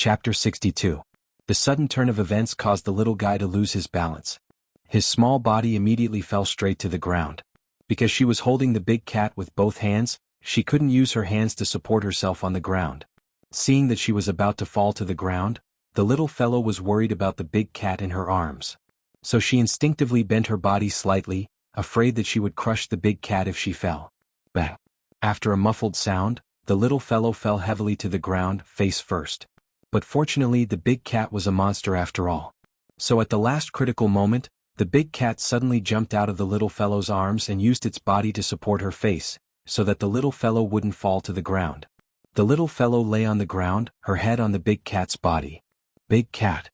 Chapter 62. The sudden turn of events caused the little guy to lose his balance. His small body immediately fell straight to the ground. Because she was holding the big cat with both hands, she couldn't use her hands to support herself on the ground. Seeing that she was about to fall to the ground, the little fellow was worried about the big cat in her arms. So she instinctively bent her body slightly, afraid that she would crush the big cat if she fell. Bang! After a muffled sound, the little fellow fell heavily to the ground, face first. But fortunately the big cat was a monster after all. So at the last critical moment, the big cat suddenly jumped out of the little fellow's arms and used its body to support her face, so that the little fellow wouldn't fall to the ground. The little fellow lay on the ground, her head on the big cat's body. Big cat.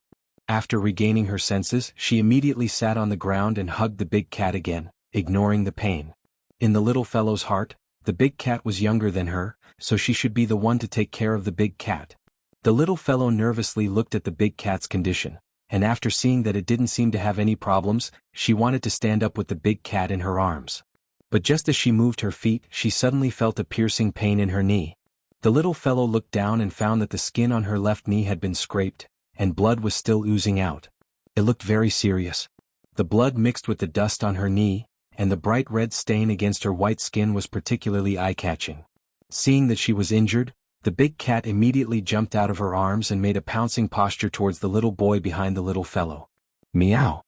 After regaining her senses, she immediately sat on the ground and hugged the big cat again, ignoring the pain. In the little fellow's heart, the big cat was younger than her, so she should be the one to take care of the big cat. The little fellow nervously looked at the big cat's condition, and after seeing that it didn't seem to have any problems, she wanted to stand up with the big cat in her arms. But just as she moved her feet, she suddenly felt a piercing pain in her knee. The little fellow looked down and found that the skin on her left knee had been scraped, and blood was still oozing out. It looked very serious. The blood mixed with the dust on her knee, and the bright red stain against her white skin was particularly eye-catching. Seeing that she was injured, the big cat immediately jumped out of her arms and made a pouncing posture towards the little boy behind the little fellow. Meow!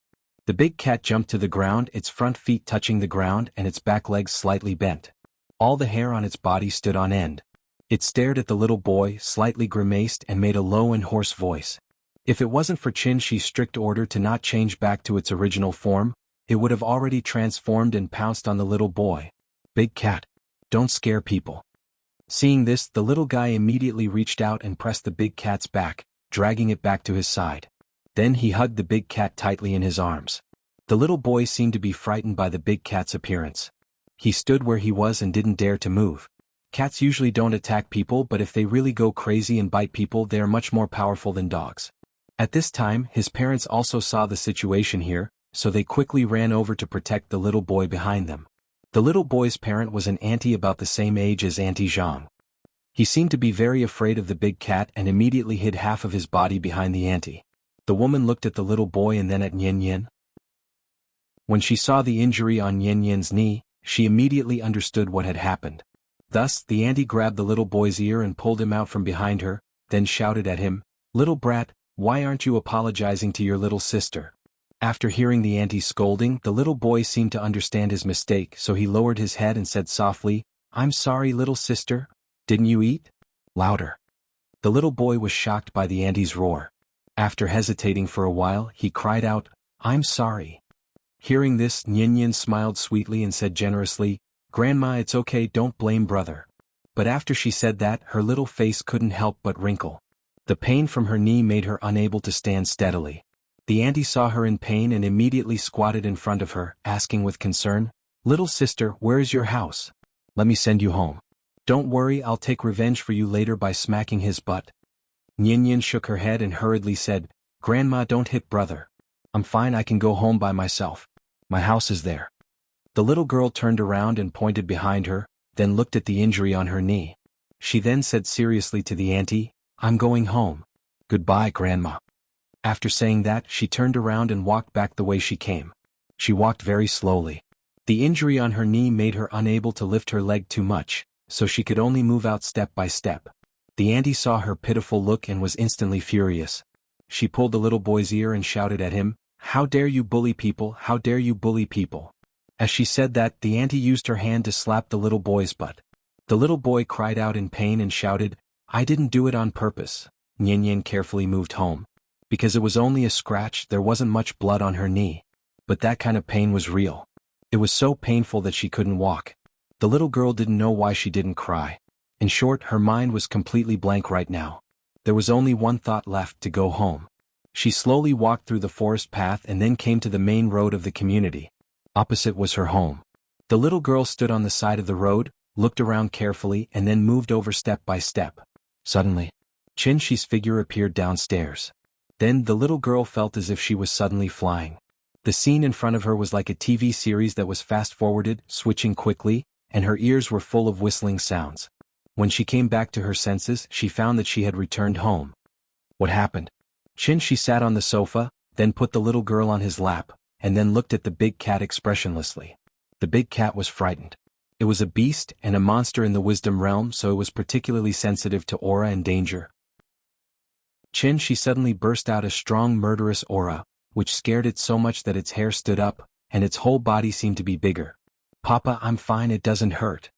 The big cat jumped to the ground, its front feet touching the ground and its back legs slightly bent. All the hair on its body stood on end. It stared at the little boy, slightly grimaced and made a low and hoarse voice. If it wasn't for Qinshi's strict order to not change back to its original form, it would have already transformed and pounced on the little boy. Big cat, don't scare people. Seeing this, the little guy immediately reached out and pressed the big cat's back, dragging it back to his side. Then he hugged the big cat tightly in his arms. The little boy seemed to be frightened by the big cat's appearance. He stood where he was and didn't dare to move. Cats usually don't attack people, but if they really go crazy and bite people, they are much more powerful than dogs. At this time, his parents also saw the situation here, so they quickly ran over to protect the little boy behind them. The little boy's parent was an auntie about the same age as Auntie Zhang. He seemed to be very afraid of the big cat and immediately hid half of his body behind the auntie. The woman looked at the little boy and then at Nian Yin. When she saw the injury on Nian Yin's knee, she immediately understood what had happened. Thus, the auntie grabbed the little boy's ear and pulled him out from behind her, then shouted at him, "Little brat, why aren't you apologizing to your little sister?" After hearing the auntie's scolding, the little boy seemed to understand his mistake, so he lowered his head and said softly, "I'm sorry, little sister. Didn't you eat?" Louder. The little boy was shocked by the auntie's roar. After hesitating for a while, he cried out, "I'm sorry." Hearing this, Nian Yin smiled sweetly and said generously, "Grandma, it's okay, don't blame brother." But after she said that, her little face couldn't help but wrinkle. The pain from her knee made her unable to stand steadily. The auntie saw her in pain and immediately squatted in front of her, asking with concern, "Little sister, where is your house? Let me send you home. Don't worry, I'll take revenge for you later by smacking his butt." Nian Yin shook her head and hurriedly said, "Grandma, don't hit brother. I'm fine, I can go home by myself. My house is there." The little girl turned around and pointed behind her, then looked at the injury on her knee. She then said seriously to the auntie, "I'm going home. Goodbye, Grandma." After saying that, she turned around and walked back the way she came. She walked very slowly. The injury on her knee made her unable to lift her leg too much, so she could only move out step by step. The auntie saw her pitiful look and was instantly furious. She pulled the little boy's ear and shouted at him, "How dare you bully people, how dare you bully people." As she said that, the auntie used her hand to slap the little boy's butt. The little boy cried out in pain and shouted, "I didn't do it on purpose." Nian Yin carefully moved home. Because it was only a scratch, there wasn't much blood on her knee. But that kind of pain was real. It was so painful that she couldn't walk. The little girl didn't know why she didn't cry. In short, her mind was completely blank right now. There was only one thought left: to go home. She slowly walked through the forest path and then came to the main road of the community. Opposite was her home. The little girl stood on the side of the road, looked around carefully and then moved over step by step. Suddenly, Qinshi's figure appeared downstairs. Then the little girl felt as if she was suddenly flying. The scene in front of her was like a TV series that was fast-forwarded, switching quickly, and her ears were full of whistling sounds. When she came back to her senses, she found that she had returned home. What happened? She sat on the sofa, then put the little girl on his lap, and then looked at the big cat expressionlessly. The big cat was frightened. It was a beast and a monster in the wisdom realm, so it was particularly sensitive to aura and danger. She suddenly burst out a strong murderous aura, which scared it so much that its hair stood up, and its whole body seemed to be bigger. "Papa, I'm fine, it doesn't hurt."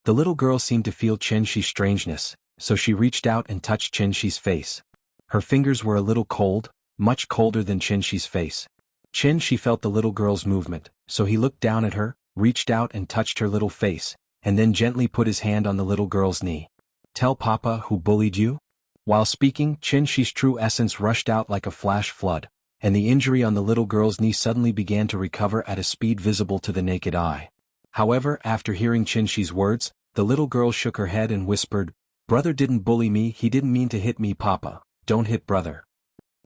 The little girl seemed to feel Shi's strangeness, so she reached out and touched Shi's face. Her fingers were a little cold, much colder than Shi's face. She felt the little girl's movement, so he looked down at her, reached out and touched her little face, and then gently put his hand on the little girl's knee. "Tell Papa who bullied you?" While speaking, Shi's true essence rushed out like a flash flood, and the injury on the little girl's knee suddenly began to recover at a speed visible to the naked eye. However, after hearing Shi's words, the little girl shook her head and whispered, "Brother didn't bully me, he didn't mean to hit me, Papa. Don't hit brother."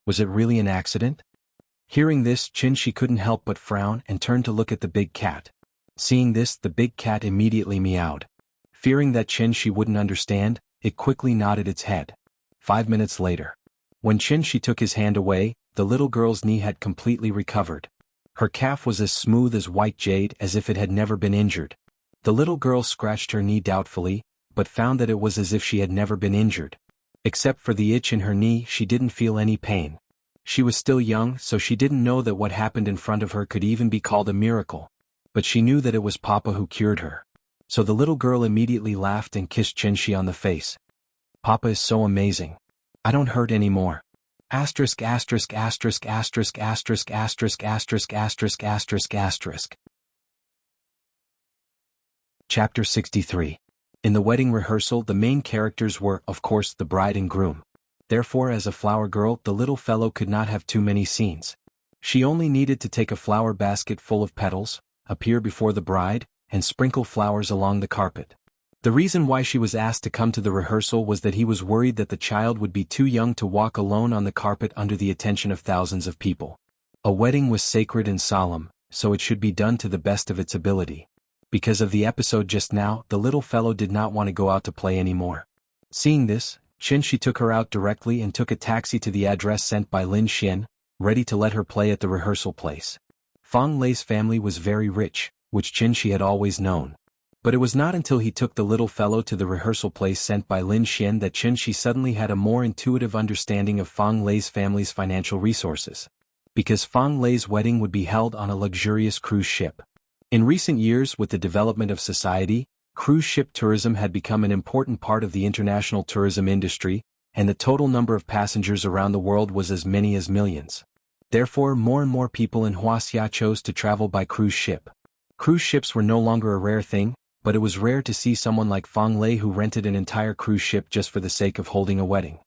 Was it really an accident? Hearing this, she couldn't help but frown and turned to look at the big cat. Seeing this, the big cat immediately meowed. Fearing that she wouldn't understand, it quickly nodded its head. 5 minutes later. When she took his hand away, the little girl's knee had completely recovered. Her calf was as smooth as white jade, as if it had never been injured. The little girl scratched her knee doubtfully, but found that it was as if she had never been injured. Except for the itch in her knee, she didn't feel any pain. She was still young, so she didn't know that what happened in front of her could even be called a miracle. But she knew that it was Papa who cured her. So the little girl immediately laughed and kissed on the face. "Papa is so amazing. I don't hurt anymore." Asterisk asterisk asterisk asterisk asterisk asterisk asterisk asterisk asterisk asterisk. Chapter 63. In the wedding rehearsal, the main characters were, of course, the bride and groom. Therefore, as a flower girl, the little fellow could not have too many scenes. She only needed to take a flower basket full of petals, appear before the bride, and sprinkle flowers along the carpet. The reason why she was asked to come to the rehearsal was that he was worried that the child would be too young to walk alone on the carpet under the attention of thousands of people. A wedding was sacred and solemn, so it should be done to the best of its ability. Because of the episode just now, the little fellow did not want to go out to play anymore. Seeing this, she took her out directly and took a taxi to the address sent by Lin Xian, ready to let her play at the rehearsal place. Fang Lei's family was very rich, which she had always known. But it was not until he took the little fellow to the rehearsal place sent by Lin Xian that she suddenly had a more intuitive understanding of Fang Lei's family's financial resources. Because Fang Lei's wedding would be held on a luxurious cruise ship. In recent years, with the development of society, cruise ship tourism had become an important part of the international tourism industry, and the total number of passengers around the world was as many as millions. Therefore, more and more people in Wuxia chose to travel by cruise ship. Cruise ships were no longer a rare thing, but it was rare to see someone like Fang Lei who rented an entire cruise ship just for the sake of holding a wedding.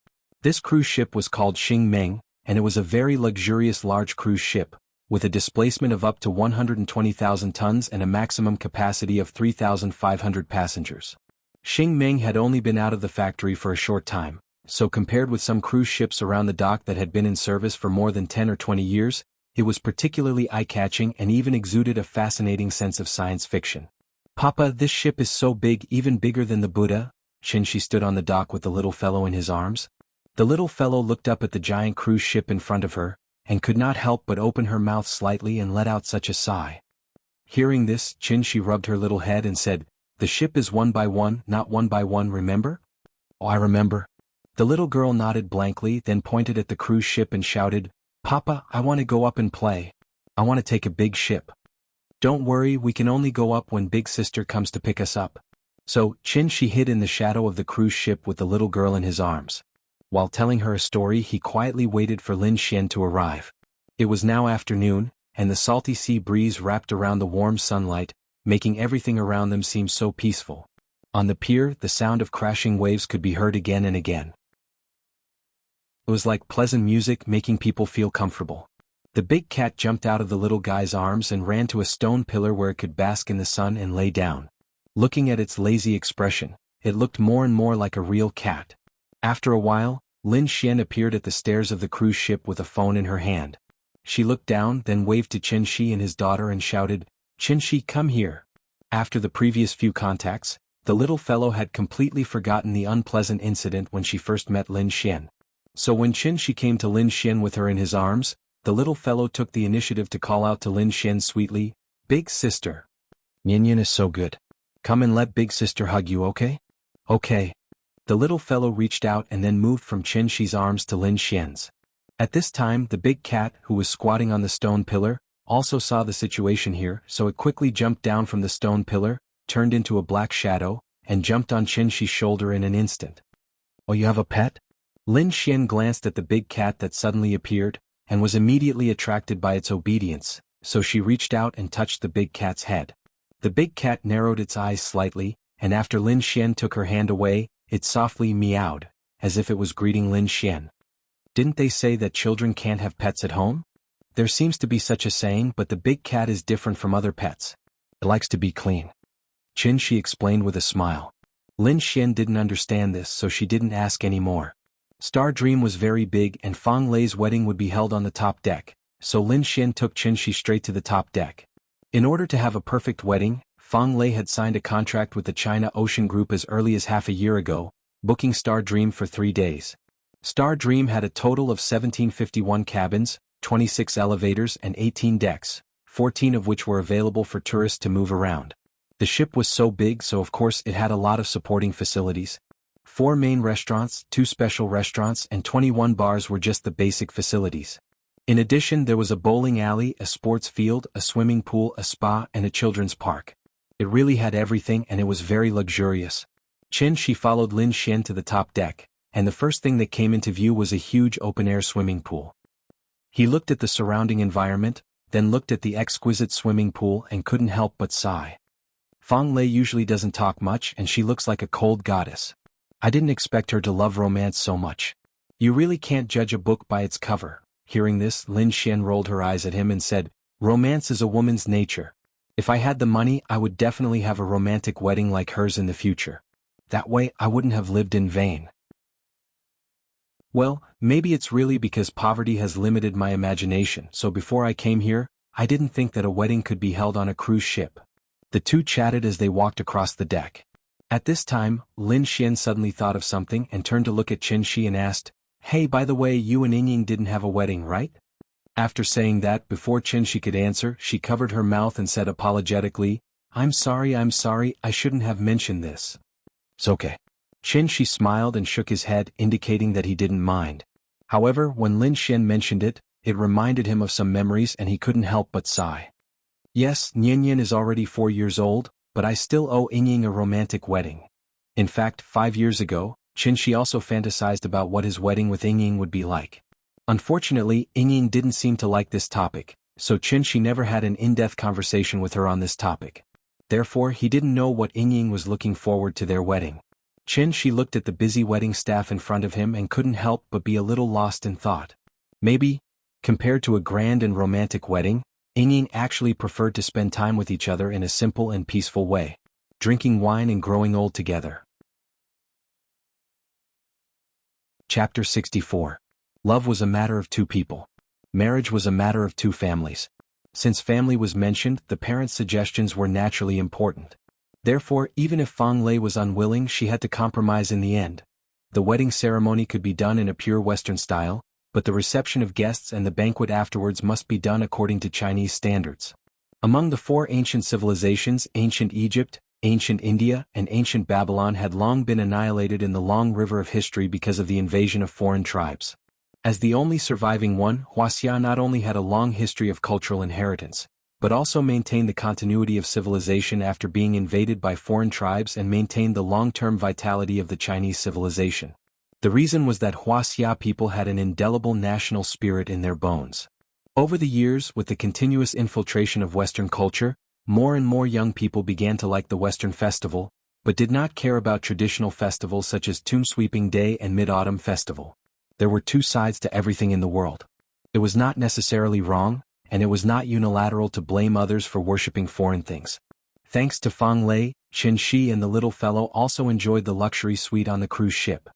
This cruise ship was called Xing Meng, and it was a very luxurious large cruise ship, with a displacement of up to 120,000 tons and a maximum capacity of 3,500 passengers. Xing Meng had only been out of the factory for a short time, so compared with some cruise ships around the dock that had been in service for more than 10 or 20 years, it was particularly eye-catching and even exuded a fascinating sense of science fiction. "Papa, this ship is so big, even bigger than the Buddha." She stood on the dock with the little fellow in his arms. The little fellow looked up at the giant cruise ship in front of her, and could not help but open her mouth slightly and let out such a sigh. Hearing this, she rubbed her little head and said, "The ship is one by one, not one by one, remember?" "Oh, I remember." The little girl nodded blankly, then pointed at the cruise ship and shouted, "Papa, I want to go up and play. I want to take a big ship." "Don't worry, we can only go up when Big Sister comes to pick us up." So, she hid in the shadow of the cruise ship with the little girl in his arms. While telling her a story, he quietly waited for Lin Xian to arrive. It was now afternoon, and the salty sea breeze wrapped around the warm sunlight, making everything around them seem so peaceful. On the pier, the sound of crashing waves could be heard again and again. It was like pleasant music, making people feel comfortable. The big cat jumped out of the little guy's arms and ran to a stone pillar where it could bask in the sun and lay down. Looking at its lazy expression, it looked more and more like a real cat. After a while, Lin Xian appeared at the stairs of the cruise ship with a phone in her hand. She looked down, then waved to Qinshi and his daughter and shouted, "Qinshi, come here." After the previous few contacts, the little fellow had completely forgotten the unpleasant incident when she first met Lin Xian. So when Qin Shi came to Lin Xian with her in his arms, the little fellow took the initiative to call out to Lin Xian sweetly, "Big sister. Nian is so good. Come and let big sister hug you, okay?" "Okay." The little fellow reached out and then moved from Qin Shi's arms to Lin Xian's. At this time the big cat, who was squatting on the stone pillar, also saw the situation here, so it quickly jumped down from the stone pillar, turned into a black shadow, and jumped on Qin Shi's shoulder in an instant. "Oh, you have a pet?" Lin Xian glanced at the big cat that suddenly appeared, and was immediately attracted by its obedience, so she reached out and touched the big cat's head. The big cat narrowed its eyes slightly, and after Lin Xian took her hand away, it softly meowed, as if it was greeting Lin Xian. Didn't they say that children can't have pets at home? There seems to be such a saying, but the big cat is different from other pets. It likes to be clean. Qin Shi explained with a smile. Lin Xian didn't understand this, so she didn't ask any more. Star Dream was very big and Fang Lei's wedding would be held on the top deck, so Lin Xian took Qin Shi straight to the top deck. In order to have a perfect wedding, Fang Lei had signed a contract with the China Ocean Group as early as half a year ago, booking Star Dream for 3 days. Star Dream had a total of 1751 cabins, 26 elevators and 18 decks, 14 of which were available for tourists to move around. The ship was so big, so of course it had a lot of supporting facilities. 4 main restaurants, 2 special restaurants and 21 bars were just the basic facilities. In addition, there was a bowling alley, a sports field, a swimming pool, a spa and a children's park. It really had everything and it was very luxurious. Qin Shi followed Lin Xian to the top deck, and the first thing that came into view was a huge open-air swimming pool. He looked at the surrounding environment, then looked at the exquisite swimming pool and couldn't help but sigh. Fang Lei usually doesn't talk much and she looks like a cold goddess. I didn't expect her to love romance so much. You really can't judge a book by its cover. Hearing this, Lin Xian rolled her eyes at him and said, "Romance is a woman's nature. If I had the money, I would definitely have a romantic wedding like hers in the future. That way, I wouldn't have lived in vain." Well, maybe it's really because poverty has limited my imagination, so before I came here, I didn't think that a wedding could be held on a cruise ship. The two chatted as they walked across the deck. At this time, Lin Xian suddenly thought of something and turned to look at Qin Shi and asked, "Hey, by the way, you and Ying didn't have a wedding, right?" After saying that, before Qin Shi could answer, she covered her mouth and said apologetically, I'm sorry, I shouldn't have mentioned this." "It's okay." Qin Shi smiled and shook his head, indicating that he didn't mind. However, when Lin Xian mentioned it, it reminded him of some memories and he couldn't help but sigh. Yes, Nian is already 4 years old, but I still owe Ying a romantic wedding. In fact, 5 years ago, Qin Shi also fantasized about what his wedding with Ying would be like. Unfortunately, Ying didn't seem to like this topic, so Qin Shi never had an in-depth conversation with her on this topic. Therefore, he didn't know what Ying was looking forward to their wedding. Qin Shi looked at the busy wedding staff in front of him and couldn't help but be a little lost in thought. Maybe, compared to a grand and romantic wedding, Ying actually preferred to spend time with each other in a simple and peaceful way, drinking wine and growing old together. Chapter 64. Love was a matter of 2 people. Marriage was a matter of 2 families. Since family was mentioned, the parents' suggestions were naturally important. Therefore, even if Fang Lei was unwilling, she had to compromise in the end. The wedding ceremony could be done in a pure Western style, but the reception of guests and the banquet afterwards must be done according to Chinese standards. Among the 4 ancient civilizations, ancient Egypt, ancient India, and ancient Babylon had long been annihilated in the long river of history because of the invasion of foreign tribes. As the only surviving one, Wuxia not only had a long history of cultural inheritance, but also maintained the continuity of civilization after being invaded by foreign tribes and maintained the long-term vitality of the Chinese civilization. The reason was that Wuxia people had an indelible national spirit in their bones. Over the years, with the continuous infiltration of Western culture, more and more young people began to like the Western festival, but did not care about traditional festivals such as Tomb Sweeping Day and Mid-Autumn Festival. There were 2 sides to everything in the world. It was not necessarily wrong, and it was not unilateral to blame others for worshipping foreign things. Thanks to Fang Lei, Qin Shi and the little fellow also enjoyed the luxury suite on the cruise ship.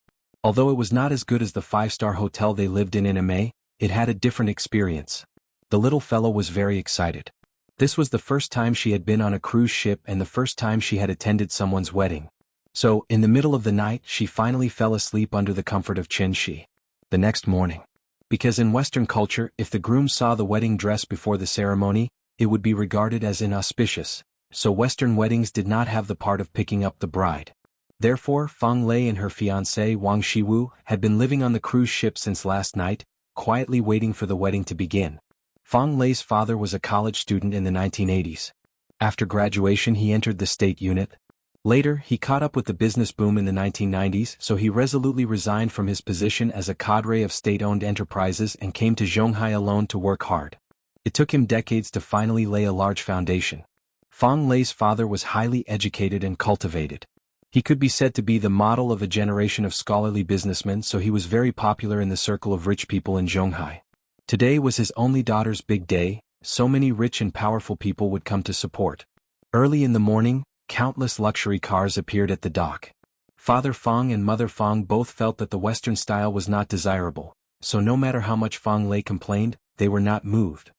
Although it was not as good as the 5-star hotel they lived in May, it had a different experience. The little fellow was very excited. This was the first time she had been on a cruise ship and the first time she had attended someone's wedding. So, in the middle of the night, she finally fell asleep under the comfort of Qin Shi. The next morning. Because in Western culture, if the groom saw the wedding dress before the ceremony, it would be regarded as inauspicious, so Western weddings did not have the part of picking up the bride. Therefore, Fang Lei and her fiancé Wang Shiwu had been living on the cruise ship since last night, quietly waiting for the wedding to begin. Fang Lei's father was a college student in the 1980s. After graduation he entered the state unit. Later, he caught up with the business boom in the 1990s, so he resolutely resigned from his position as a cadre of state-owned enterprises and came to Zhonghai alone to work hard. It took him decades to finally lay a large foundation. Fang Lei's father was highly educated and cultivated. He could be said to be the model of a generation of scholarly businessmen, so he was very popular in the circle of rich people in Zhonghai. Today was his only daughter's big day, so many rich and powerful people would come to support. Early in the morning, countless luxury cars appeared at the dock. Father Fang and Mother Fang both felt that the Western style was not desirable, so no matter how much Fang Lei complained, they were not moved.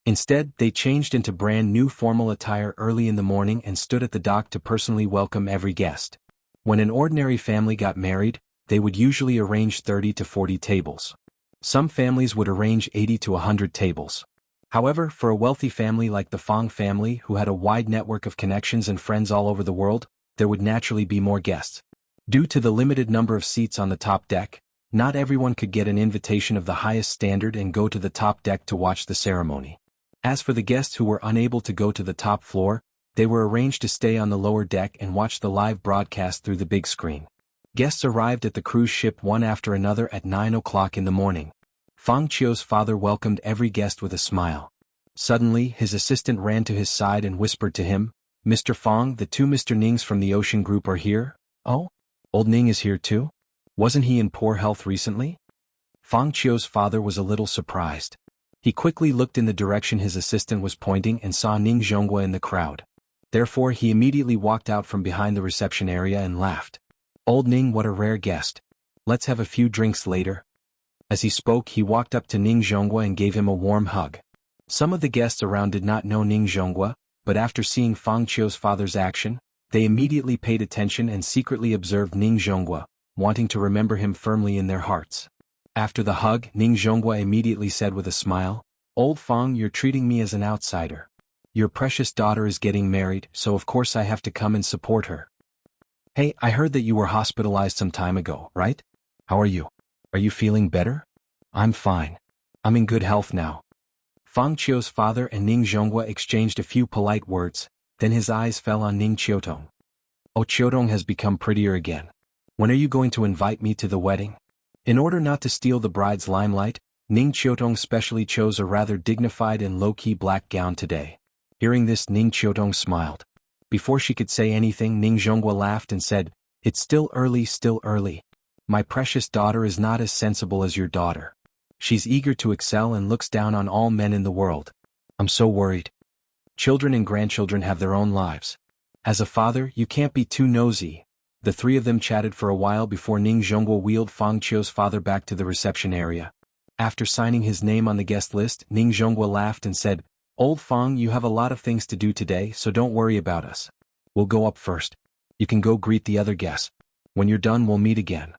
Instead, they changed into brand new formal attire early in the morning and stood at the dock to personally welcome every guest. When an ordinary family got married, they would usually arrange 30 to 40 tables. Some families would arrange 80 to 100 tables. However, for a wealthy family like the Fang family who had a wide network of connections and friends all over the world, there would naturally be more guests. Due to the limited number of seats on the top deck, not everyone could get an invitation of the highest standard and go to the top deck to watch the ceremony. As for the guests who were unable to go to the top floor, they were arranged to stay on the lower deck and watch the live broadcast through the big screen. Guests arrived at the cruise ship one after another at 9 o'clock in the morning. Fang Qiu's father welcomed every guest with a smile. Suddenly, his assistant ran to his side and whispered to him, "Mr. Fang, the two Mr. Nings from the Ocean Group are here." "Oh? Old Ning is here too? Wasn't he in poor health recently?" Fang Qiu's father was a little surprised. He quickly looked in the direction his assistant was pointing and saw Ning Zhonghua in the crowd. Therefore he immediately walked out from behind the reception area and laughed. "Old Ning, what a rare guest. Let's have a few drinks later." As he spoke, he walked up to Ning Zhonghua and gave him a warm hug. Some of the guests around did not know Ning Zhonghua, but after seeing Fang Qiu's father's action, they immediately paid attention and secretly observed Ning Zhonghua, wanting to remember him firmly in their hearts. After the hug, Ning Zhonghua immediately said with a smile, "Old Fang, you're treating me as an outsider. Your precious daughter is getting married, so of course I have to come and support her. Hey, I heard that you were hospitalized some time ago, right? How are you? Are you feeling better?" "I'm fine. I'm in good health now." Fang Qiu's father and Ning Zhonghua exchanged a few polite words, then his eyes fell on Ning Qiutong. "Oh, Qiutong has become prettier again. When are you going to invite me to the wedding?" In order not to steal the bride's limelight, Ning Qiutong specially chose a rather dignified and low-key black gown today. Hearing this, Ning Qiutong smiled. Before she could say anything, Ning Zhonghua laughed and said, "It's still early, still early. My precious daughter is not as sensible as your daughter. She's eager to excel and looks down on all men in the world. I'm so worried. Children and grandchildren have their own lives. As a father, you can't be too nosy." The three of them chatted for a while before Ning Zhonghua wheeled Fang Qiu's father back to the reception area. After signing his name on the guest list, Ning Zhonghua laughed and said, "Old Fang, you have a lot of things to do today, so don't worry about us. We'll go up first. You can go greet the other guests. When you're done, we'll meet again."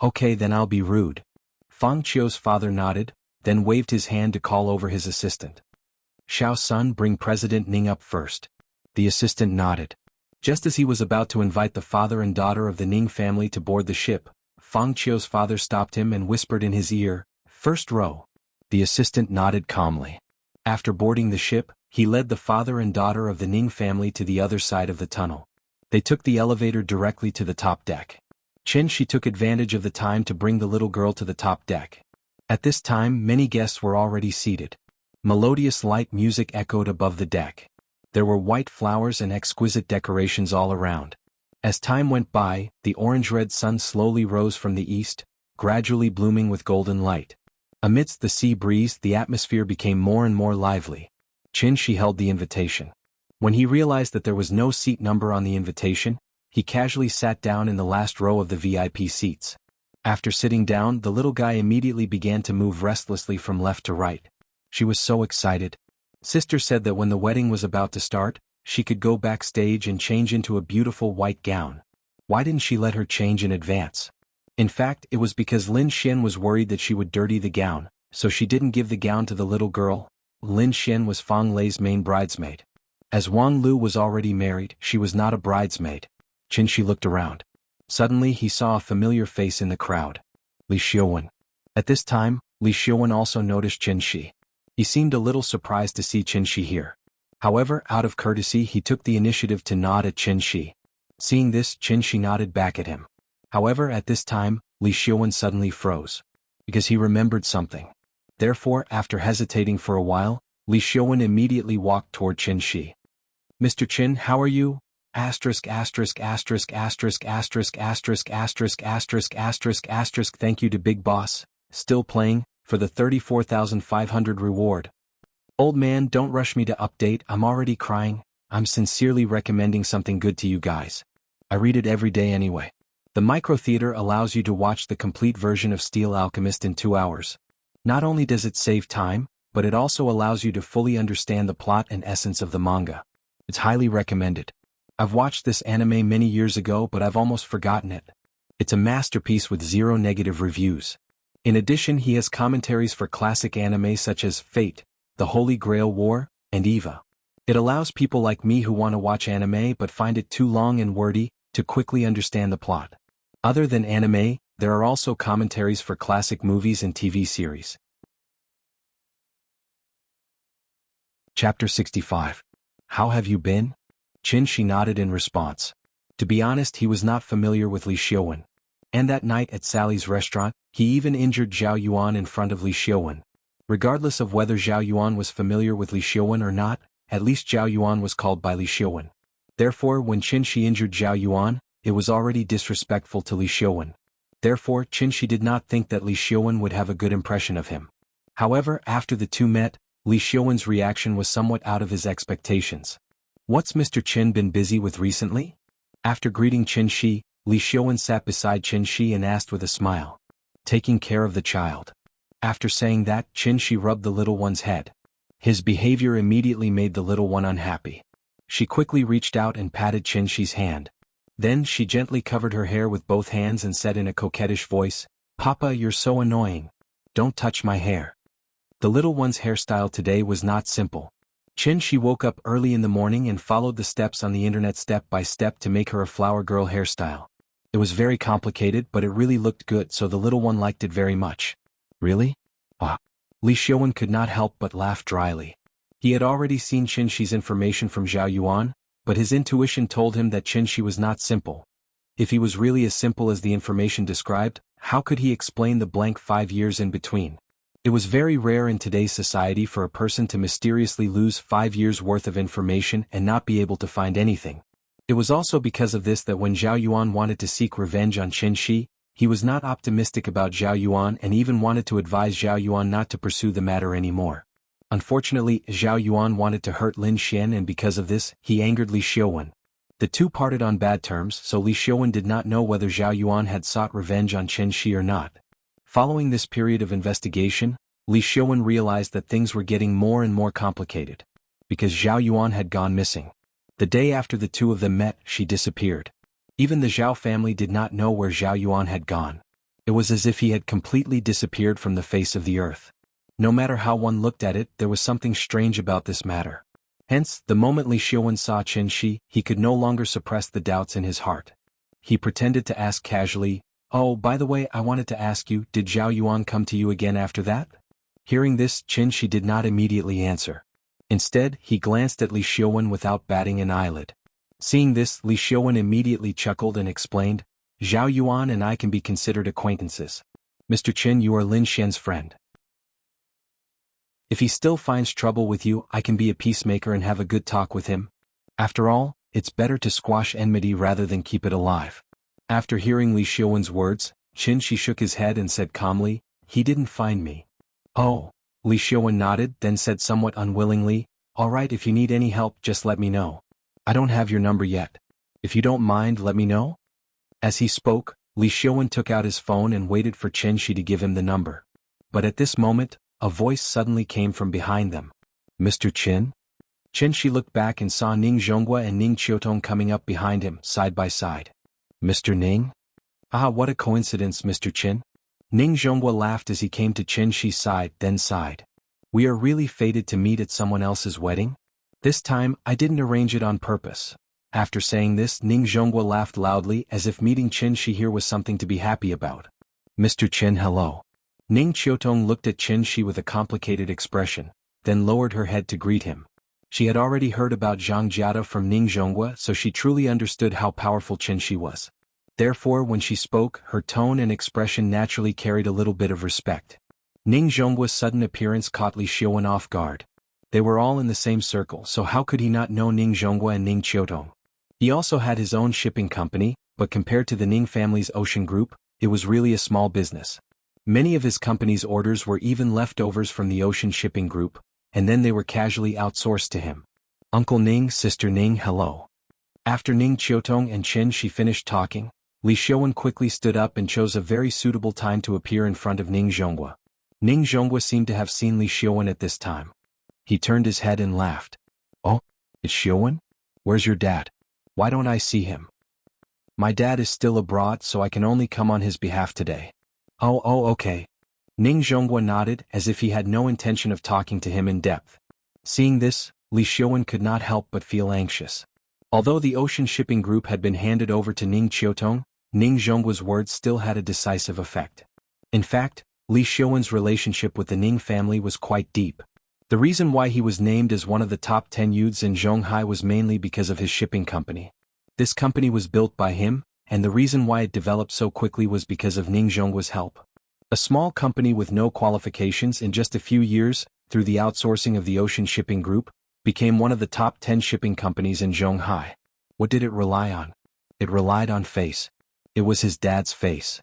"Okay, then I'll be rude." Fang Qiu's father nodded, then waved his hand to call over his assistant. "Xiao Sun, bring President Ning up first." The assistant nodded. Just as he was about to invite the father and daughter of the Ning family to board the ship, Fang Qiu's father stopped him and whispered in his ear, "First row." The assistant nodded calmly. After boarding the ship, he led the father and daughter of the Ning family to the other side of the tunnel. They took the elevator directly to the top deck. She took advantage of the time to bring the little girl to the top deck. At this time, many guests were already seated. Melodious light music echoed above the deck. There were white flowers and exquisite decorations all around. As time went by, the orange-red sun slowly rose from the east, gradually blooming with golden light. Amidst the sea breeze, the atmosphere became more and more lively. She held the invitation. When he realized that there was no seat number on the invitation, he casually sat down in the last row of the VIP seats. After sitting down, the little guy immediately began to move restlessly from left to right. She was so excited. Sister said that when the wedding was about to start, she could go backstage and change into a beautiful white gown. Why didn't she let her change in advance? In fact, it was because Lin Xian was worried that she would dirty the gown, so she didn't give the gown to the little girl. Lin Xian was Fang Lei's main bridesmaid. As Wang Lu was already married, she was not a bridesmaid. Qin Shi looked around. Suddenly he saw a familiar face in the crowd. Li Xiaowen. At this time, Li Xiaowen also noticed Qin Shi. He seemed a little surprised to see Qin Shi here. However, out of courtesy he took the initiative to nod at Qin Shi. Seeing this, Qin Shi nodded back at him. However, at this time, Li Xiaowen suddenly froze. Because he remembered something. Therefore, after hesitating for a while, Li Xiaowen immediately walked toward Qin Shi. Mr. Qin, how are you? Thank you to Big Boss, still playing, for the 34,500 reward. Old man, don't rush me to update, I'm already crying. I'm sincerely recommending something good to you guys. I read it every day anyway. The micro-theater allows you to watch the complete version of Steel Alchemist in 2 hours. Not only does it save time, but it also allows you to fully understand the plot and essence of the manga. It's highly recommended. I've watched this anime many years ago but I've almost forgotten it. It's a masterpiece with 0 negative reviews. In addition, he has commentaries for classic anime such as Fate, The Holy Grail War, and Eva. It allows people like me who want to watch anime but find it too long and wordy, to quickly understand the plot. Other than anime, there are also commentaries for classic movies and TV series. Chapter 65. How have you been? Qin Shi nodded in response. To be honest, he was not familiar with Li Xiaowen. And that night at Sally's restaurant, he even injured Zhao Yuan in front of Li Xiaowen. Regardless of whether Zhao Yuan was familiar with Li Xiaowen or not, at least Zhao Yuan was called by Li Xiaowen. Therefore, when Qin Shi injured Zhao Yuan, it was already disrespectful to Li Xiaowen. Therefore, Qin Shi did not think that Li Xiaowen would have a good impression of him. However, after the two met, Li Xiaowen's reaction was somewhat out of his expectations. What's Mr. Qin been busy with recently? After greeting Qin Shi, Li Xiaowen sat beside Qin Shi and asked with a smile. Taking care of the child. After saying that, Qin Shi rubbed the little one's head. His behavior immediately made the little one unhappy. She quickly reached out and patted Qin Shi's hand. Then she gently covered her hair with both hands and said in a coquettish voice, "Papa, you're so annoying. Don't touch my hair." The little one's hairstyle today was not simple. Qin Shi woke up early in the morning and followed the steps on the internet step by step to make her a flower girl hairstyle. It was very complicated but it really looked good, so the little one liked it very much. Really? Ah. Li Xiaowen could not help but laugh dryly. He had already seen Qin Shi's information from Zhao Yuan, but his intuition told him that Qin Shi was not simple. If he was really as simple as the information described, how could he explain the blank 5 years in between? It was very rare in today's society for a person to mysteriously lose 5 years' worth of information and not be able to find anything. It was also because of this that when Zhao Yuan wanted to seek revenge on Qin Shi, he was not optimistic about Zhao Yuan and even wanted to advise Zhao Yuan not to pursue the matter anymore. Unfortunately, Zhao Yuan wanted to hurt Lin Xian and because of this, he angered Li Xiaowen. The two parted on bad terms, so Li Xiaowen did not know whether Zhao Yuan had sought revenge on Qin Shi or not. Following this period of investigation, Li Xiaowen realized that things were getting more and more complicated. Because Zhao Yuan had gone missing. The day after the two of them met, she disappeared. Even the Zhao family did not know where Zhao Yuan had gone. It was as if he had completely disappeared from the face of the earth. No matter how one looked at it, there was something strange about this matter. Hence, the moment Li Xiaowen saw Qin Shi, he could no longer suppress the doubts in his heart. He pretended to ask casually, "Oh, by the way, I wanted to ask you, did Zhao Yuan come to you again after that?" Hearing this, Qin Shi did not immediately answer. Instead, he glanced at Li Xiaowen without batting an eyelid. Seeing this, Li Xiaowen immediately chuckled and explained, "Zhao Yuan and I can be considered acquaintances. Mr. Qin, you are Lin Xian's friend. If he still finds trouble with you, I can be a peacemaker and have a good talk with him. After all, it's better to squash enmity rather than keep it alive." After hearing Li Xiaowen's words, Qin Shi shook his head and said calmly, "He didn't find me." "Oh." Li Xiaowen nodded, then said somewhat unwillingly, "All right, if you need any help, just let me know. I don't have your number yet. If you don't mind, let me know." As he spoke, Li Xiaowen took out his phone and waited for Qin Shi to give him the number. But at this moment, a voice suddenly came from behind them. "Mr. Qin?" Qin Shi looked back and saw Ning Zhonghua and Ning Qiutong coming up behind him, side by side. Mr. Ning? Ah, what a coincidence, Mr. Qin. Ning Zhonghua laughed as he came to Qin Shi's side, then sighed. We are really fated to meet at someone else's wedding? This time, I didn't arrange it on purpose. After saying this, Ning Zhonghua laughed loudly as if meeting Qin Shi here was something to be happy about. Mr. Qin, hello. Ning Qiutong looked at Qin Shi with a complicated expression, then lowered her head to greet him. She had already heard about Zhang Jiada from Ning Zhonghua, so she truly understood how powerful Qin Shi was. Therefore, when she spoke, her tone and expression naturally carried a little bit of respect. Ning Zhonghua's sudden appearance caught Li Xiaowen off guard. They were all in the same circle, so how could he not know Ning Zhonghua and Ning Qiutong? He also had his own shipping company, but compared to the Ning family's ocean group, it was really a small business. Many of his company's orders were even leftovers from the ocean shipping group, and then they were casually outsourced to him. Uncle Ning, Sister Ning, hello. After Ning Qiutong and Qin Shi finished talking, Li Xiaowen quickly stood up and chose a very suitable time to appear in front of Ning Zhonghua. Ning Zhonghua seemed to have seen Li Xiaowen at this time. He turned his head and laughed. Oh, it's Xiaowen? Where's your dad? Why don't I see him? My dad is still abroad, so I can only come on his behalf today. Oh, okay. Ning Zhonghua nodded as if he had no intention of talking to him in depth. Seeing this, Li Xiaowen could not help but feel anxious. Although the ocean shipping group had been handed over to Ning Qiutong, Ning Zhonghua's words still had a decisive effect. In fact, Li Xiaowen's relationship with the Ning family was quite deep. The reason why he was named as one of the top 10 youths in Zhonghai was mainly because of his shipping company. This company was built by him, and the reason why it developed so quickly was because of Ning Zhonghua's help. A small company with no qualifications in just a few years, through the outsourcing of the ocean shipping group, became one of the top 10 shipping companies in Zhonghai. What did it rely on? It relied on face. It was his dad's face.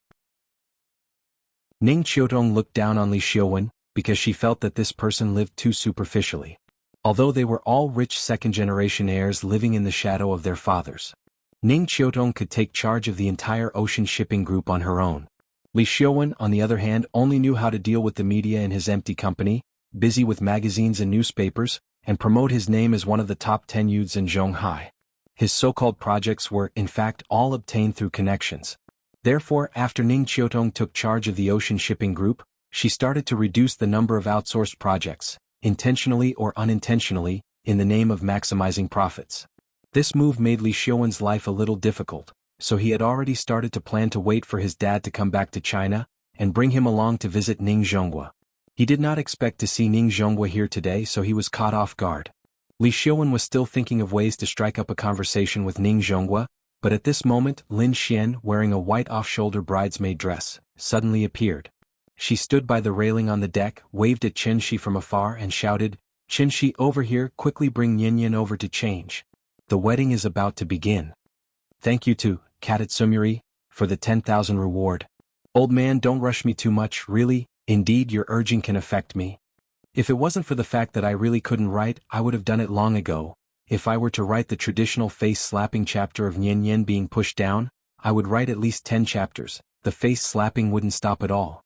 Ning Qiutong looked down on Li Xiaowen, because she felt that this person lived too superficially. Although they were all rich second-generation heirs living in the shadow of their fathers, Ning Qiutong could take charge of the entire ocean shipping group on her own. Li Xiaowen, on the other hand, only knew how to deal with the media in his empty company, busy with magazines and newspapers, and promote his name as one of the top 10 youths in Zhonghai. His so-called projects were, in fact, all obtained through connections. Therefore, after Ning Qiutong took charge of the ocean shipping group, she started to reduce the number of outsourced projects, intentionally or unintentionally, in the name of maximizing profits. This move made Li Xiaowen's life a little difficult, so he had already started to plan to wait for his dad to come back to China, and bring him along to visit Ning Zhonghua. He did not expect to see Ning Zhonghua here today, so he was caught off guard. Li Xiaowen was still thinking of ways to strike up a conversation with Ning Zhonghua, but at this moment Lin Xian, wearing a white off-shoulder bridesmaid dress, suddenly appeared. She stood by the railing on the deck, waved at Qin Shi from afar and shouted, "Qin Shi, over here, quickly bring Yin Yin over to change. The wedding is about to begin." Thank you to Kadat Sumuri for the 10,000 reward. Old man, don't rush me too much, really, indeed your urging can affect me. If it wasn't for the fact that I really couldn't write, I would have done it long ago. If I were to write the traditional face-slapping chapter of Yin Yin being pushed down, I would write at least 10 chapters. The face-slapping wouldn't stop at all.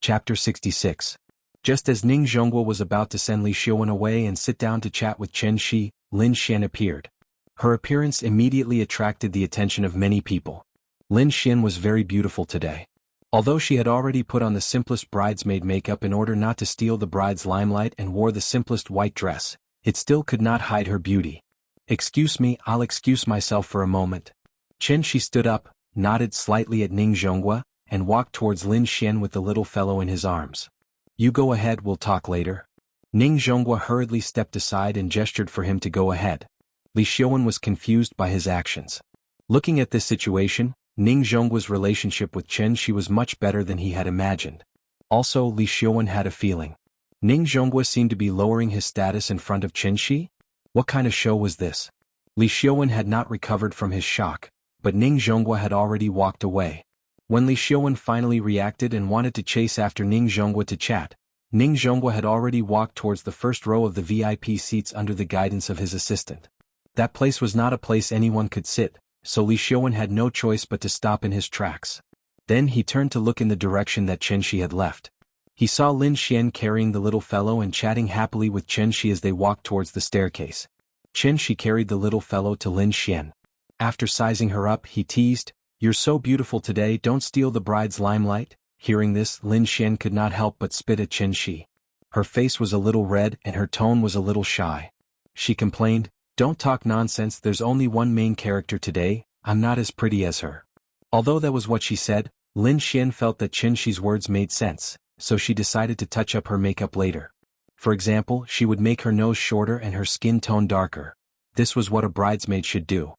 Chapter 66. Just as Ning Zhonghua was about to send Li Xiaowen away and sit down to chat with Qin Shi, Lin Xian appeared. Her appearance immediately attracted the attention of many people. Lin Xian was very beautiful today. Although she had already put on the simplest bridesmaid makeup in order not to steal the bride's limelight and wore the simplest white dress, it still could not hide her beauty. "Excuse me, I'll excuse myself for a moment." Qin Shi stood up, nodded slightly at Ning Zhonghua, and walked towards Lin Xian with the little fellow in his arms. "You go ahead, we'll talk later." Ning Zhonghua hurriedly stepped aside and gestured for him to go ahead. Li Xiaowen was confused by his actions. Looking at this situation, Ning Zhonghua's relationship with Qin Shi was much better than he had imagined. Also, Li Xiaowen had a feeling. Ning Zhonghua seemed to be lowering his status in front of Qin Shi? What kind of show was this? Li Xiaowen had not recovered from his shock, but Ning Zhonghua had already walked away. When Li Xiaowen finally reacted and wanted to chase after Ning Zhonghua to chat, Ning Zhonghua had already walked towards the first row of the VIP seats under the guidance of his assistant. That place was not a place anyone could sit, so Li Xiaowen had no choice but to stop in his tracks. Then he turned to look in the direction that Qin Shi had left. He saw Lin Xian carrying the little fellow and chatting happily with Qin Shi as they walked towards the staircase. She carried the little fellow to Lin Xian. After sizing her up, he teased, "You're so beautiful today, don't steal the bride's limelight." Hearing this, Lin Xian could not help but spit at Shi. Her face was a little red and her tone was a little shy. She complained, "Don't talk nonsense, there's only one main character today, I'm not as pretty as her." Although that was what she said, Lin Xian felt that Shi's words made sense, so she decided to touch up her makeup later. For example, she would make her nose shorter and her skin tone darker. This was what a bridesmaid should do.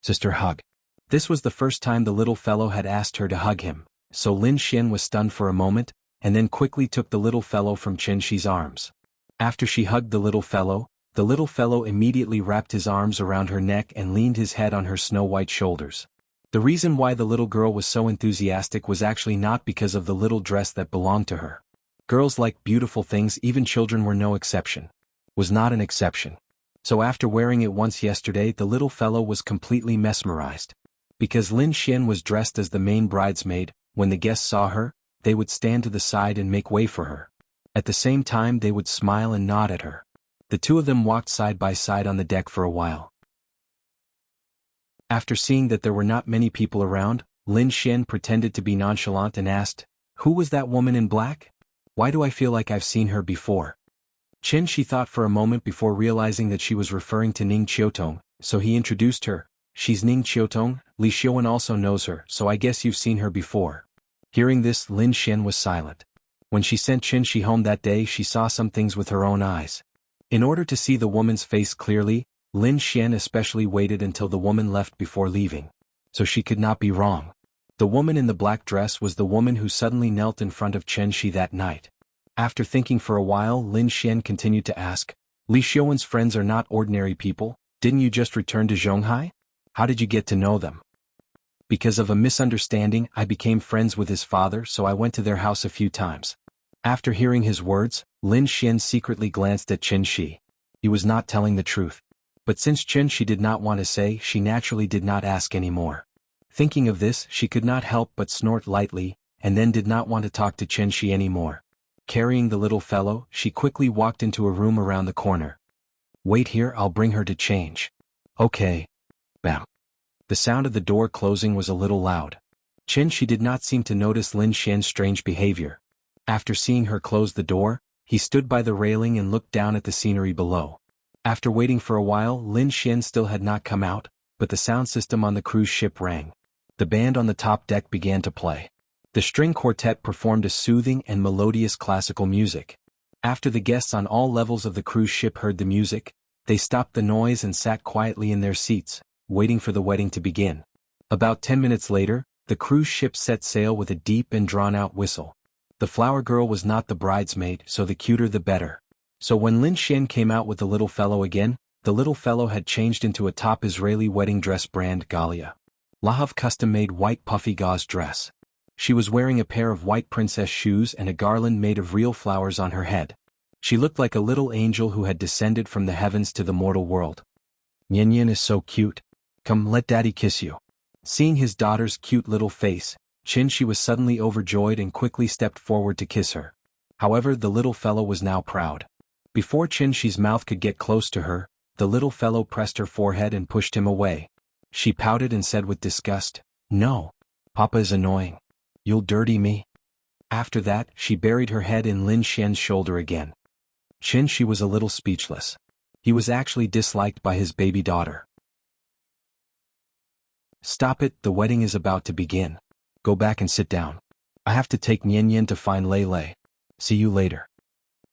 Sister hug. This was the first time the little fellow had asked her to hug him, so Lin Xian was stunned for a moment, and then quickly took the little fellow from Shi's arms. After she hugged the little fellow immediately wrapped his arms around her neck and leaned his head on her snow-white shoulders. The reason why the little girl was so enthusiastic was actually not because of the little dress that belonged to her. Girls like beautiful things, even children were no exception. Was not an exception. So after wearing it once yesterday, the little fellow was completely mesmerized. Because Lin Xian was dressed as the main bridesmaid, when the guests saw her, they would stand to the side and make way for her. At the same time they would smile and nod at her. The two of them walked side by side on the deck for a while. After seeing that there were not many people around, Lin Xian pretended to be nonchalant and asked, "Who was that woman in black? Why do I feel like I've seen her before?" She thought for a moment before realizing that she was referring to Ning Qiutong, so he introduced her. "She's Ning Qiutong, Li Xiuan also knows her, so I guess you've seen her before." Hearing this, Lin Xian was silent. When she sent Shi home that day, she saw some things with her own eyes. In order to see the woman's face clearly, Lin Xian especially waited until the woman left before leaving. So she could not be wrong. The woman in the black dress was the woman who suddenly knelt in front of Shi that night. After thinking for a while, Lin Xian continued to ask, "Li Xiuan's friends are not ordinary people, didn't you just return to Zhonghai? How did you get to know them?" "Because of a misunderstanding, I became friends with his father, so I went to their house a few times." After hearing his words, Lin Xian secretly glanced at Shi. He was not telling the truth. But since Shi did not want to say, she naturally did not ask anymore. Thinking of this, she could not help but snort lightly, and then did not want to talk to Shi anymore. Carrying the little fellow, she quickly walked into a room around the corner. "Wait here, I'll bring her to change." "Okay." Bam. The sound of the door closing was a little loud. Shi did not seem to notice Lin Xian's strange behavior. After seeing her close the door, he stood by the railing and looked down at the scenery below. After waiting for a while, Lin Xian still had not come out, but the sound system on the cruise ship rang. The band on the top deck began to play. The string quartet performed a soothing and melodious classical music. After the guests on all levels of the cruise ship heard the music, they stopped the noise and sat quietly in their seats, waiting for the wedding to begin. About 10 minutes later, the cruise ship set sail with a deep and drawn-out whistle. The flower girl was not the bridesmaid, so the cuter the better. So when Lin Xian came out with the little fellow again, the little fellow had changed into a top Israeli wedding dress brand Galia Lahav custom-made white puffy gauze dress. She was wearing a pair of white princess shoes and a garland made of real flowers on her head. She looked like a little angel who had descended from the heavens to the mortal world. "Nian is so cute. Come, let daddy kiss you." Seeing his daughter's cute little face, Shi was suddenly overjoyed and quickly stepped forward to kiss her. However, the little fellow was now proud. Before Shi's mouth could get close to her, the little fellow pressed her forehead and pushed him away. She pouted and said with disgust, "No. Papa is annoying. You'll dirty me." After that, she buried her head in Lin Xian's shoulder again. Shi was a little speechless. He was actually disliked by his baby daughter. "Stop it, the wedding is about to begin. Go back and sit down. I have to take Nian to find Lei Lei. See you later."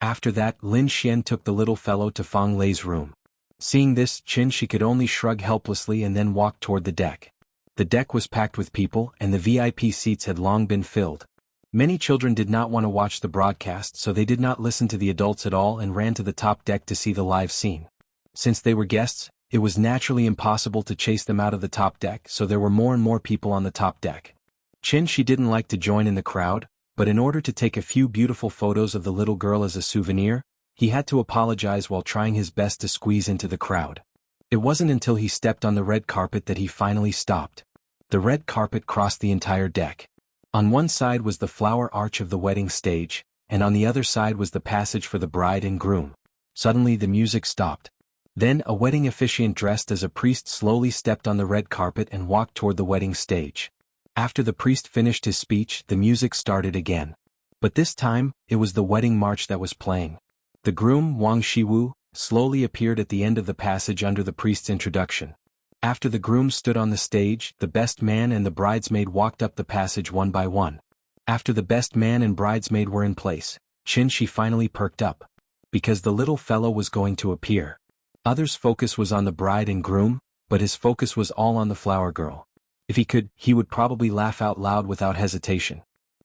After that, Lin Xian took the little fellow to Fang Lei's room. Seeing this, she could only shrug helplessly and then walk toward the deck. The deck was packed with people and the VIP seats had long been filled. Many children did not want to watch the broadcast, so they did not listen to the adults at all and ran to the top deck to see the live scene. Since they were guests, it was naturally impossible to chase them out of the top deck, so there were more and more people on the top deck. She didn't like to join in the crowd, but in order to take a few beautiful photos of the little girl as a souvenir, he had to apologize while trying his best to squeeze into the crowd. It wasn't until he stepped on the red carpet that he finally stopped. The red carpet crossed the entire deck. On one side was the flower arch of the wedding stage, and on the other side was the passage for the bride and groom. Suddenly the music stopped. Then a wedding officiant dressed as a priest slowly stepped on the red carpet and walked toward the wedding stage. After the priest finished his speech, the music started again. But this time, it was the wedding march that was playing. The groom, Wang Shiwu, slowly appeared at the end of the passage under the priest's introduction. After the groom stood on the stage, the best man and the bridesmaid walked up the passage one by one. After the best man and bridesmaid were in place, Qin Shi finally perked up. Because the little fellow was going to appear. Others' focus was on the bride and groom, but his focus was all on the flower girl. If he could, he would probably laugh out loud without hesitation.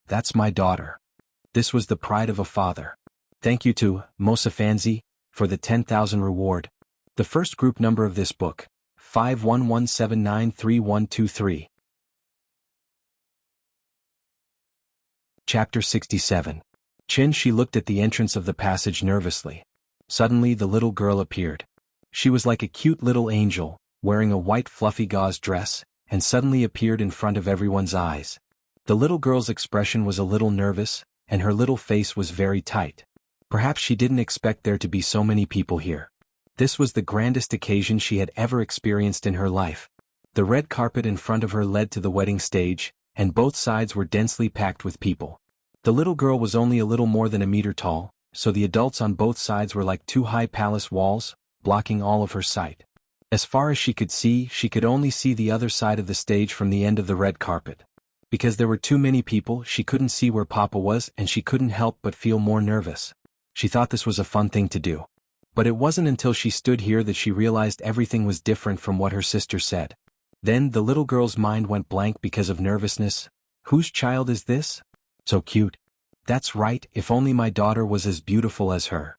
That's my daughter. This was the pride of a father. Thank you to Mosa Fanzi for the 10,000 reward. The first group number of this book, 5117933123. Chapter 67. Qin Shi looked at the entrance of the passage nervously. Suddenly the little girl appeared. She was like a cute little angel, wearing a white fluffy gauze dress, and suddenly appeared in front of everyone's eyes. The little girl's expression was a little nervous, and her little face was very tight. Perhaps she didn't expect there to be so many people here. This was the grandest occasion she had ever experienced in her life. The red carpet in front of her led to the wedding stage, and both sides were densely packed with people. The little girl was only a little more than a meter tall, so the adults on both sides were like two high palace walls, blocking all of her sight. As far as she could see, she could only see the other side of the stage from the end of the red carpet. Because there were too many people, she couldn't see where Papa was, and she couldn't help but feel more nervous. She thought this was a fun thing to do. But it wasn't until she stood here that she realized everything was different from what her sister said. Then the little girl's mind went blank because of nervousness. Whose child is this? So cute. That's right, if only my daughter was as beautiful as her.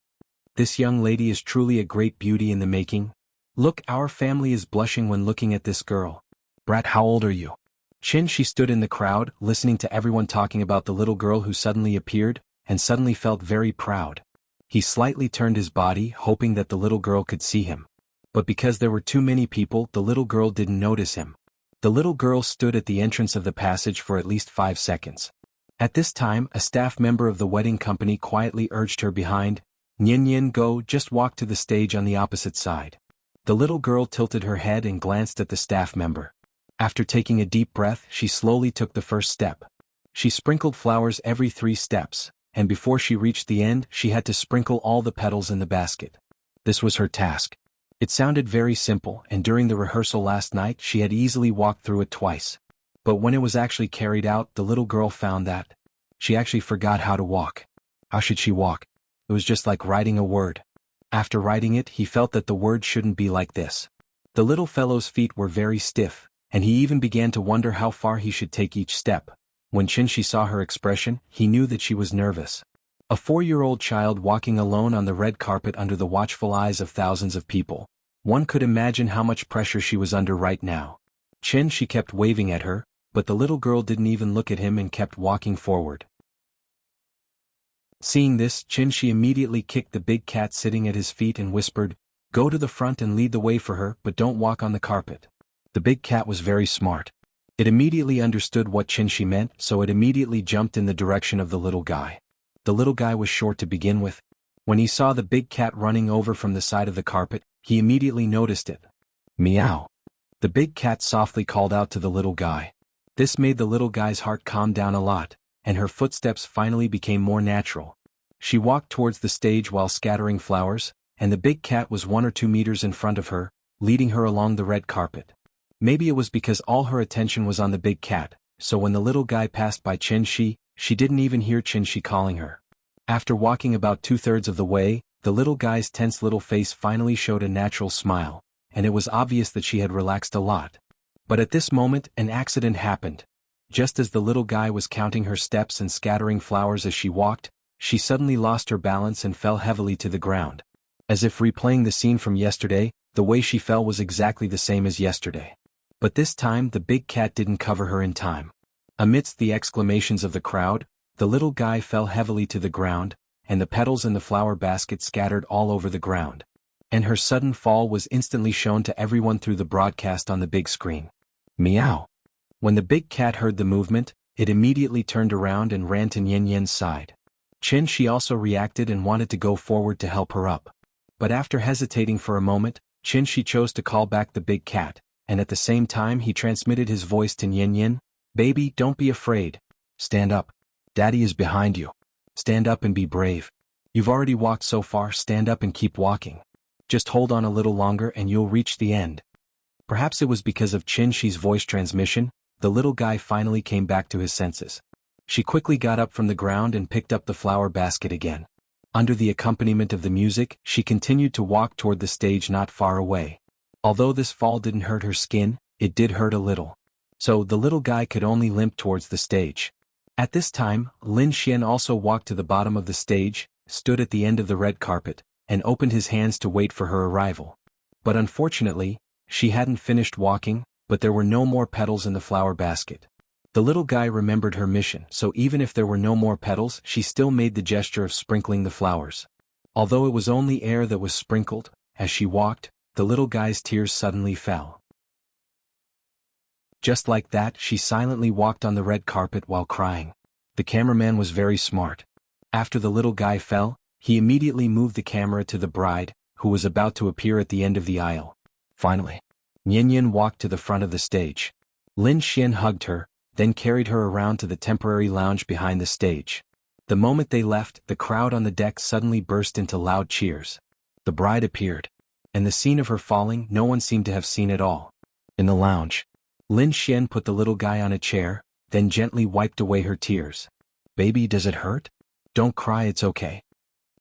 This young lady is truly a great beauty in the making. Look, our family is blushing when looking at this girl. Brat, how old are you? Qin Shi stood in the crowd, listening to everyone talking about the little girl who suddenly appeared, and suddenly felt very proud. He slightly turned his body, hoping that the little girl could see him. But because there were too many people, the little girl didn't notice him. The little girl stood at the entrance of the passage for at least 5 seconds. At this time, a staff member of the wedding company quietly urged her behind, "Nian Nian, go, just walk to the stage on the opposite side." The little girl tilted her head and glanced at the staff member. After taking a deep breath, she slowly took the first step. She sprinkled flowers every 3 steps, and before she reached the end, she had to sprinkle all the petals in the basket. This was her task. It sounded very simple, and during the rehearsal last night she had easily walked through it twice. But when it was actually carried out, the little girl found that she actually forgot how to walk. How should she walk? It was just like writing a word. After writing it, he felt that the word shouldn't be like this. The little fellow's feet were very stiff, and he even began to wonder how far he should take each step. When Qin Shi saw her expression, he knew that she was nervous. A 4-year-old child walking alone on the red carpet under the watchful eyes of thousands of people. One could imagine how much pressure she was under right now. Qin Shi kept waving at her, but the little girl didn't even look at him and kept walking forward. Seeing this, Qin Shi immediately kicked the big cat sitting at his feet and whispered, "Go to the front and lead the way for her, but don't walk on the carpet." The big cat was very smart. It immediately understood what Qin Shi meant, so it immediately jumped in the direction of the little guy. The little guy was short to begin with. When he saw the big cat running over from the side of the carpet, he immediately noticed it. Meow. The big cat softly called out to the little guy. This made the little guy's heart calm down a lot, and her footsteps finally became more natural. She walked towards the stage while scattering flowers, and the big cat was 1 or 2 meters in front of her, leading her along the red carpet. Maybe it was because all her attention was on the big cat, so when the little guy passed by Qin Shi, she didn't even hear Qin Shi calling her. After walking about 2/3 of the way, the little guy's tense little face finally showed a natural smile, and it was obvious that she had relaxed a lot. But at this moment, an accident happened. Just as the little guy was counting her steps and scattering flowers as she walked, she suddenly lost her balance and fell heavily to the ground. As if replaying the scene from yesterday, the way she fell was exactly the same as yesterday. But this time the big cat didn't cover her in time. Amidst the exclamations of the crowd, the little guy fell heavily to the ground, and the petals in the flower basket scattered all over the ground. And her sudden fall was instantly shown to everyone through the broadcast on the big screen. Meow. When the big cat heard the movement, it immediately turned around and ran to Nian Yan's side. Qin Shi also reacted and wanted to go forward to help her up. But after hesitating for a moment, Qin chose to call back the big cat, and at the same time he transmitted his voice to Yin Yin. Baby, don't be afraid. Stand up. Daddy is behind you. Stand up and be brave. You've already walked so far, stand up and keep walking. Just hold on a little longer and you'll reach the end. Perhaps it was because of Qin voice transmission, the little guy finally came back to his senses. She quickly got up from the ground and picked up the flower basket again. Under the accompaniment of the music, she continued to walk toward the stage not far away. Although this fall didn't hurt her skin, it did hurt a little. So the little guy could only limp towards the stage. At this time, Lin Xian also walked to the bottom of the stage, stood at the end of the red carpet, and opened his hands to wait for her arrival. But unfortunately, she hadn't finished walking, but there were no more petals in the flower basket. The little guy remembered her mission, so even if there were no more petals, she still made the gesture of sprinkling the flowers. Although it was only air that was sprinkled, as she walked, the little guy's tears suddenly fell. Just like that, she silently walked on the red carpet while crying. The cameraman was very smart. After the little guy fell, he immediately moved the camera to the bride, who was about to appear at the end of the aisle. Finally, Yin Yin walked to the front of the stage. Lin Xian hugged her, then carried her around to the temporary lounge behind the stage. The moment they left, the crowd on the deck suddenly burst into loud cheers. The bride appeared. And the scene of her falling no one seemed to have seen at all. In the lounge, Lin Xian put the little guy on a chair, then gently wiped away her tears. Baby, does it hurt? Don't cry, it's okay.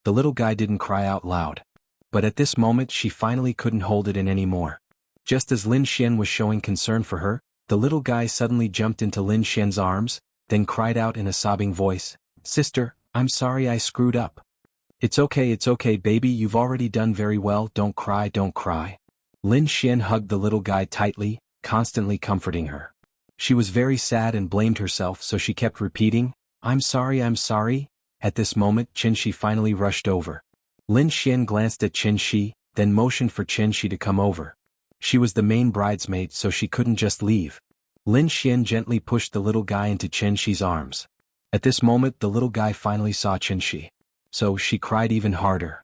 The little guy didn't cry out loud. But at this moment she finally couldn't hold it in anymore. Just as Lin Xian was showing concern for her, the little guy suddenly jumped into Lin Xian's arms, then cried out in a sobbing voice, Sister, I'm sorry I screwed up. It's okay baby, you've already done very well, don't cry, don't cry. Lin Xian hugged the little guy tightly, constantly comforting her. She was very sad and blamed herself, so she kept repeating, I'm sorry. At this moment Qin finally rushed over. Lin Xian glanced at Qin, then motioned for Qin to come over. She was the main bridesmaid, so she couldn't just leave. Lin Xian gently pushed the little guy into Qin's arms. At this moment the little guy finally saw Qin. So she cried even harder.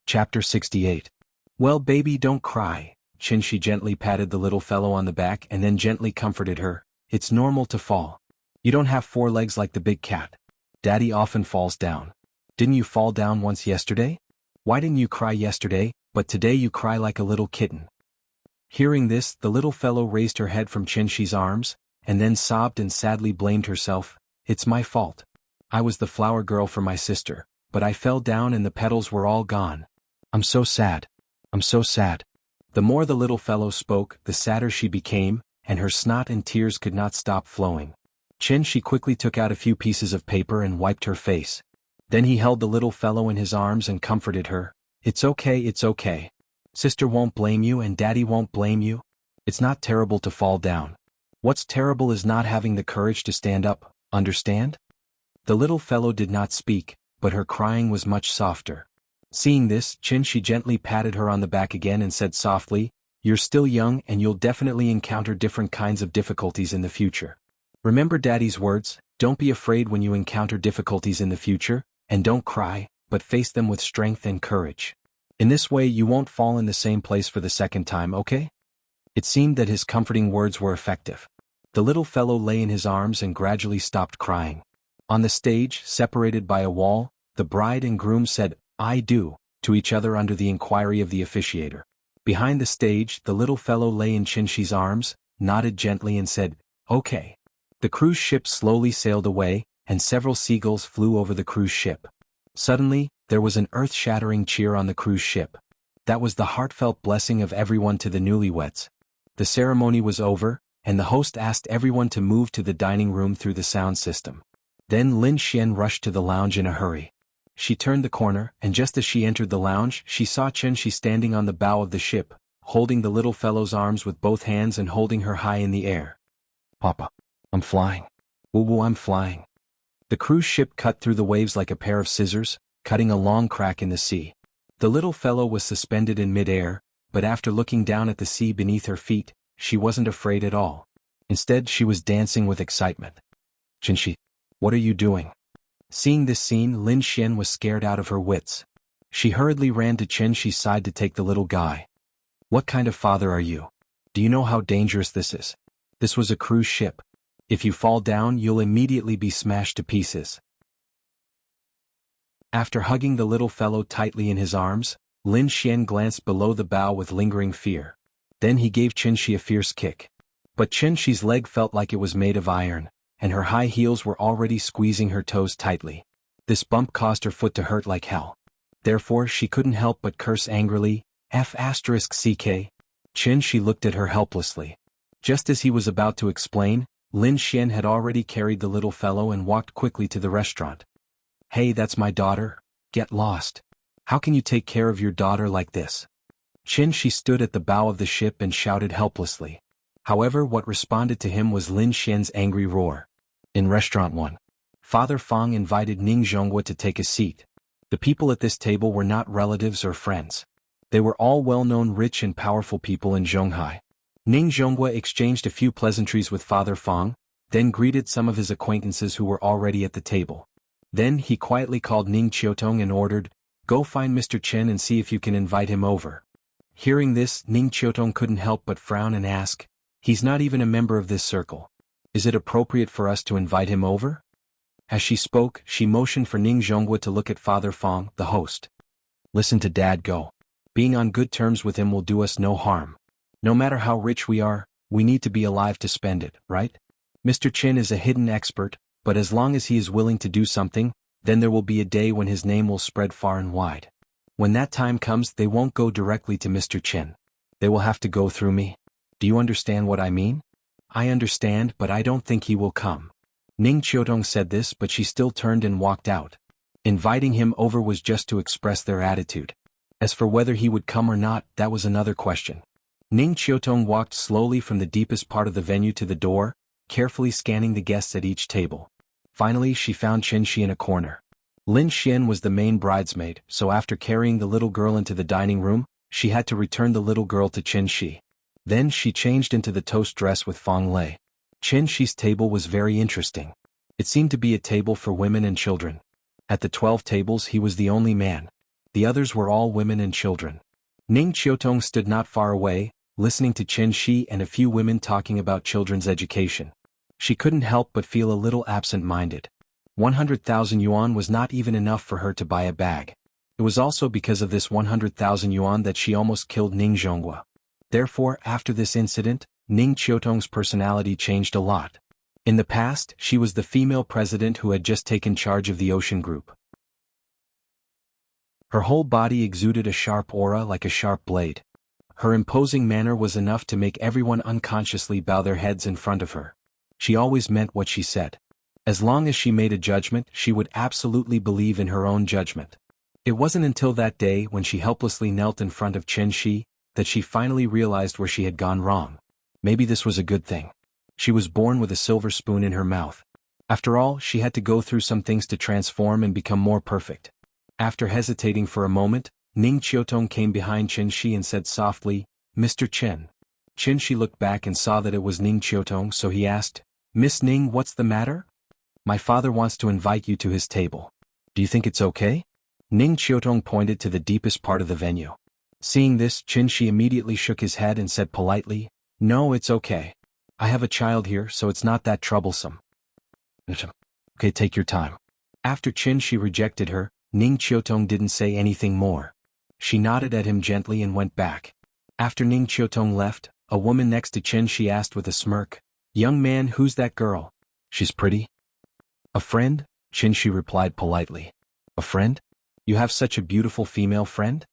Chapter 68. Well baby, don't cry. Qin gently patted the little fellow on the back and then gently comforted her. It's normal to fall. You don't have 4 legs like the big cat. Daddy often falls down. Didn't you fall down once yesterday? Why didn't you cry yesterday, but today you cry like a little kitten? Hearing this, the little fellow raised her head from Qin's arms, and then sobbed and sadly blamed herself. It's my fault. I was the flower girl for my sister, but I fell down and the petals were all gone. I'm so sad. I'm so sad. The more the little fellow spoke, the sadder she became, and her snot and tears could not stop flowing. Qin quickly took out a few pieces of paper and wiped her face. Then he held the little fellow in his arms and comforted her. It's okay. Sister won't blame you and Daddy won't blame you. It's not terrible to fall down. What's terrible is not having the courage to stand up, understand? The little fellow did not speak, but her crying was much softer. Seeing this, Qin gently patted her on the back again and said softly, You're still young and you'll definitely encounter different kinds of difficulties in the future. Remember Daddy's words, don't be afraid when you encounter difficulties in the future, and don't cry, but face them with strength and courage. In this way you won't fall in the same place for the second time, okay? It seemed that his comforting words were effective. The little fellow lay in his arms and gradually stopped crying. On the stage, separated by a wall, the bride and groom said, I do, to each other under the inquiry of the officiator. Behind the stage, the little fellow lay in Qin's arms, nodded gently and said, Okay. The cruise ship slowly sailed away, and several seagulls flew over the cruise ship. Suddenly, there was an earth-shattering cheer on the cruise ship. That was the heartfelt blessing of everyone to the newlyweds. The ceremony was over, and the host asked everyone to move to the dining room through the sound system. Then Lin Xian rushed to the lounge in a hurry. She turned the corner, and just as she entered the lounge, she saw Qin standing on the bow of the ship, holding the little fellow's arms with both hands and holding her high in the air. Papa, I'm flying. Woo, I'm flying. The cruise ship cut through the waves like a pair of scissors, cutting a long crack in the sea. The little fellow was suspended in mid-air, but after looking down at the sea beneath her feet, she wasn't afraid at all. Instead, she was dancing with excitement. Qin, what are you doing? Seeing this scene, Lin Xian was scared out of her wits. She hurriedly ran to Chen Shi's side to take the little guy. What kind of father are you? Do you know how dangerous this is? This was a cruise ship. If you fall down, you'll immediately be smashed to pieces. After hugging the little fellow tightly in his arms, Lin Xian glanced below the bow with lingering fear. Then he gave Chen Shi a fierce kick. But Chen Shi's leg felt like it was made of iron, and her high heels were already squeezing her toes tightly. This bump caused her foot to hurt like hell. Therefore she couldn't help but curse angrily, F***ck. Chen Shi looked at her helplessly. Just as he was about to explain, Lin Xian had already carried the little fellow and walked quickly to the restaurant. Hey, that's my daughter. Get lost. How can you take care of your daughter like this? Chen Shi stood at the bow of the ship and shouted helplessly. However, what responded to him was Lin Xian's angry roar. In Restaurant 1. Father Fang invited Ning Zhonghua to take a seat. The people at this table were not relatives or friends. They were all well-known rich and powerful people in Zhonghai. Ning Zhonghua exchanged a few pleasantries with Father Fang, then greeted some of his acquaintances who were already at the table. Then he quietly called Ning Qiutong and ordered, "Go find Mr. Chen and see if you can invite him over." Hearing this, Ning Qiutong couldn't help but frown and ask, "He's not even a member of this circle. Is it appropriate for us to invite him over?" As she spoke, she motioned for Ning Zhonghua to look at Father Fang, the host. "Listen to Dad go. Being on good terms with him will do us no harm. No matter how rich we are, we need to be alive to spend it, right? Mr. Chen is a hidden expert, but as long as he is willing to do something, then there will be a day when his name will spread far and wide. When that time comes, they won't go directly to Mr. Chen. They will have to go through me. Do you understand what I mean?" "I understand, but I don't think he will come." Ning Qiutong said this, but she still turned and walked out. Inviting him over was just to express their attitude. As for whether he would come or not, that was another question. Ning Qiutong walked slowly from the deepest part of the venue to the door, carefully scanning the guests at each table. Finally, she found Chen Shi in a corner. Lin Xian was the main bridesmaid, so after carrying the little girl into the dining room, she had to return the little girl to Chen Shi. Then she changed into the toast dress with Fang Lei. Chen Shi's table was very interesting. It seemed to be a table for women and children. At the 12 tables he was the only man. The others were all women and children. Ning Qiutong stood not far away, listening to Chen Shi and a few women talking about children's education. She couldn't help but feel a little absent-minded. 100,000 yuan was not even enough for her to buy a bag. It was also because of this 100,000 yuan that she almost killed Ning Zhonghua. Therefore, after this incident, Ning Qiutong's personality changed a lot. In the past, she was the female president who had just taken charge of the Ocean Group. Her whole body exuded a sharp aura like a sharp blade. Her imposing manner was enough to make everyone unconsciously bow their heads in front of her. She always meant what she said. As long as she made a judgment, she would absolutely believe in her own judgment. It wasn't until that day when she helplessly knelt in front of Chen Shi that she finally realized where she had gone wrong. Maybe this was a good thing. She was born with a silver spoon in her mouth. After all, she had to go through some things to transform and become more perfect. After hesitating for a moment, Ning Qiutong came behind Chen Shi and said softly, "Mr. Chen." Chen Shi looked back and saw that it was Ning Qiutong, so he asked, "Miss Ning, what's the matter?" "My father wants to invite you to his table. Do you think it's okay?" Ning Qiutong pointed to the deepest part of the venue. Seeing this, Chen Shi immediately shook his head and said politely, "No, it's okay. I have a child here, so it's not that troublesome." "Okay, take your time." After Chen Shi rejected her, Ning Qiutong didn't say anything more. She nodded at him gently and went back. After Ning Qiutong left, a woman next to Chen Shi asked with a smirk, "Young man, who's that girl? She's pretty." "A friend," Chen Shi replied politely. "A friend? You have such a beautiful female friend?"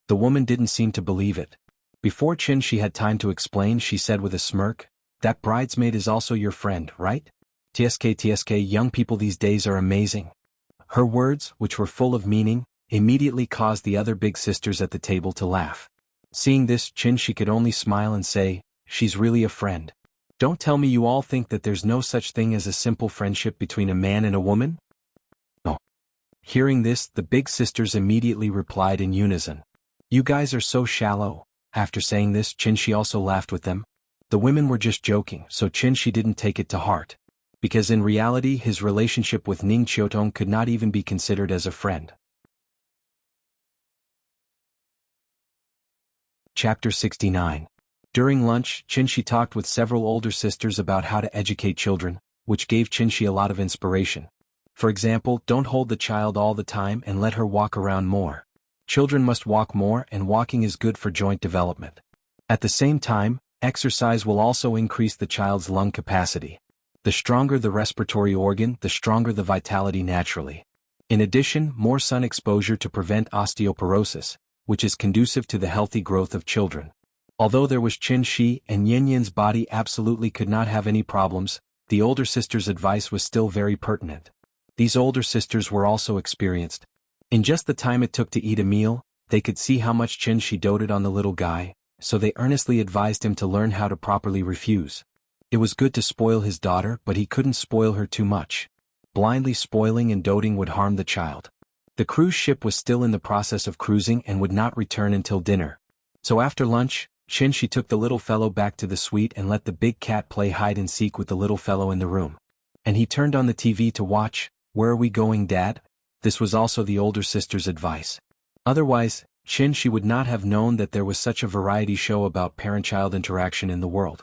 The woman didn't seem to believe it. Before Chen Shi had time to explain, she said with a smirk, "That bridesmaid is also your friend, right? TSK, young people these days are amazing." Her words, which were full of meaning, immediately caused the other big sisters at the table to laugh. Seeing this, Chen Shi could only smile and say, "She's really a friend. Don't tell me you all think that there's no such thing as a simple friendship between a man and a woman?" "No." Hearing this, the big sisters immediately replied in unison, "You guys are so shallow." After saying this, Chen Shi also laughed with them. The women were just joking, so Chen Shi didn't take it to heart. Because in reality his relationship with Ning Qiutong could not even be considered as a friend. Chapter 69. During lunch, Qinshi talked with several older sisters about how to educate children, which gave Qinshi a lot of inspiration. For example, don't hold the child all the time and let her walk around more. Children must walk more, and walking is good for joint development. At the same time, exercise will also increase the child's lung capacity. The stronger the respiratory organ, the stronger the vitality naturally. In addition, more sun exposure to prevent osteoporosis, which is conducive to the healthy growth of children. Although there was Qinshi and Yin's body absolutely could not have any problems, the older sister's advice was still very pertinent. These older sisters were also experienced. In just the time it took to eat a meal, they could see how much Qinshi doted on the little guy, so they earnestly advised him to learn how to properly refuse. It was good to spoil his daughter, but he couldn't spoil her too much. Blindly spoiling and doting would harm the child. The cruise ship was still in the process of cruising and would not return until dinner. So after lunch, Qinshi took the little fellow back to the suite and let the big cat play hide and seek with the little fellow in the room. And he turned on the TV to watch. "Where are we going, Dad?" This was also the older sister's advice. Otherwise, Qinshi would not have known that there was such a variety show about parent-child interaction in the world.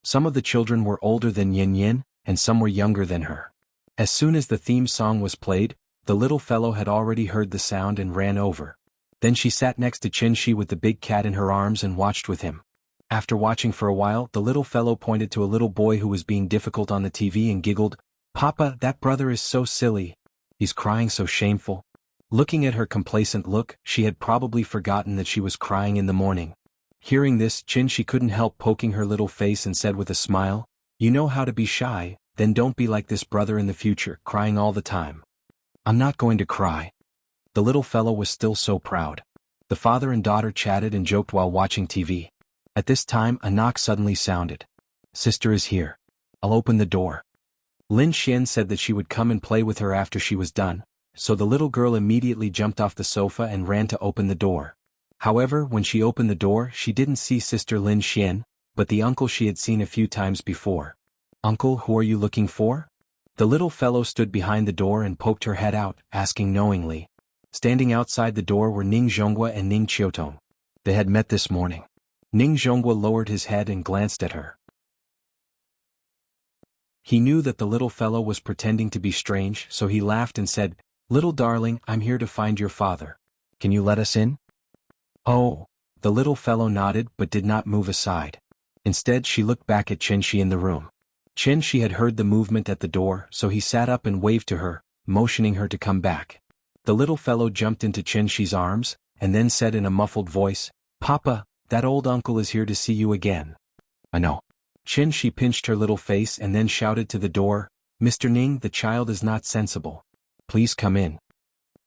Some of the children were older than Yin, and some were younger than her. As soon as the theme song was played, the little fellow had already heard the sound and ran over. Then she sat next to Qinshi with the big cat in her arms and watched with him. After watching for a while, the little fellow pointed to a little boy who was being difficult on the TV and giggled, "Papa, that brother is so silly. He's crying so shameful." Looking at her complacent look, she had probably forgotten that she was crying in the morning. Hearing this, Qinshi couldn't help poking her little face and said with a smile, "You know how to be shy, then don't be like this brother in the future, crying all the time." "I'm not going to cry." The little fellow was still so proud. The father and daughter chatted and joked while watching TV. At this time, a knock suddenly sounded. "Sister is here. I'll open the door." Lin Xian said that she would come and play with her after she was done, so the little girl immediately jumped off the sofa and ran to open the door. However, when she opened the door, she didn't see Sister Lin Xian, but the uncle she had seen a few times before. "Uncle, who are you looking for?" The little fellow stood behind the door and poked her head out, asking knowingly. Standing outside the door were Ning Zhonghua and Ning Qiutong. They had met this morning. Ning Zhonghua lowered his head and glanced at her. He knew that the little fellow was pretending to be strange, so he laughed and said, "Little darling, I'm here to find your father. Can you let us in?" "Oh." The little fellow nodded but did not move aside. Instead, she looked back at Qinshi in the room. Qinshi had heard the movement at the door, so he sat up and waved to her, motioning her to come back. The little fellow jumped into Qinshi's arms, and then said in a muffled voice, "Papa, that old uncle is here to see you again." "I know." Qinshi pinched her little face and then shouted to the door, "Mr. Ning, the child is not sensible. Please come in."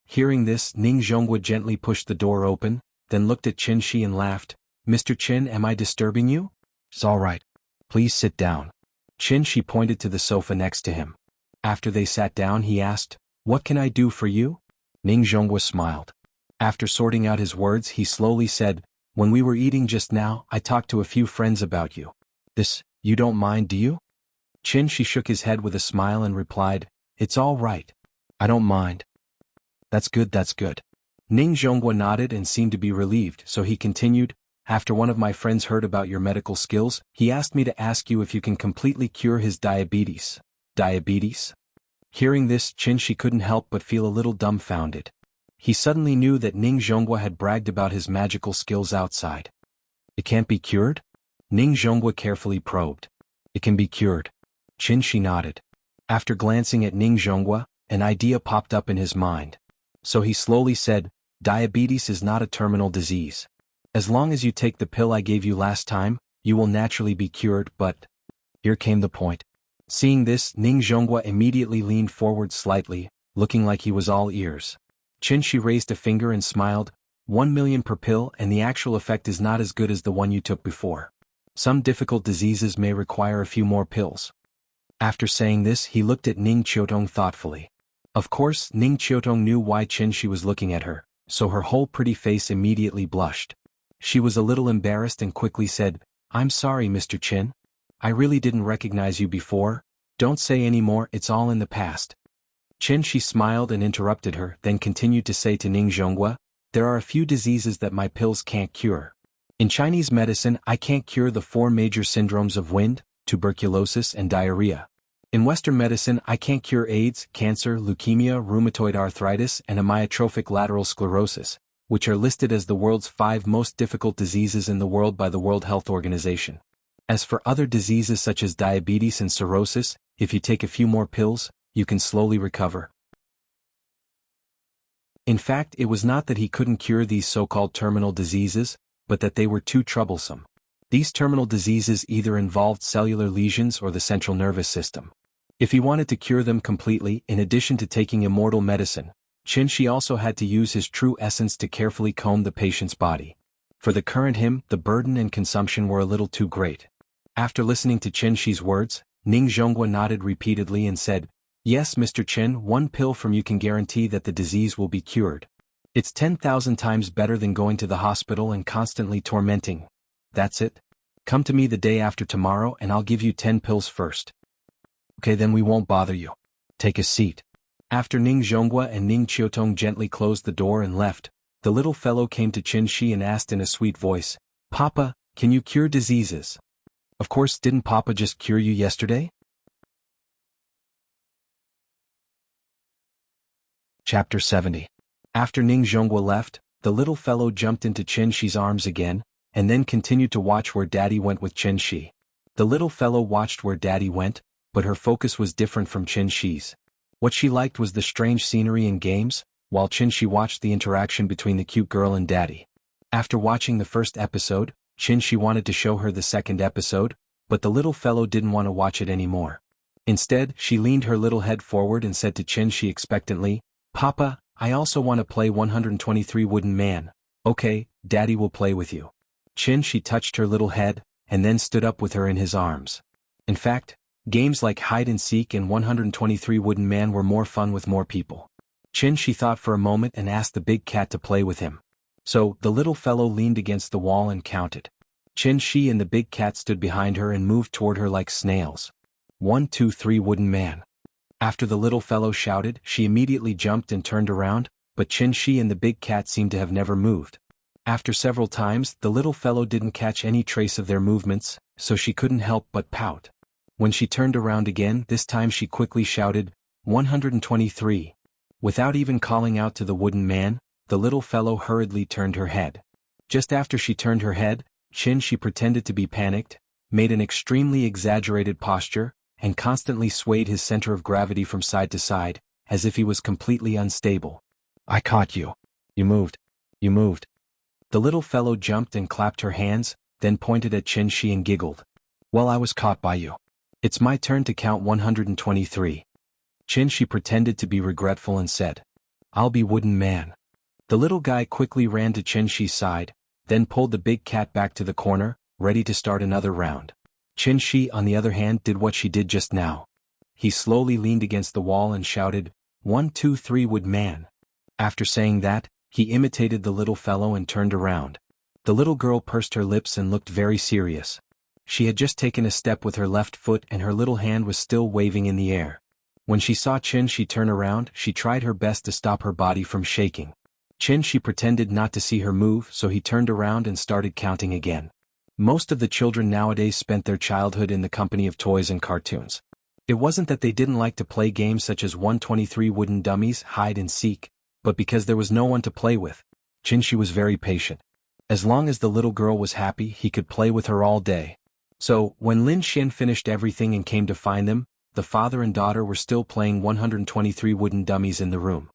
Hearing this, Ning Zhonghua gently pushed the door open, then looked at Qinshi and laughed, "Mr. Qin, am I disturbing you?" "It's all right. Please sit down." Qinshi pointed to the sofa next to him. After they sat down, he asked, "What can I do for you?" Ning Zhonghua smiled. After sorting out his words, he slowly said, "When we were eating just now, I talked to a few friends about you. You don't mind, do you?" Qinshi shook his head with a smile and replied, "It's all right. I don't mind." That's good, that's good." Ning Zhonghua nodded and seemed to be relieved, so he continued, "After one of my friends heard about your medical skills, he asked me to ask you if you can completely cure his diabetes." "Diabetes?" Hearing this, Qinshi couldn't help but feel a little dumbfounded. He suddenly knew that Ning Zhonghua had bragged about his magical skills outside. "It can't be cured?" Ning Zhonghua carefully probed. "It can be cured." Qinshi nodded. After glancing at Ning Zhonghua, an idea popped up in his mind. So he slowly said, "Diabetes is not a terminal disease. As long as you take the pill I gave you last time, you will naturally be cured, but..." Here came the point. Seeing this, Ning Zhonghua immediately leaned forward slightly, looking like he was all ears. Qinshi raised a finger and smiled, 1 million per pill, and the actual effect is not as good as the one you took before. Some difficult diseases may require a few more pills." After saying this, he looked at Ning Qiutong thoughtfully. Of course, Ning Qiutong knew why Qinshi was looking at her, so her whole pretty face immediately blushed. She was a little embarrassed and quickly said, "I'm sorry, Mr. Qin. I really didn't recognize you before. Don't say any more, it's all in the past." Qinshi smiled and interrupted her, then continued to say to Ning Zhonghua, "There are a few diseases that my pills can't cure. In Chinese medicine, I can't cure the 4 major syndromes of wind, tuberculosis and diarrhea. In Western medicine, I can't cure AIDS, cancer, leukemia, rheumatoid arthritis and amyotrophic lateral sclerosis, which are listed as the world's 5 most difficult diseases in the world by the World Health Organization. As for other diseases such as diabetes and cirrhosis, if you take a few more pills, you can slowly recover. In fact, it was not that he couldn't cure these so-called terminal diseases, but that they were too troublesome. These terminal diseases either involved cellular lesions or the central nervous system. If he wanted to cure them completely, in addition to taking immortal medicine, Qin Shi also had to use his true essence to carefully comb the patient's body. For the current him, the burden and consumption were a little too great. After listening to Qin Shi's words, Ning Zhonghua nodded repeatedly and said, "Yes, Mr. Qin, 1 pill from you can guarantee that the disease will be cured. It's 10,000 times better than going to the hospital and constantly tormenting. That's it. Come to me the day after tomorrow and I'll give you 10 pills first." "Okay, then we won't bother you. Take a seat." After Ning Zhonghua and Ning Qiutong gently closed the door and left, the little fellow came to Qin Shi and asked in a sweet voice, "Papa, can you cure diseases?" "Of course, didn't Papa just cure you yesterday?" Chapter 70. After Ning Zhonghua left, the little fellow jumped into Qin Shi's arms again, and then continued to watch where Daddy went with Qin Shi. The little fellow watched where Daddy went, but her focus was different from Qin Shi's. What she liked was the strange scenery and games, while Qin Shi watched the interaction between the cute girl and Daddy. After watching the first episode, Qin Shi wanted to show her the second episode, but the little fellow didn't want to watch it anymore. Instead, she leaned her little head forward and said to Qin Shi expectantly, "Papa, I also want to play 123 Wooden Man." "Okay, Daddy will play with you." Qin Shi touched her little head, and then stood up with her in his arms. In fact, games like hide-and-seek and 123 Wooden Man were more fun with more people. Qin Shi thought for a moment and asked the big cat to play with him. So, the little fellow leaned against the wall and counted. Qin Shi and the big cat stood behind her and moved toward her like snails. 1, 2, 3 Wooden Man. After the little fellow shouted, she immediately jumped and turned around, but Qin Shi and the big cat seemed to have never moved. After several times, the little fellow didn't catch any trace of their movements, so she couldn't help but pout. When she turned around again, this time she quickly shouted, 123. Without even calling out to the wooden man, the little fellow hurriedly turned her head. Just after she turned her head, Qin Shi pretended to be panicked, made an extremely exaggerated posture, and constantly swayed his center of gravity from side to side, as if he was completely unstable. "I caught you. You moved. You moved." The little fellow jumped and clapped her hands, then pointed at Qin Shi and giggled. "Well, I was caught by you. It's my turn to count 123. Qin Shi pretended to be regretful and said, "I'll be Wooden Man." The little guy quickly ran to Qin Shi's side, then pulled the big cat back to the corner, ready to start another round. Qin Shi, on the other hand, did what she did just now. He slowly leaned against the wall and shouted, 1, 2, 3 Wood Man. After saying that, he imitated the little fellow and turned around. The little girl pursed her lips and looked very serious. She had just taken a step with her left foot and her little hand was still waving in the air. When she saw Qin Shi turn around, she tried her best to stop her body from shaking. Qin Shi pretended not to see her move, so he turned around and started counting again. Most of the children nowadays spent their childhood in the company of toys and cartoons. It wasn't that they didn't like to play games such as 123 Wooden Dummies, hide and seek, but because there was no one to play with. Qin Shi was very patient. As long as the little girl was happy, he could play with her all day. So, when Lin Xian finished everything and came to find them, the father and daughter were still playing 123 Wooden Dummies in the room.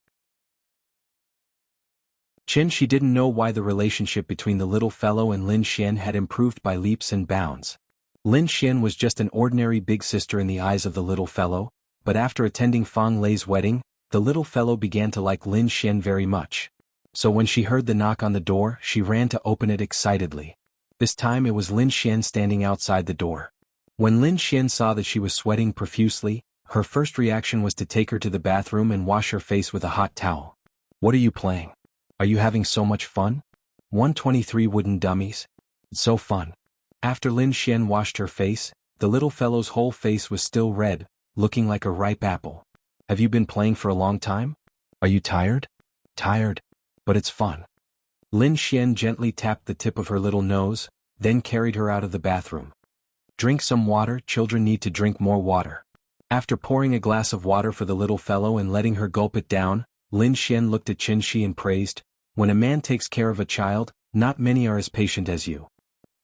Qin Shi didn't know why the relationship between the little fellow and Lin Xian had improved by leaps and bounds. Lin Xian was just an ordinary big sister in the eyes of the little fellow, but after attending Fang Lei's wedding, the little fellow began to like Lin Xian very much. So when she heard the knock on the door, she ran to open it excitedly. This time it was Lin Xian standing outside the door. When Lin Xian saw that she was sweating profusely, her first reaction was to take her to the bathroom and wash her face with a hot towel. "What are you playing? Are you having so much fun? 123 Wooden Dummies? It's so fun." After Lin Xian washed her face, the little fellow's whole face was still red, looking like a ripe apple. "Have you been playing for a long time? Are you tired?" "Tired. But it's fun." Lin Xian gently tapped the tip of her little nose, then carried her out of the bathroom. Drink some water, children need to drink more water. After pouring a glass of water for the little fellow and letting her gulp it down, Lin Xian looked at Qin Shi and praised, "When a man takes care of a child, not many are as patient as you."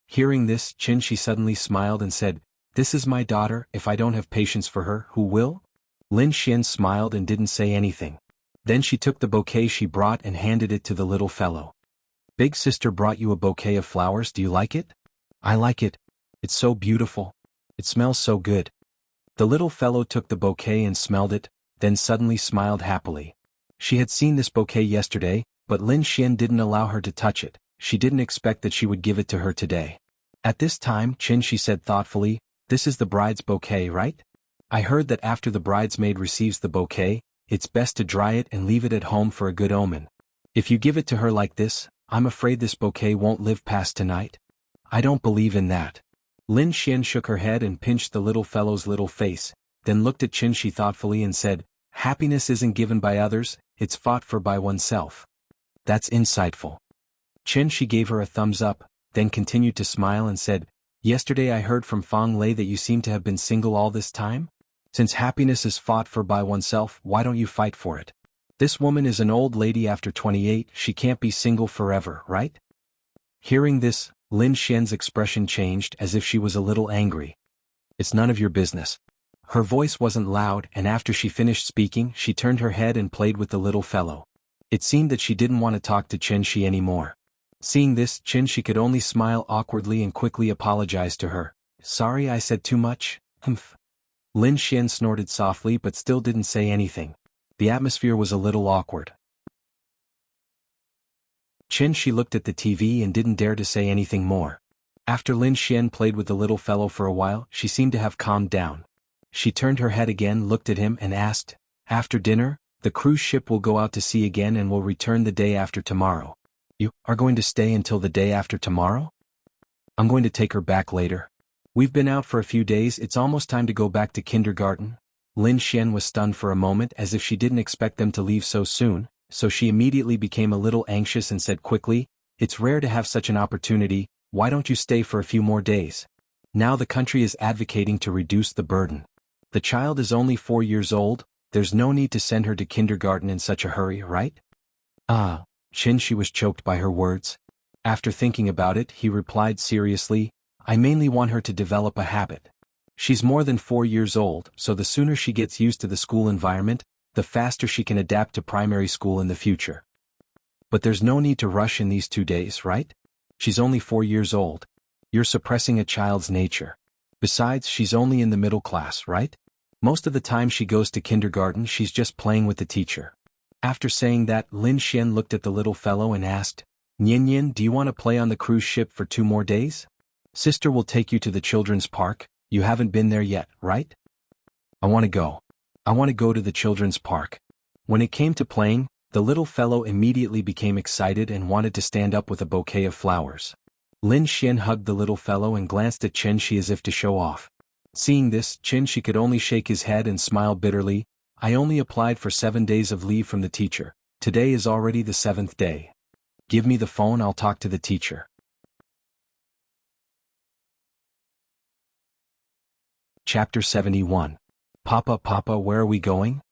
Hearing this, Qin Shi suddenly smiled and said, "This is my daughter, if I don't have patience for her, who will?" Lin Xian smiled and didn't say anything. Then she took the bouquet she brought and handed it to the little fellow. "Big sister brought you a bouquet of flowers, do you like it?" "I like it. It's so beautiful. It smells so good." The little fellow took the bouquet and smelled it, then suddenly smiled happily. She had seen this bouquet yesterday, but Lin Xian didn't allow her to touch it. She didn't expect that she would give it to her today. At this time, Qin Shi said thoughtfully, "This is the bride's bouquet, right? I heard that after the bridesmaid receives the bouquet, it's best to dry it and leave it at home for a good omen. If you give it to her like this, I'm afraid this bouquet won't live past tonight." "I don't believe in that." Lin Xian shook her head and pinched the little fellow's little face, then looked at Qin Shi thoughtfully and said, "Happiness isn't given by others, it's fought for by oneself." "That's insightful." Qin Shi gave her a thumbs up, then continued to smile and said, "Yesterday I heard from Fang Lei that you seem to have been single all this time? Since happiness is fought for by oneself, why don't you fight for it? This woman is an old lady after 28, she can't be single forever, right?" Hearing this, Lin Xian's expression changed as if she was a little angry. "It's none of your business." Her voice wasn't loud, and after she finished speaking, she turned her head and played with the little fellow. It seemed that she didn't want to talk to Qin Shi anymore. Seeing this, Qin Shi could only smile awkwardly and quickly apologize to her. "Sorry I said too much, humph." Lin Xian snorted softly but still didn't say anything. The atmosphere was a little awkward. Qin Shi looked at the TV and didn't dare to say anything more. After Lin Xian played with the little fellow for a while, she seemed to have calmed down. She turned her head again, looked at him and asked, "After dinner, the cruise ship will go out to sea again and will return the day after tomorrow. You are going to stay until the day after tomorrow?" "I'm going to take her back later. We've been out for a few days, it's almost time to go back to kindergarten." Lin Xian was stunned for a moment as if she didn't expect them to leave so soon, so she immediately became a little anxious and said quickly, "It's rare to have such an opportunity, why don't you stay for a few more days? Now the country is advocating to reduce the burden. The child is only 4 years old, there's no need to send her to kindergarten in such a hurry, right?" "Ah." Qin Shi was choked by her words. After thinking about it, he replied seriously, "I mainly want her to develop a habit. She's more than 4 years old, so the sooner she gets used to the school environment, the faster she can adapt to primary school in the future. But there's no need to rush in these 2 days, right? She's only 4 years old. You're suppressing a child's nature. Besides, she's only in the middle class, right? Most of the time she goes to kindergarten, she's just playing with the teacher." After saying that, Lin Xian looked at the little fellow and asked, "Nian Nian, do you want to play on the cruise ship for 2 more days? Sister will take you to the children's park, you haven't been there yet, right?" "I want to go. I want to go to the children's park." When it came to playing, the little fellow immediately became excited and wanted to stand up with a bouquet of flowers. Lin Xian hugged the little fellow and glanced at Qin Shi as if to show off. Seeing this, Qin Shi could only shake his head and smile bitterly. "I only applied for 7 days of leave from the teacher. Today is already the 7th day. Give me the phone, I'll talk to the teacher." Chapter 71. "Papa, Papa, where are we going?"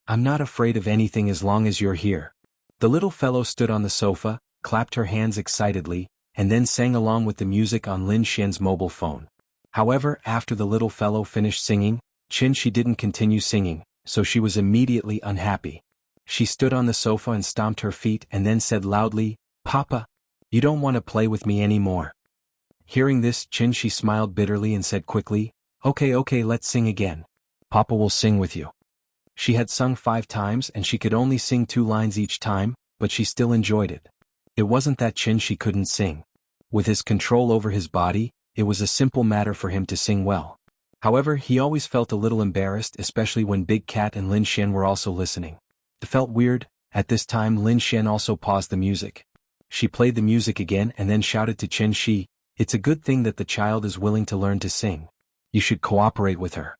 "I'm not afraid of anything as long as you're here." The little fellow stood on the sofa, clapped her hands excitedly, and then sang along with the music on Lin Xian's mobile phone. However, after the little fellow finished singing, Qin Shi didn't continue singing, so she was immediately unhappy. She stood on the sofa and stomped her feet and then said loudly, "Papa, you don't want to play with me anymore." Hearing this, Qin Shi smiled bitterly and said quickly, Okay, let's sing again. Papa will sing with you." She had sung 5 times and she could only sing 2 lines each time, but she still enjoyed it. It wasn't that Qin Shi couldn't sing. With his control over his body, it was a simple matter for him to sing well. However, he always felt a little embarrassed, especially when Big Cat and Lin Xian were also listening. It felt weird. At this time, Lin Xian also paused the music. She played the music again and then shouted to Qin Shi, "It's a good thing that the child is willing to learn to sing. You should cooperate with her."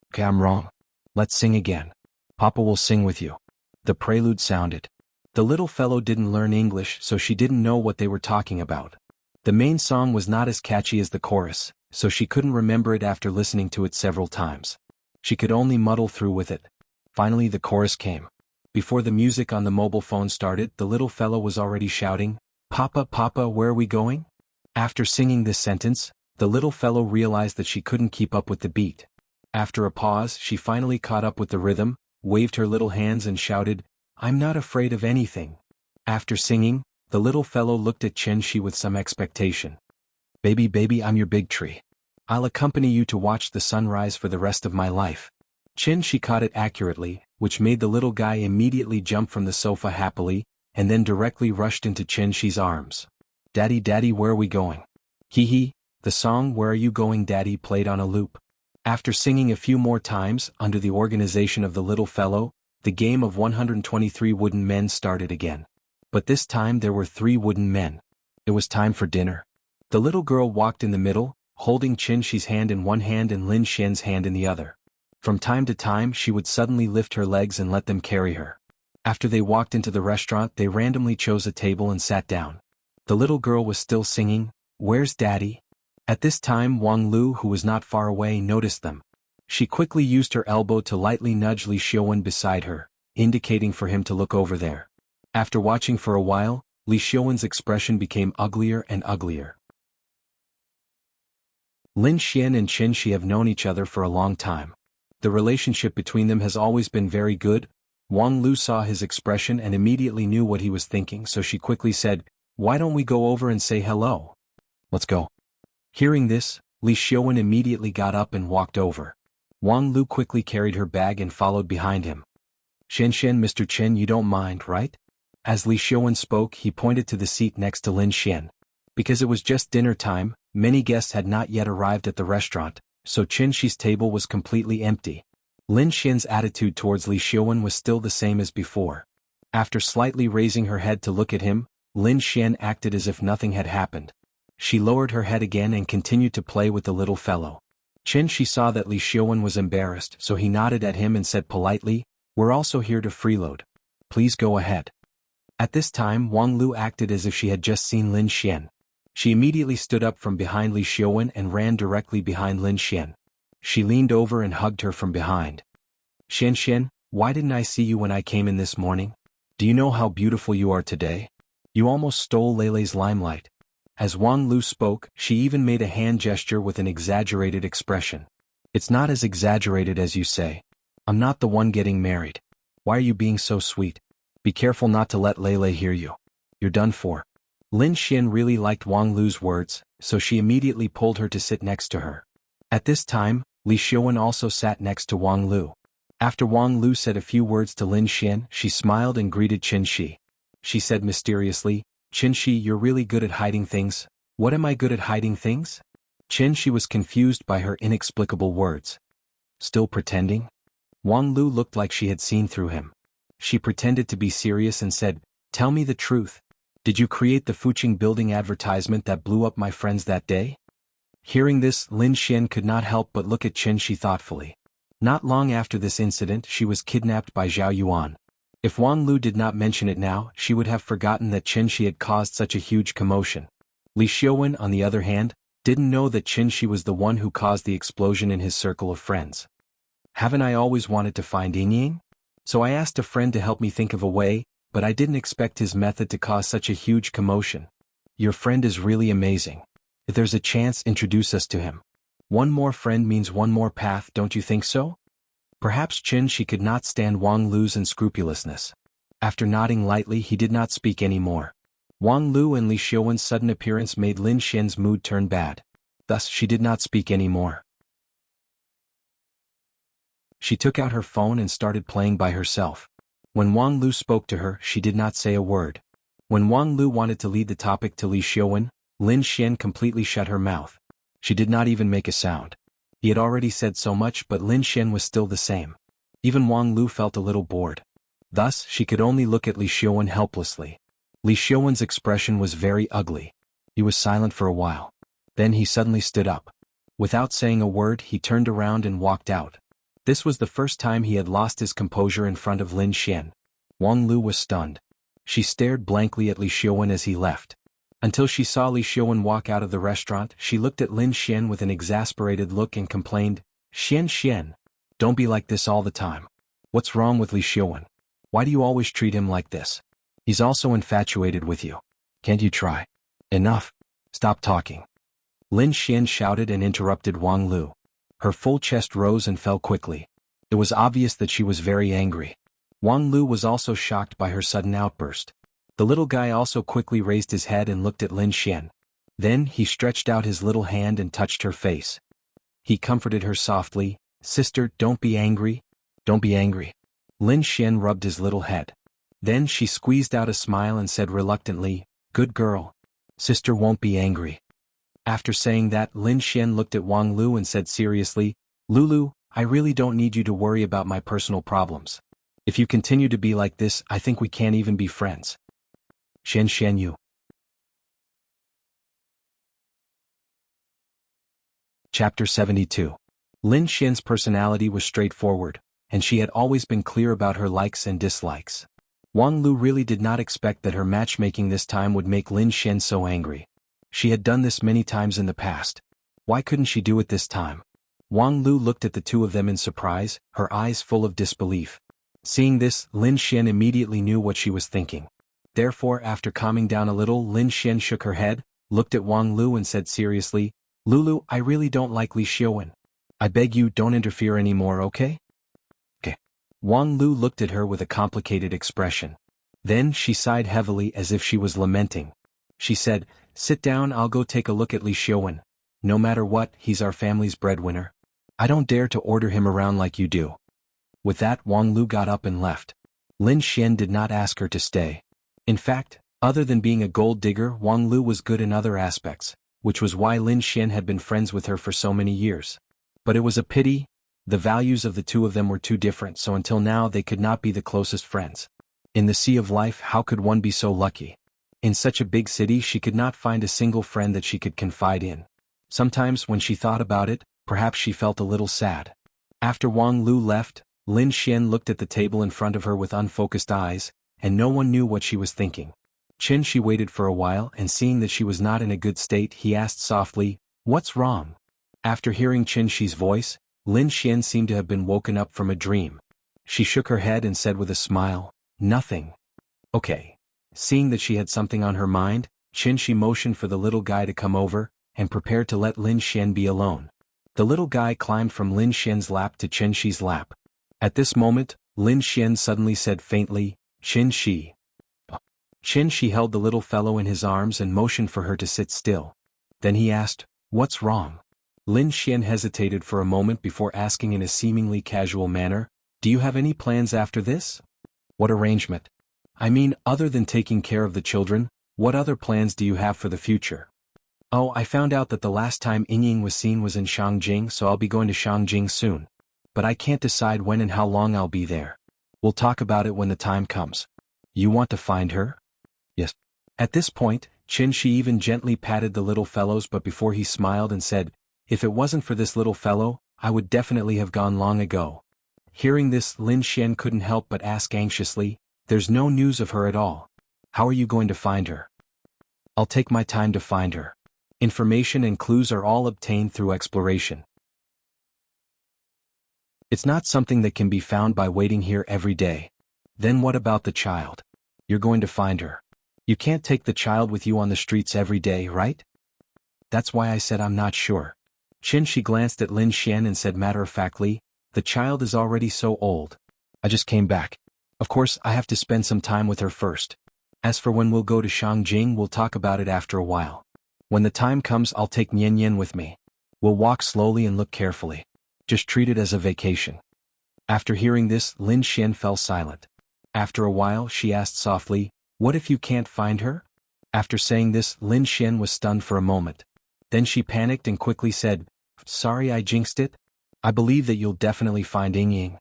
"Okay, I'm wrong. Let's sing again. Papa will sing with you." The prelude sounded. The little fellow didn't learn English, so she didn't know what they were talking about. The main song was not as catchy as the chorus, so she couldn't remember it after listening to it several times. She could only muddle through with it. Finally the chorus came. Before the music on the mobile phone started, the little fellow was already shouting, "Papa, Papa, where are we going?" After singing this sentence, the little fellow realized that she couldn't keep up with the beat. After a pause, she finally caught up with the rhythm, waved her little hands and shouted, "I'm not afraid of anything." After singing, the little fellow looked at Chen-shi with some expectation. "Baby, baby, I'm your big tree. I'll accompany you to watch the sunrise for the rest of my life." Chen-shi caught it accurately, which made the little guy immediately jump from the sofa happily, and then directly rushed into Chen-shi's arms. "Daddy, Daddy, where are we going?" Hee hee, the song "Where Are You Going, Daddy" played on a loop. After singing a few more times, under the organization of the little fellow, the game of 123 wooden men started again. But this time there were 3 wooden men. It was time for dinner. The little girl walked in the middle, holding Chen-shi's hand in one hand and Lin Xian's hand in the other. From time to time she would suddenly lift her legs and let them carry her. After they walked into the restaurant, they randomly chose a table and sat down. The little girl was still singing, "Where's Daddy?" At this time Wang Lu, who was not far away, noticed them. She quickly used her elbow to lightly nudge Li Xiaowen beside her, indicating for him to look over there. After watching for a while, Li Xiaowen's expression became uglier and uglier. Lin Xian and Chen-shi have known each other for a long time. The relationship between them has always been very good. Wang Lu saw his expression and immediately knew what he was thinking, so she quickly said, "Why don't we go over and say hello?" "Let's go." Hearing this, Li Xiaowen immediately got up and walked over. Wang Lu quickly carried her bag and followed behind him. "Chen, Mr. Chen, you don't mind, right?" As Li Xiaowen spoke, he pointed to the seat next to Lin Xian. Because it was just dinner time, many guests had not yet arrived at the restaurant, so Chen-shi's table was completely empty. Lin Xian's attitude towards Li Xiaowen was still the same as before. After slightly raising her head to look at him, Lin Xian acted as if nothing had happened. She lowered her head again and continued to play with the little fellow. Chen-shi saw that Li Xiaowen was embarrassed, so he nodded at him and said politely, "We're also here to freeload. Please go ahead." At this time Wang Lu acted as if she had just seen Lin Xian. She immediately stood up from behind Li Xiaowen and ran directly behind Lin Xian. She leaned over and hugged her from behind. "Xian, why didn't I see you when I came in this morning? Do you know how beautiful you are today? You almost stole Leilei's limelight." As Wang Lu spoke, she even made a hand gesture with an exaggerated expression. "It's not as exaggerated as you say. I'm not the one getting married. Why are you being so sweet? Be careful not to let Leilei hear you. You're done for." Lin Xian really liked Wang Lu's words, so she immediately pulled her to sit next to her. At this time, Li Xiaowen also sat next to Wang Lu. After Wang Lu said a few words to Lin Xian, she smiled and greeted Chen-shi. She said mysteriously, "Chen-shi, you're really good at hiding things." "What am I good at hiding things?" Chen-shi was confused by her inexplicable words. "Still pretending?" Wang Lu looked like she had seen through him. She pretended to be serious and said, "Tell me the truth. Did you create the Fuqing building advertisement that blew up my friends that day?" Hearing this, Lin Xian could not help but look at Chen-shi thoughtfully. Not long after this incident, she was kidnapped by Zhao Yuan. If Wang Lu did not mention it now, she would have forgotten that Chen-shi had caused such a huge commotion. Li Xiaowen, on the other hand, didn't know that Chen-shi was the one who caused the explosion in his circle of friends. "Haven't I always wanted to find Ying? So I asked a friend to help me think of a way, but I didn't expect his method to cause such a huge commotion. Your friend is really amazing. If there's a chance, introduce us to him. One more friend means one more path, don't you think so?" Perhaps Chen-shi could not stand Wang Lu's unscrupulousness. After nodding lightly, he did not speak anymore. Wang Lu and Li Xiaowen's sudden appearance made Lin Xian's mood turn bad. Thus she did not speak anymore. She took out her phone and started playing by herself. When Wang Lu spoke to her, she did not say a word. When Wang Lu wanted to lead the topic to Li Xiaowen, Lin Xian completely shut her mouth. She did not even make a sound. He had already said so much, but Lin Xian was still the same. Even Wang Lu felt a little bored. Thus, she could only look at Li Xiaowen helplessly. Li Xiaowen's expression was very ugly. He was silent for a while. Then he suddenly stood up. Without saying a word, he turned around and walked out. This was the first time he had lost his composure in front of Lin Xian. Wang Lu was stunned. She stared blankly at Li Xiaowen as he left. Until she saw Li Xiaowen walk out of the restaurant, she looked at Lin Xian with an exasperated look and complained, Xian, don't be like this all the time. What's wrong with Li Xiaowen? Why do you always treat him like this? He's also infatuated with you. Can't you try? Enough. Stop talking. Lin Xian shouted and interrupted Wang Lu. Her full chest rose and fell quickly. It was obvious that she was very angry. Wang Lu was also shocked by her sudden outburst. The little guy also quickly raised his head and looked at Lin Xian. Then he stretched out his little hand and touched her face. He comforted her softly, Sister, don't be angry. Don't be angry. Lin Xian rubbed his little head. Then she squeezed out a smile and said reluctantly, Good girl. Sister won't be angry. After saying that, Lin Xian looked at Wang Lu and said seriously, Lulu, I really don't need you to worry about my personal problems. If you continue to be like this, I think we can't even be friends. Xian Yu. Chapter 72. Lin Xian's personality was straightforward, and she had always been clear about her likes and dislikes. Wang Lu really did not expect that her matchmaking this time would make Lin Xian so angry. She had done this many times in the past. Why couldn't she do it this time? Wang Lu looked at the two of them in surprise, her eyes full of disbelief. Seeing this, Lin Xian immediately knew what she was thinking. Therefore, after calming down a little, Lin Xian shook her head, looked at Wang Lu and said seriously, Lulu, I really don't like Li Xiaowen. I beg you don't interfere anymore, okay? Okay. Wang Lu looked at her with a complicated expression. Then she sighed heavily as if she was lamenting. She said, Sit down, I'll go take a look at Li Xiaowen. No matter what, he's our family's breadwinner. I don't dare to order him around like you do. With that, Wang Lu got up and left. Lin Xian did not ask her to stay. In fact, other than being a gold digger, Wang Lu was good in other aspects, which was why Lin Xian had been friends with her for so many years. But it was a pity. The values of the two of them were too different, so until now they could not be the closest friends. In the sea of life, how could one be so lucky? In such a big city, she could not find a single friend that she could confide in. Sometimes, when she thought about it, perhaps she felt a little sad. After Wang Lu left, Lin Xian looked at the table in front of her with unfocused eyes, and no one knew what she was thinking. She waited for a while, and seeing that she was not in a good state, he asked softly, What's wrong? After hearing Shi's voice, Lin Xian seemed to have been woken up from a dream. She shook her head and said with a smile, Nothing. Okay. Seeing that she had something on her mind, Shi motioned for the little guy to come over, and prepared to let Lin Xian be alone. The little guy climbed from Lin Xian's lap to Shi's lap. At this moment, Lin Xian suddenly said faintly, Shi. Shi held the little fellow in his arms and motioned for her to sit still. Then he asked, What's wrong? Lin Xian hesitated for a moment before asking in a seemingly casual manner, Do you have any plans after this? What arrangement? I mean, other than taking care of the children, what other plans do you have for the future? Oh, I found out that the last time Yingying was seen was in Shangjing, so I'll be going to Shangjing soon. But I can't decide when and how long I'll be there. We'll talk about it when the time comes. You want to find her? Yes. At this point, Shi even gently patted the little fellows, but before he smiled and said, If it wasn't for this little fellow, I would definitely have gone long ago. Hearing this, Lin Xian couldn't help but ask anxiously, There's no news of her at all. How are you going to find her? I'll take my time to find her. Information and clues are all obtained through exploration. It's not something that can be found by waiting here every day. Then what about the child? You're going to find her. You can't take the child with you on the streets every day, right? That's why I said I'm not sure. She glanced at Lin Xian and said matter-of-factly, The child is already so old. I just came back. Of course, I have to spend some time with her first. As for when we'll go to Shangjing, we'll talk about it after a while. When the time comes, I'll take Nian with me. We'll walk slowly and look carefully. Just treat it as a vacation. After hearing this, Lin Xian fell silent. After a while, she asked softly, What if you can't find her? After saying this, Lin Xian was stunned for a moment. Then she panicked and quickly said, Sorry I jinxed it. I believe that you'll definitely find Yingying.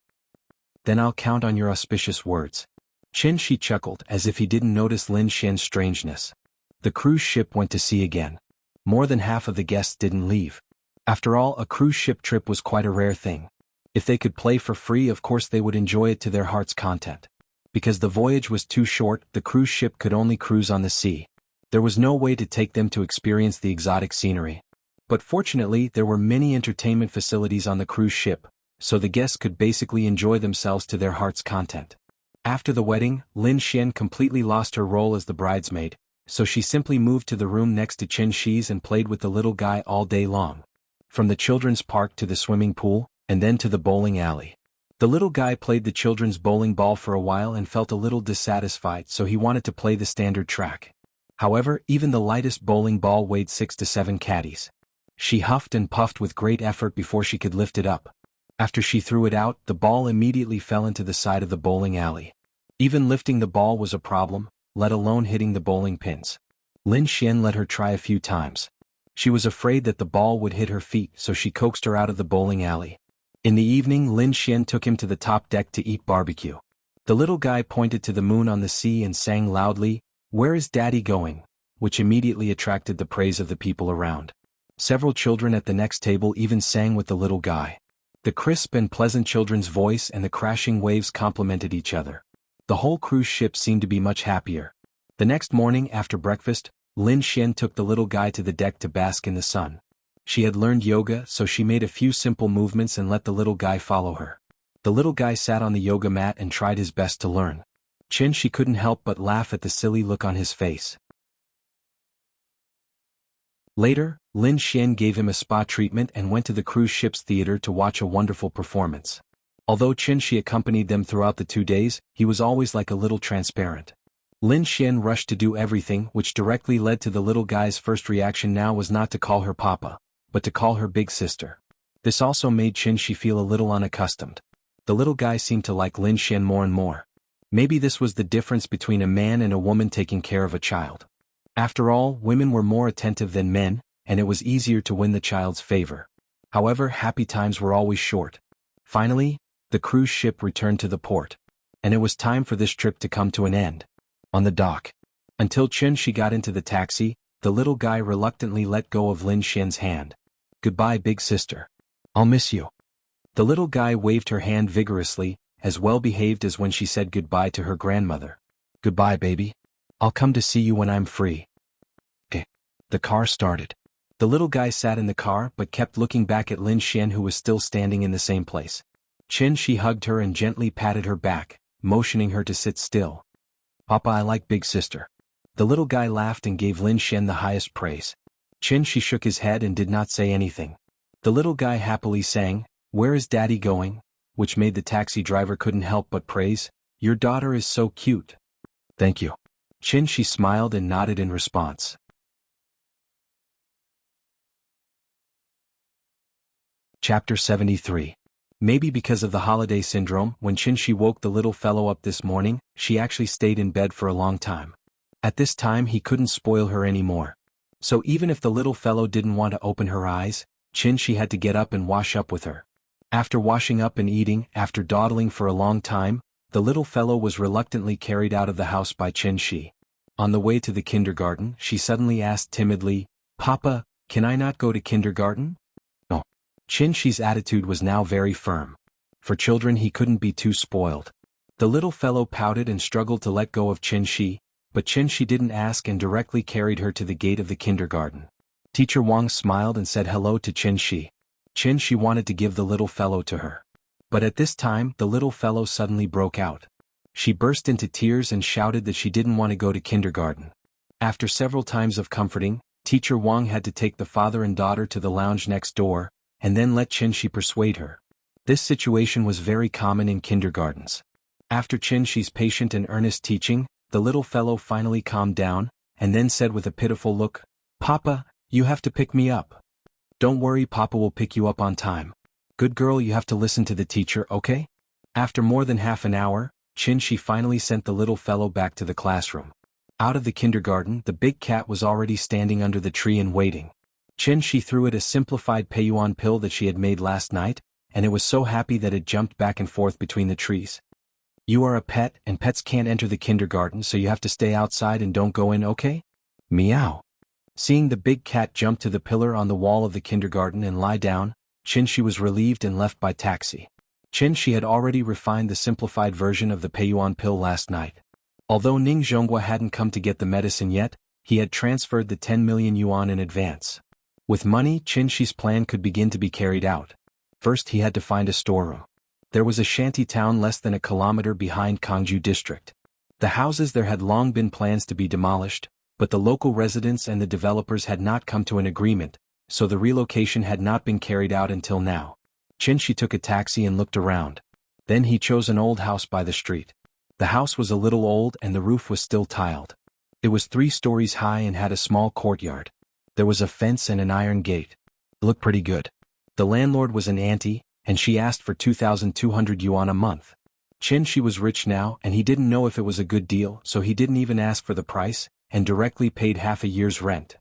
Then I'll count on your auspicious words. Shi chuckled as if he didn't notice Lin Xian's strangeness. The cruise ship went to sea again. More than half of the guests didn't leave. After all, a cruise ship trip was quite a rare thing. If they could play for free, of course they would enjoy it to their heart's content. Because the voyage was too short, the cruise ship could only cruise on the sea. There was no way to take them to experience the exotic scenery. But fortunately, there were many entertainment facilities on the cruise ship, so the guests could basically enjoy themselves to their heart's content. After the wedding, Lin Xian completely lost her role as the bridesmaid, so she simply moved to the room next to Chen Shi's and played with the little guy all day long. From the children's park to the swimming pool, and then to the bowling alley. The little guy played the children's bowling ball for a while and felt a little dissatisfied, so he wanted to play the standard track. However, even the lightest bowling ball weighed 6 to 7 caddies. She huffed and puffed with great effort before she could lift it up. After she threw it out, the ball immediately fell into the side of the bowling alley. Even lifting the ball was a problem, let alone hitting the bowling pins. Lin Xian let her try a few times. She was afraid that the ball would hit her feet, so she coaxed her out of the bowling alley. In the evening, Lin Xian took him to the top deck to eat barbecue. The little guy pointed to the moon on the sea and sang loudly, "Where is Daddy going?" which immediately attracted the praise of the people around. Several children at the next table even sang with the little guy. The crisp and pleasant children's voice and the crashing waves complemented each other. The whole cruise ship seemed to be much happier. The next morning after breakfast, Lin Xian took the little guy to the deck to bask in the sun. She had learned yoga, so she made a few simple movements and let the little guy follow her. The little guy sat on the yoga mat and tried his best to learn. Chen Shi couldn't help but laugh at the silly look on his face. Later, Lin Xian gave him a spa treatment and went to the cruise ship's theater to watch a wonderful performance. Although Chen Shi accompanied them throughout the 2 days, he was always like a little transparent. Lin Xian rushed to do everything, which directly led to the little guy's first reaction now was not to call her Papa, but to call her big sister. This also made Chen Shi feel a little unaccustomed. The little guy seemed to like Lin Xian more and more. Maybe this was the difference between a man and a woman taking care of a child. After all, women were more attentive than men, and it was easier to win the child's favor. However, happy times were always short. Finally, the cruise ship returned to the port. And it was time for this trip to come to an end. On the dock. Until Chen Shi got into the taxi, the little guy reluctantly let go of Lin Xian's hand. "Goodbye, big sister. I'll miss you." The little guy waved her hand vigorously, as well behaved as when she said goodbye to her grandmother. "Goodbye, baby. I'll come to see you when I'm free." The car started. The little guy sat in the car but kept looking back at Lin Xian, who was still standing in the same place. Chen Shi hugged her and gently patted her back, motioning her to sit still. "Papa, I like big sister." The little guy laughed and gave Lin Xian the highest praise. Chen Shi shook his head and did not say anything. The little guy happily sang, "Where is Daddy going?" which made the taxi driver couldn't help but praise, "Your daughter is so cute." "Thank you." Chen Shi smiled and nodded in response. Chapter 73. Maybe because of the holiday syndrome, when Chen Shi woke the little fellow up this morning, she actually stayed in bed for a long time. At this time he couldn't spoil her anymore. So even if the little fellow didn't want to open her eyes, Chen Shi had to get up and wash up with her. After washing up and eating, after dawdling for a long time, the little fellow was reluctantly carried out of the house by Chen Shi. On the way to the kindergarten, she suddenly asked timidly, "Papa, can I not go to kindergarten?" No. Chen Shi's attitude was now very firm. For children he couldn't be too spoiled. The little fellow pouted and struggled to let go of Chen Shi, but Chen Shi didn't ask and directly carried her to the gate of the kindergarten. Teacher Wang smiled and said hello to Chen Shi. Chen Shi wanted to give the little fellow to her. But at this time the little fellow suddenly broke out. She burst into tears and shouted that she didn't want to go to kindergarten. After several times of comforting, Teacher Wang had to take the father and daughter to the lounge next door, and then let Chen Shi persuade her. This situation was very common in kindergartens. After Chen Shi's patient and earnest teaching, the little fellow finally calmed down, and then said with a pitiful look, "Papa, you have to pick me up." "Don't worry, Papa will pick you up on time. Good girl, you have to listen to the teacher, okay?" After more than half an hour, Chen Shi finally sent the little fellow back to the classroom. Out of the kindergarten, the big cat was already standing under the tree and waiting. Chen Shi threw it a simplified Peiyuan pill that she had made last night, and it was so happy that it jumped back and forth between the trees. "You are a pet, and pets can't enter the kindergarten, so you have to stay outside and don't go in, okay?" Meow. Seeing the big cat jump to the pillar on the wall of the kindergarten and lie down, Chen Shi was relieved and left by taxi. Qin Shi had already refined the simplified version of the Peiyuan pill last night. Although Ning Zhonghua hadn't come to get the medicine yet, he had transferred the 10 million yuan in advance. With money, Qin Shi's plan could begin to be carried out. First he had to find a storeroom. There was a shanty town less than a kilometer behind Kangju district. The houses there had long been plans to be demolished, but the local residents and the developers had not come to an agreement, so the relocation had not been carried out until now. Qin Shi took a taxi and looked around. Then he chose an old house by the street. The house was a little old and the roof was still tiled. It was 3 stories high and had a small courtyard. There was a fence and an iron gate. It looked pretty good. The landlord was an auntie, and she asked for 2,200 yuan a month. Qin Shi was rich now and he didn't know if it was a good deal, so he didn't even ask for the price, and directly paid half a year's rent.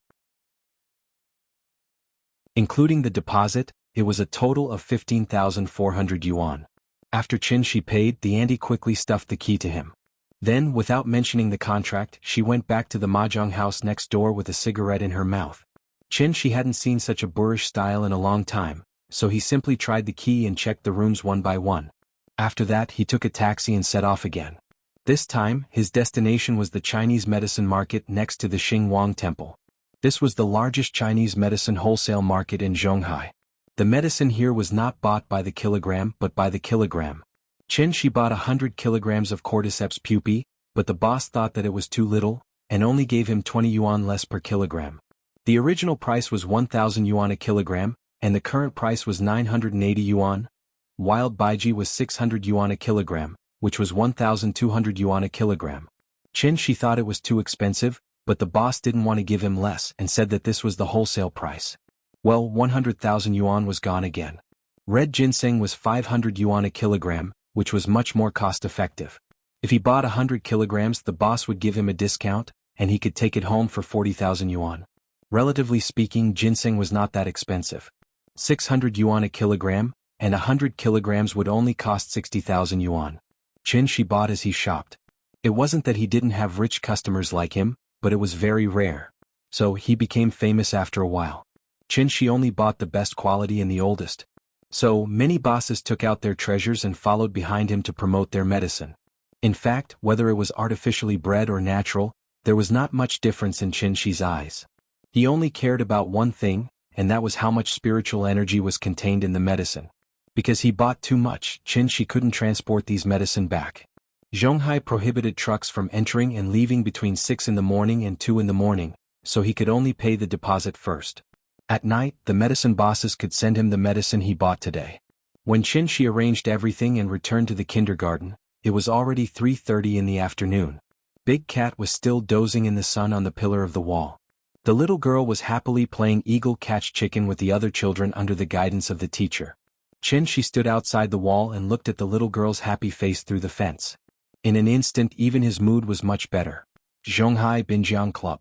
Including the deposit, it was a total of 15,400 yuan. After Qin Shi paid, the auntie quickly stuffed the key to him. Then, without mentioning the contract, she went back to the mahjong house next door with a cigarette in her mouth. Qin Shi hadn't seen such a boorish style in a long time, so he simply tried the key and checked the rooms one by one. After that he took a taxi and set off again. This time, his destination was the Chinese medicine market next to the Xingwang Temple. This was the largest Chinese medicine wholesale market in Zhonghai. The medicine here was not bought by the kilogram but by the kilogram. Qin Shi bought 100 kilograms of cordyceps pupae, but the boss thought that it was too little, and only gave him 20 yuan less per kilogram. The original price was 1,000 yuan a kilogram, and the current price was 980 yuan. Wild baiji was 600 yuan a kilogram, which was 1,200 yuan a kilogram. Qin Shi thought it was too expensive, but the boss didn't want to give him less and said that this was the wholesale price. Well, 100,000 yuan was gone again. Red ginseng was 500 yuan a kilogram, which was much more cost-effective. If he bought 100 kilograms, the boss would give him a discount, and he could take it home for 40,000 yuan. Relatively speaking, ginseng was not that expensive. 600 yuan a kilogram, and 100 kilograms would only cost 60,000 yuan. Qin Shi bought as he shopped. It wasn't that he didn't have rich customers like him, but it was very rare. So he became famous after a while. Qin Shi only bought the best quality and the oldest. So many bosses took out their treasures and followed behind him to promote their medicine. In fact, whether it was artificially bred or natural, there was not much difference in Qin Shi's eyes. He only cared about one thing, and that was how much spiritual energy was contained in the medicine. Because he bought too much, Qin Shi couldn't transport these medicine back. Zhonghai prohibited trucks from entering and leaving between 6 in the morning and 2 in the morning, so he could only pay the deposit first. At night, the medicine bosses could send him the medicine he bought today. When Qin Shi arranged everything and returned to the kindergarten, it was already 3:30 in the afternoon. Big Cat was still dozing in the sun on the pillar of the wall. The little girl was happily playing eagle catch chicken with the other children under the guidance of the teacher. Qin Shi stood outside the wall and looked at the little girl's happy face through the fence. In an instant even his mood was much better. Zhonghai Binjiang Club.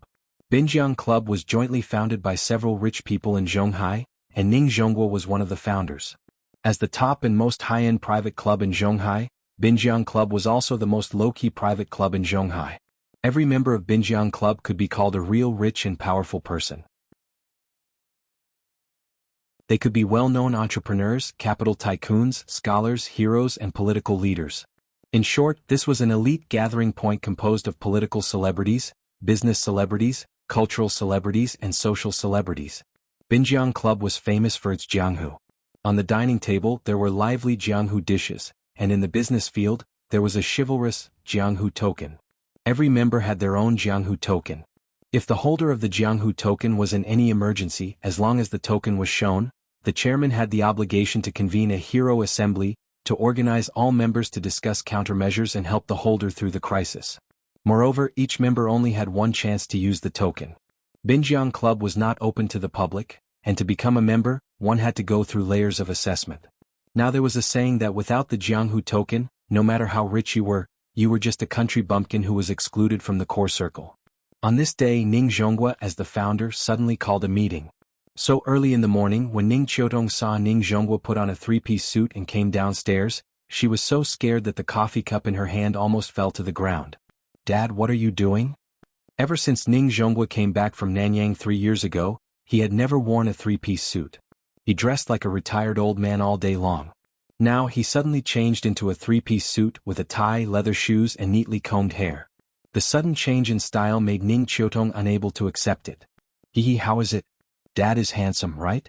Binjiang Club was jointly founded by several rich people in Zhonghai, and Ning Zhonghua was one of the founders. As the top and most high-end private club in Zhonghai, Binjiang Club was also the most low-key private club in Zhonghai. Every member of Binjiang Club could be called a real rich and powerful person. They could be well-known entrepreneurs, capital tycoons, scholars, heroes, and political leaders. In short, this was an elite gathering point composed of political celebrities, business celebrities, cultural celebrities, and social celebrities. Binjiang Club was famous for its jianghu. On the dining table there were lively jianghu dishes, and in the business field, there was a chivalrous jianghu token. Every member had their own jianghu token. If the holder of the jianghu token was in any emergency, as long as the token was shown, the chairman had the obligation to convene a hero assembly, to organize all members to discuss countermeasures and help the holder through the crisis. Moreover, each member only had one chance to use the token. Binjiang Club was not open to the public, and to become a member, one had to go through layers of assessment. Now there was a saying that without the jianghu token, no matter how rich you were just a country bumpkin who was excluded from the core circle. On this day Ning Zhonghua as the founder suddenly called a meeting. So early in the morning when Ning Qiutong saw Ning Zhonghua put on a 3-piece suit and came downstairs, she was so scared that the coffee cup in her hand almost fell to the ground. "Dad, what are you doing?" Ever since Ning Zhonghua came back from Nanyang 3 years ago, he had never worn a 3-piece suit. He dressed like a retired old man all day long. Now he suddenly changed into a three-piece suit with a tie, leather shoes and neatly combed hair. The sudden change in style made Ning Qiutong unable to accept it. Hee, how is it? Dad is handsome, right?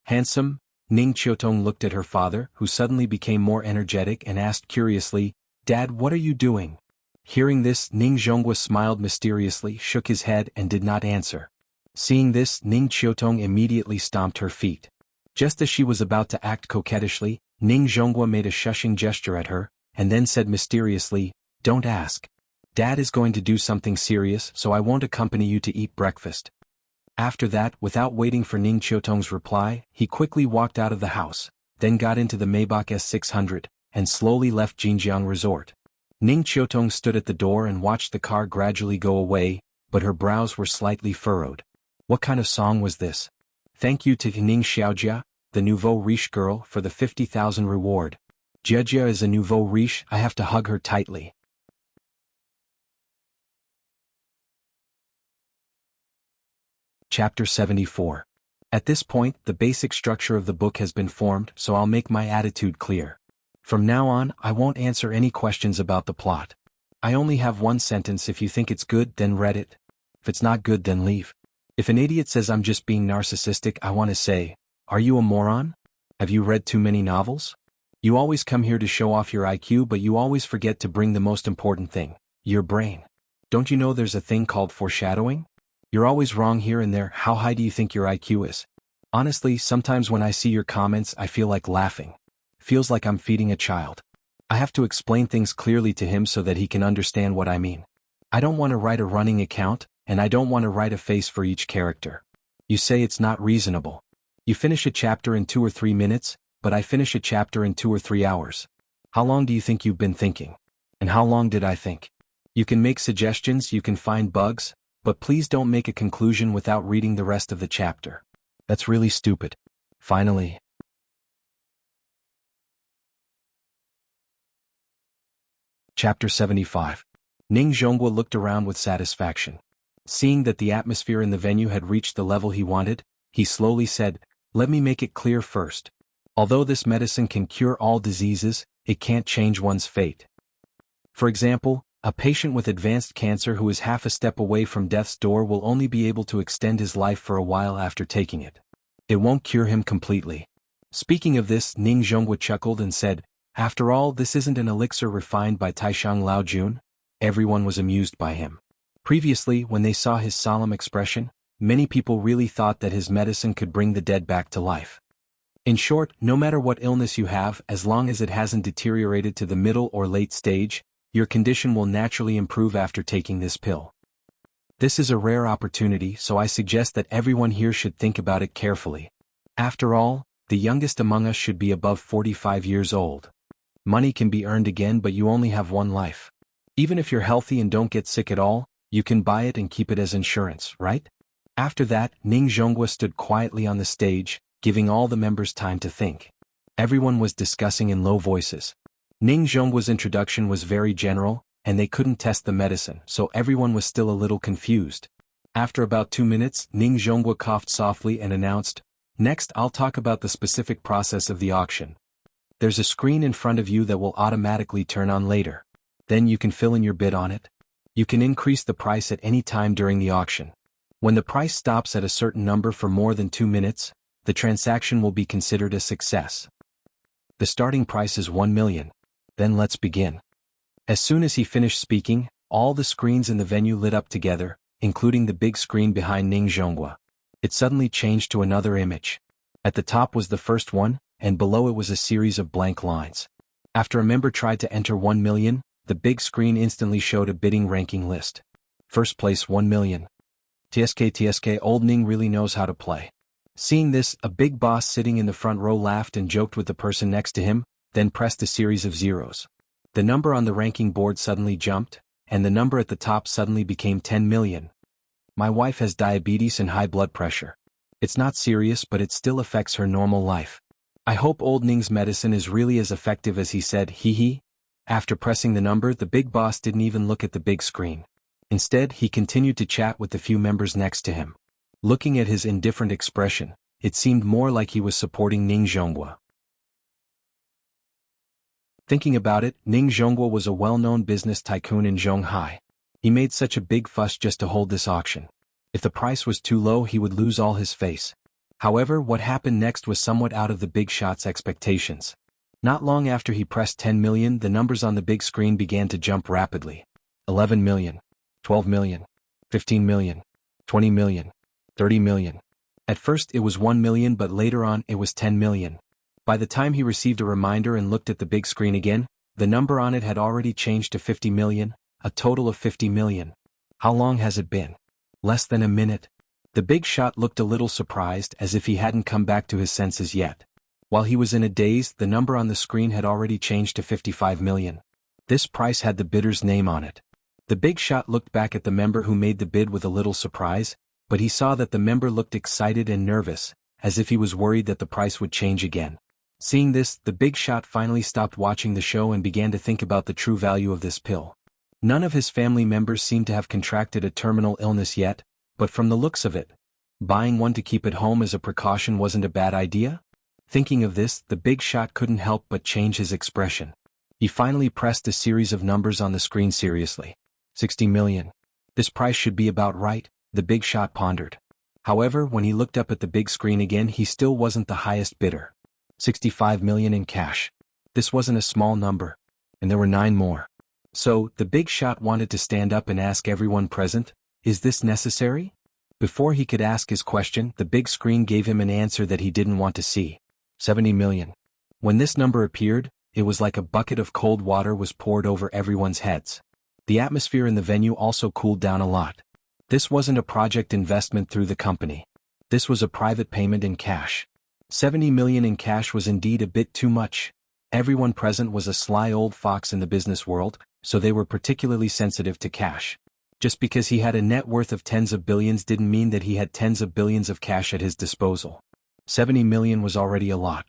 Handsome? Ning Qiutong looked at her father, who suddenly became more energetic and asked curiously, Dad, what are you doing? Hearing this, Ning Zhonghua smiled mysteriously, shook his head and did not answer. Seeing this, Ning Qiutong immediately stomped her feet. Just as she was about to act coquettishly, Ning Zhonghua made a shushing gesture at her, and then said mysteriously, Don't ask. Dad is going to do something serious, so I won't accompany you to eat breakfast. After that, without waiting for Ning Qiutong's reply, he quickly walked out of the house, then got into the Maybach S600, and slowly left Jinjiang Resort. Ning Qiutong stood at the door and watched the car gradually go away, but her brows were slightly furrowed. What kind of song was this? Thank you to Ning Xiaojia, the nouveau riche girl, for the 50,000 reward. Jiejia is a nouveau riche, I have to hug her tightly. Chapter 74. At this point, the basic structure of the book has been formed, so I'll make my attitude clear. From now on, I won't answer any questions about the plot. I only have one sentence: if you think it's good, then read it. If it's not good, then leave. If an idiot says I'm just being narcissistic, I want to say, are you a moron? Have you read too many novels? You always come here to show off your IQ, but you always forget to bring the most important thing, your brain. Don't you know there's a thing called foreshadowing? You're always wrong here and there. How high do you think your IQ is? Honestly, sometimes when I see your comments, I feel like laughing. Feels like I'm feeding a child. I have to explain things clearly to him so that he can understand what I mean. I don't want to write a running account, and I don't want to write a face for each character. You say it's not reasonable. You finish a chapter in 2 or 3 minutes, but I finish a chapter in 2 or 3 hours. How long do you think you've been thinking? And how long did I think? You can make suggestions, you can find bugs, but please don't make a conclusion without reading the rest of the chapter. That's really stupid. Finally. Chapter 75. Ning Zhonghua looked around with satisfaction. Seeing that the atmosphere in the venue had reached the level he wanted, he slowly said, Let me make it clear first. Although this medicine can cure all diseases, it can't change one's fate. For example, a patient with advanced cancer who is half a step away from death's door will only be able to extend his life for a while after taking it. It won't cure him completely. Speaking of this, Ning Zhonghua chuckled and said, After all, this isn't an elixir refined by Taishang Laojun. Everyone was amused by him. Previously, when they saw his solemn expression, many people really thought that his medicine could bring the dead back to life. In short, no matter what illness you have, as long as it hasn't deteriorated to the middle or late stage, your condition will naturally improve after taking this pill. This is a rare opportunity, so I suggest that everyone here should think about it carefully. After all, the youngest among us should be above 45 years old. Money can be earned again, but you only have one life. Even if you're healthy and don't get sick at all, you can buy it and keep it as insurance, right? After that, Ning Zhonghua stood quietly on the stage, giving all the members time to think. Everyone was discussing in low voices. Ning Zhonghua's introduction was very general, and they couldn't test the medicine, so everyone was still a little confused. After about 2 minutes, Ning Zhonghua coughed softly and announced, Next, I'll talk about the specific process of the auction. There's a screen in front of you that will automatically turn on later. Then you can fill in your bid on it. You can increase the price at any time during the auction. When the price stops at a certain number for more than 2 minutes, the transaction will be considered a success. The starting price is 1 million. Then let's begin. As soon as he finished speaking, all the screens in the venue lit up together, including the big screen behind Ning Zhonghua. It suddenly changed to another image. At the top was the first one, and below it was a series of blank lines. After a member tried to enter 1 million, the big screen instantly showed a bidding ranking list. First place 1 million. TSK, old Ning really knows how to play. Seeing this, a big boss sitting in the front row laughed and joked with the person next to him, then pressed a series of zeros. The number on the ranking board suddenly jumped, and the number at the top suddenly became 10 million. My wife has diabetes and high blood pressure. It's not serious, but it still affects her normal life. I hope old Ning's medicine is really as effective as he said, hee hee. After pressing the number, the big boss didn't even look at the big screen. Instead, he continued to chat with the few members next to him. Looking at his indifferent expression, it seemed more like he was supporting Ning Zhonghua. Thinking about it, Ning Zhongguo was a well-known business tycoon in Zhonghai. He made such a big fuss just to hold this auction. If the price was too low, he would lose all his face. However, what happened next was somewhat out of the big shot's expectations. Not long after he pressed 10 million, the numbers on the big screen began to jump rapidly. 11 million, 12 million, 15 million, 20 million, 30 million. At first it was 1 million, but later on it was 10 million. By the time he received a reminder and looked at the big screen again, the number on it had already changed to 50 million, a total of 50 million. How long has it been? Less than a minute. The big shot looked a little surprised, as if he hadn't come back to his senses yet. While he was in a daze, the number on the screen had already changed to 55 million. This price had the bidder's name on it. The big shot looked back at the member who made the bid with a little surprise, but he saw that the member looked excited and nervous, as if he was worried that the price would change again. Seeing this, the big shot finally stopped watching the show and began to think about the true value of this pill. None of his family members seemed to have contracted a terminal illness yet, but from the looks of it, buying one to keep at home as a precaution wasn't a bad idea? Thinking of this, the big shot couldn't help but change his expression. He finally pressed a series of numbers on the screen seriously. 60 million. This price should be about right, the big shot pondered. However, when he looked up at the big screen again, he still wasn't the highest bidder. 65 million in cash. This wasn't a small number. And there were 9 more. So, the big shot wanted to stand up and ask everyone present, "Is this necessary?" Before he could ask his question, the big screen gave him an answer that he didn't want to see. 70 million. When this number appeared, it was like a bucket of cold water was poured over everyone's heads. The atmosphere in the venue also cooled down a lot. This wasn't a project investment through the company. This was a private payment in cash. 70 million in cash was indeed a bit too much. Everyone present was a sly old fox in the business world, so they were particularly sensitive to cash. Just because he had a net worth of tens of billions didn't mean that he had tens of billions of cash at his disposal. 70 million was already a lot.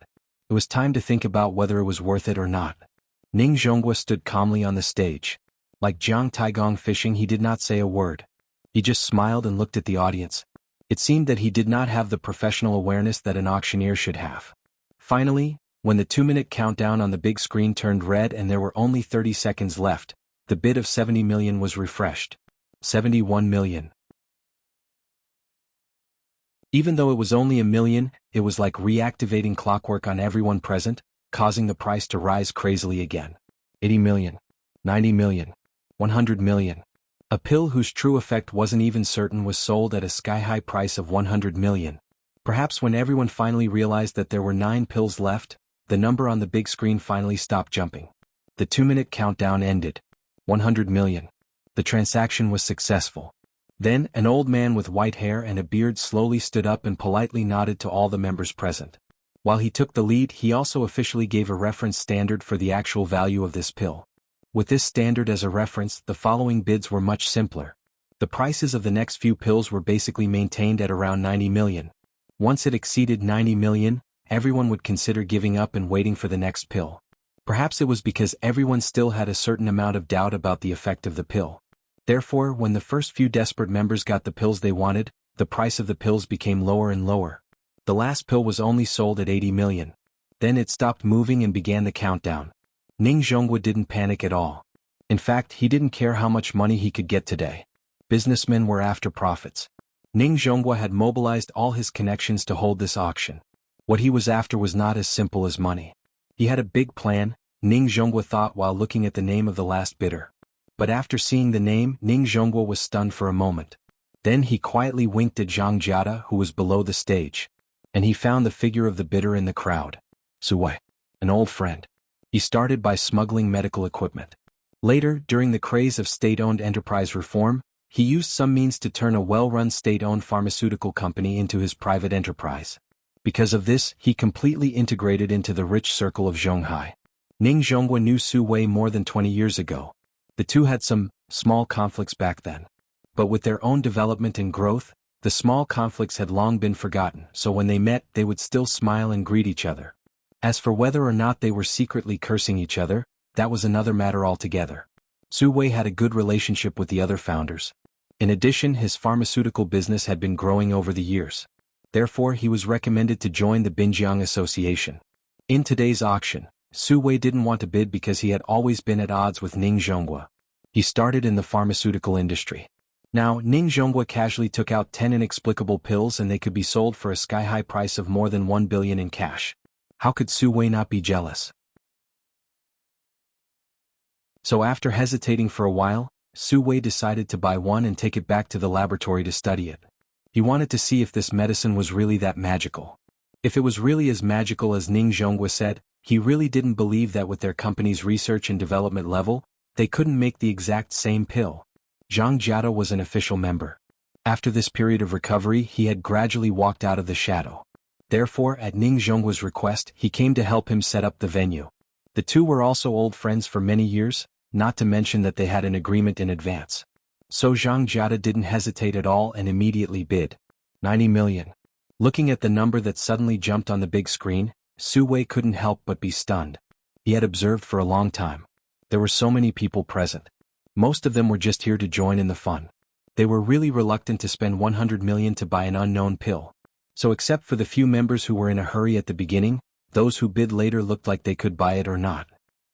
It was time to think about whether it was worth it or not. Ning Zhongguo stood calmly on the stage. Like Jiang Taigong fishing, he did not say a word. He just smiled and looked at the audience. It seemed that he did not have the professional awareness that an auctioneer should have. Finally, when the 2-minute countdown on the big screen turned red and there were only 30 seconds left, the bid of 70 million was refreshed. 71 million. Even though it was only a million, it was like reactivating clockwork on everyone present, causing the price to rise crazily again. 80 million. 90 million. 100 million. A pill whose true effect wasn't even certain was sold at a sky-high price of 100 million. Perhaps when everyone finally realized that there were 9 pills left, the number on the big screen finally stopped jumping. The 2-minute countdown ended. 100 million. The transaction was successful. Then, an old man with white hair and a beard slowly stood up and politely nodded to all the members present. While he took the lead, he also officially gave a reference standard for the actual value of this pill. With this standard as a reference, the following bids were much simpler. The prices of the next few pills were basically maintained at around 90 million. Once it exceeded 90 million, everyone would consider giving up and waiting for the next pill. Perhaps it was because everyone still had a certain amount of doubt about the effect of the pill. Therefore, when the first few desperate members got the pills they wanted, the price of the pills became lower and lower. The last pill was only sold at 80 million. Then it stopped moving and began the countdown. Ning Zhongguo didn't panic at all. In fact, he didn't care how much money he could get today. Businessmen were after profits. Ning Zhongguo had mobilized all his connections to hold this auction. What he was after was not as simple as money. He had a big plan, Ning Zhongguo thought while looking at the name of the last bidder. But after seeing the name, Ning Zhongguo was stunned for a moment. Then he quietly winked at Zhang Jiada, who was below the stage. And he found the figure of the bidder in the crowd. Su Wei, an old friend. He started by smuggling medical equipment. Later, during the craze of state-owned enterprise reform, he used some means to turn a well-run state-owned pharmaceutical company into his private enterprise. Because of this, he completely integrated into the rich circle of Zhonghai. Ning Zhongguo knew Su Wei more than 20 years ago. The two had some small conflicts back then. But with their own development and growth, the small conflicts had long been forgotten, so when they met, they would still smile and greet each other. As for whether or not they were secretly cursing each other, that was another matter altogether. Su Wei had a good relationship with the other founders. In addition, his pharmaceutical business had been growing over the years. Therefore, he was recommended to join the Binjiang Association. In today's auction, Su Wei didn't want to bid because he had always been at odds with Ning Zhonghua. He started in the pharmaceutical industry. Now, Ning Zhonghua casually took out 10 inexplicable pills and they could be sold for a sky-high price of more than 1 billion in cash. How could Su Wei not be jealous? So after hesitating for a while, Su Wei decided to buy one and take it back to the laboratory to study it. He wanted to see if this medicine was really that magical. If it was really as magical as Ning Zhonghua said, he really didn't believe that with their company's research and development level, they couldn't make the exact same pill. Zhang Jiada was an official member. After this period of recovery, he had gradually walked out of the shadow. Therefore, at Ning Zhonghua's request, he came to help him set up the venue. The two were also old friends for many years, not to mention that they had an agreement in advance. So Zhang Jiada didn't hesitate at all and immediately bid 90 million. Looking at the number that suddenly jumped on the big screen, Su Wei couldn't help but be stunned. He had observed for a long time. There were so many people present. Most of them were just here to join in the fun. They were really reluctant to spend 100 million to buy an unknown pill. So except for the few members who were in a hurry at the beginning, those who bid later looked like they could buy it or not.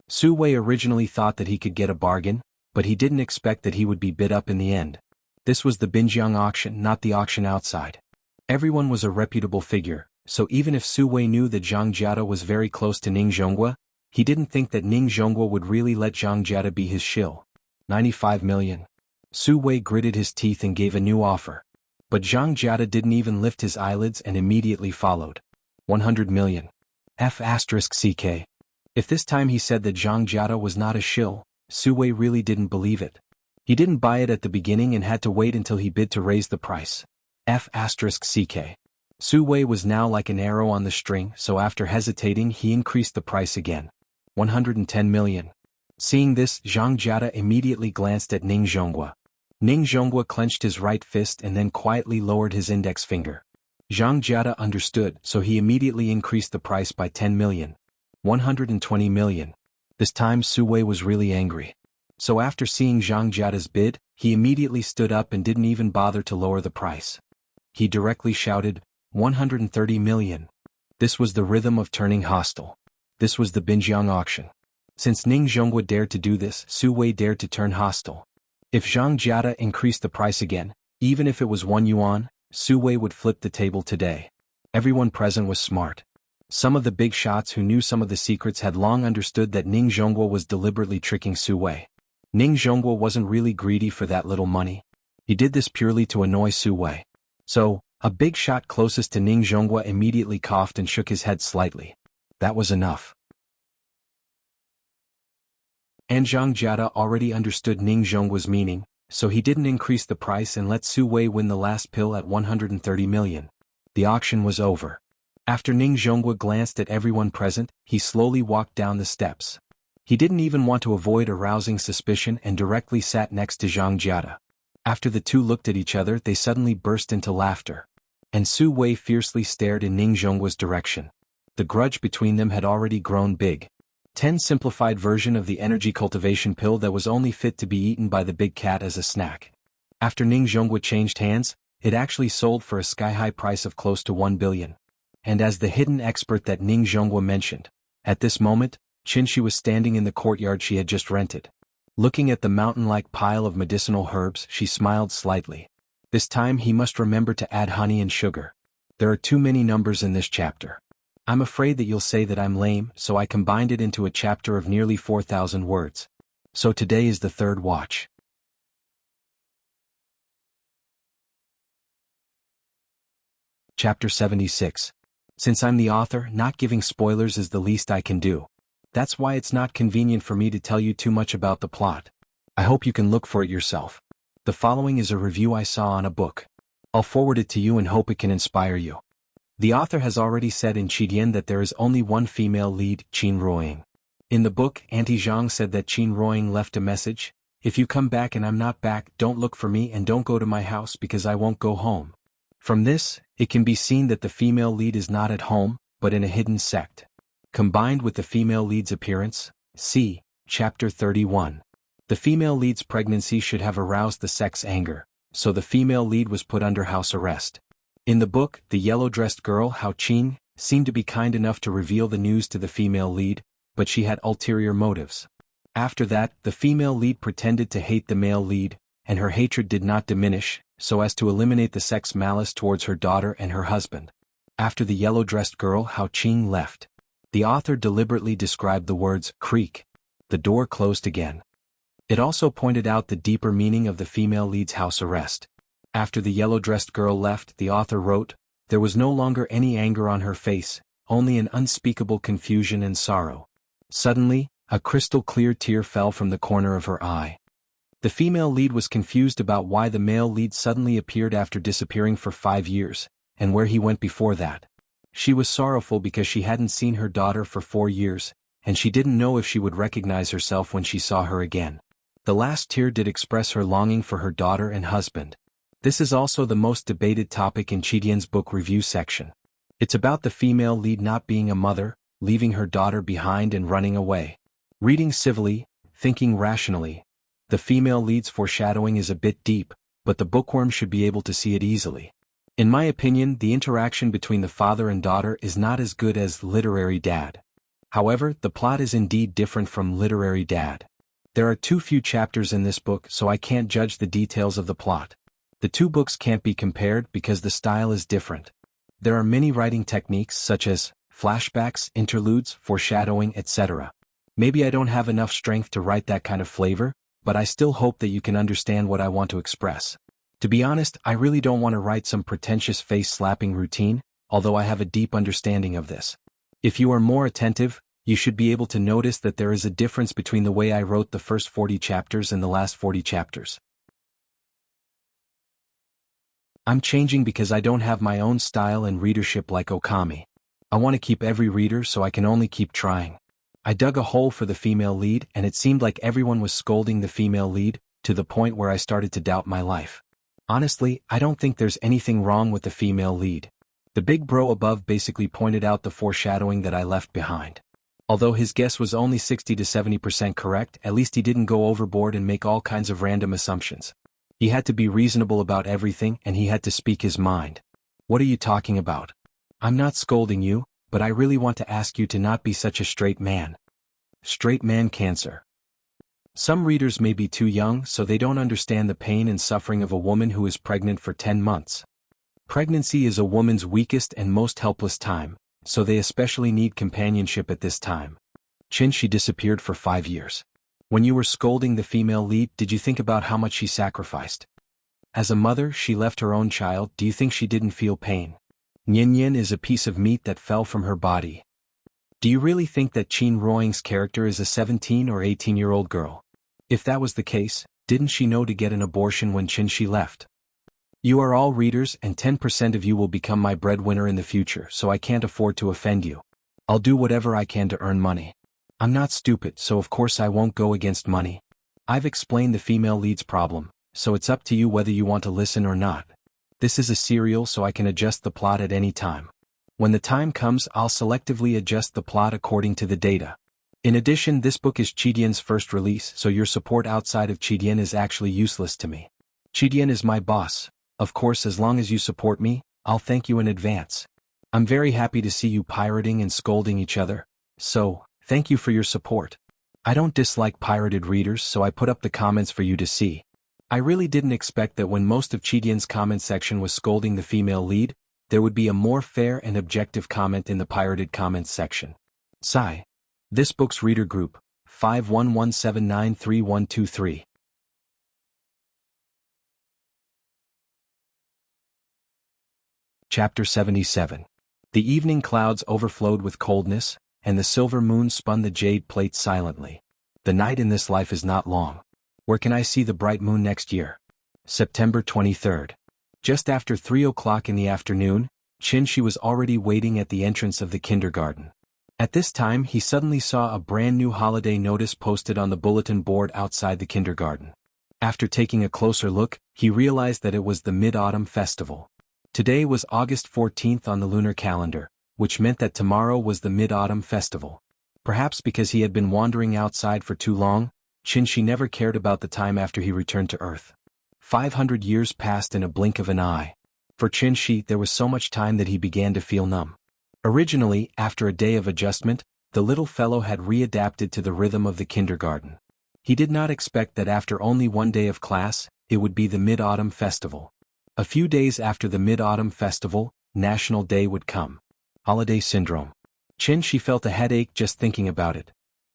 Su Wei originally thought that he could get a bargain, but he didn't expect that he would be bid up in the end. This was the Binjiang auction, not the auction outside. Everyone was a reputable figure, so even if Su Wei knew that Zhang Jiada was very close to Ning Zhonghua, he didn't think that Ning Zhonghua would really let Zhang Jiada be his shill. 95 million. Su Wei gritted his teeth and gave a new offer. But Zhang Jiada didn't even lift his eyelids and immediately followed. 100 million. F***ck. If this time he said that Zhang Jiada was not a shill, Su Wei really didn't believe it. He didn't buy it at the beginning and had to wait until he bid to raise the price. F***ck. Su Wei was now like an arrow on the string, so after hesitating he increased the price again. 110 million. Seeing this, Zhang Jiada immediately glanced at Ning Zhonghua. Ning Zhonghua clenched his right fist and then quietly lowered his index finger. Zhang Jiada understood, so he immediately increased the price by 10 million. 120 million. This time Su Wei was really angry. So after seeing Zhang Jiada's bid, he immediately stood up and didn't even bother to lower the price. He directly shouted, 130 million. This was the rhythm of turning hostile. This was the Binjiang auction. Since Ning Zhonghua dared to do this, Su Wei dared to turn hostile. If Zhang Jiada increased the price again, even if it was 1 yuan, Su Wei would flip the table today. Everyone present was smart. Some of the big shots who knew some of the secrets had long understood that Ning Zhonghua was deliberately tricking Su Wei. Ning Zhonghua wasn't really greedy for that little money. He did this purely to annoy Su Wei. So, a big shot closest to Ning Zhonghua immediately coughed and shook his head slightly. That was enough. And Zhang Jiada already understood Ning Zhonghua's meaning, so he didn't increase the price and let Su Wei win the last pill at 130 million. The auction was over. After Ning Zhonghua glanced at everyone present, he slowly walked down the steps. He didn't even want to avoid arousing suspicion and directly sat next to Zhang Jiada. After the two looked at each other, they suddenly burst into laughter. And Su Wei fiercely stared in Ning Zhonghua's direction. The grudge between them had already grown big. 10 simplified version of the energy cultivation pill that was only fit to be eaten by the big cat as a snack. After Ning Zhonghua changed hands, it actually sold for a sky-high price of close to 1 billion. And as the hidden expert that Ning Zhonghua mentioned, at this moment, Qinshi was standing in the courtyard she had just rented. Looking at the mountain-like pile of medicinal herbs, she smiled slightly. This time he must remember to add honey and sugar. There are too many numbers in this chapter. I'm afraid that you'll say that I'm lame, so I combined it into a chapter of nearly 4,000 words. So today is the third watch. Chapter 76. Since I'm the author, not giving spoilers is the least I can do. That's why it's not convenient for me to tell you too much about the plot. I hope you can look for it yourself. The following is a review I saw on a book. I'll forward it to you and hope it can inspire you. The author has already said in Qidian that there is only one female lead, Qin Ruoying. In the book, Auntie Zhang said that Qin Ruoying left a message: if you come back and I'm not back, don't look for me and don't go to my house because I won't go home. From this, it can be seen that the female lead is not at home, but in a hidden sect. Combined with the female lead's appearance, see Chapter 31. The female lead's pregnancy should have aroused the sect's anger, so the female lead was put under house arrest. In the book, the yellow-dressed girl Hao Qin seemed to be kind enough to reveal the news to the female lead, but she had ulterior motives. After that, the female lead pretended to hate the male lead, and her hatred did not diminish, so as to eliminate the sex malice towards her daughter and her husband. After the yellow-dressed girl, Hao Qing left. The author deliberately described the words creak. The door closed again. It also pointed out the deeper meaning of the female lead's house arrest. After the yellow-dressed girl left, the author wrote, there was no longer any anger on her face, only an unspeakable confusion and sorrow. Suddenly, a crystal-clear tear fell from the corner of her eye. The female lead was confused about why the male lead suddenly appeared after disappearing for 5 years, and where he went before that. She was sorrowful because she hadn't seen her daughter for 4 years, and she didn't know if she would recognize herself when she saw her again. The last tear did express her longing for her daughter and husband. This is also the most debated topic in Chidian's book review section. It's about the female lead not being a mother, leaving her daughter behind and running away. Reading civilly, thinking rationally, the female lead's foreshadowing is a bit deep, but the bookworm should be able to see it easily. In my opinion, the interaction between the father and daughter is not as good as Literary Dad. However, the plot is indeed different from Literary Dad. There are too few chapters in this book, so I can't judge the details of the plot. The two books can't be compared because the style is different. There are many writing techniques such as flashbacks, interludes, foreshadowing, etc. Maybe I don't have enough strength to write that kind of flavor, but I still hope that you can understand what I want to express. To be honest, I really don't want to write some pretentious face-slapping routine, although I have a deep understanding of this. If you are more attentive, you should be able to notice that there is a difference between the way I wrote the first 40 chapters and the last 40 chapters. I'm changing because I don't have my own style and readership like Okami. I want to keep every reader, so I can only keep trying. I dug a hole for the female lead, and it seemed like everyone was scolding the female lead, to the point where I started to doubt my life. Honestly, I don't think there's anything wrong with the female lead. The big bro above basically pointed out the foreshadowing that I left behind. Although his guess was only 60 to 70% correct, at least he didn't go overboard and make all kinds of random assumptions. He had to be reasonable about everything, and he had to speak his mind. What are you talking about? I'm not scolding you, but I really want to ask you to not be such a straight man. Straight man cancer. Some readers may be too young, so they don't understand the pain and suffering of a woman who is pregnant for 10 months. Pregnancy is a woman's weakest and most helpless time, so they especially need companionship at this time. She disappeared for 5 years. When you were scolding the female lead, did you think about how much she sacrificed? As a mother, she left her own child. Do you think she didn't feel pain? Nian is a piece of meat that fell from her body. Do you really think that Qin Ruoying's character is a 17 or 18-year-old girl? If that was the case, didn't she know to get an abortion when Qin left? You are all readers, and 10% of you will become my breadwinner in the future, so I can't afford to offend you. I'll do whatever I can to earn money. I'm not stupid, so of course I won't go against money. I've explained the female lead's problem, so it's up to you whether you want to listen or not. This is a serial, so I can adjust the plot at any time. When the time comes, I'll selectively adjust the plot according to the data. In addition, this book is Chidian's first release, so your support outside of Chidian is actually useless to me. Chidian is my boss. Of course, as long as you support me, I'll thank you in advance. I'm very happy to see you pirating and scolding each other, so, thank you for your support. I don't dislike pirated readers, so I put up the comments for you to see. I really didn't expect that when most of Chidian's comment section was scolding the female lead, there would be a more fair and objective comment in the pirated comments section. Sigh. This book's reader group, 5117933123. Chapter 77. The evening clouds overflowed with coldness, and the silver moon spun the jade plate silently. The night in this life is not long. Where can I see the bright moon next year? September 23rd. Just after 3 o'clock in the afternoon, Qin was already waiting at the entrance of the kindergarten. At this time, he suddenly saw a brand new holiday notice posted on the bulletin board outside the kindergarten. After taking a closer look, he realized that it was the Mid-Autumn Festival. Today was August 14th on the lunar calendar, which meant that tomorrow was the Mid-Autumn Festival. Perhaps because he had been wandering outside for too long, Qin never cared about the time after he returned to Earth. 500 years passed in a blink of an eye. For Qin, there was so much time that he began to feel numb. Originally, after a day of adjustment, the little fellow had readapted to the rhythm of the kindergarten. He did not expect that after only one day of class, it would be the Mid-Autumn Festival. A few days after the Mid-Autumn Festival, National Day would come. Holiday syndrome. She felt a headache just thinking about it.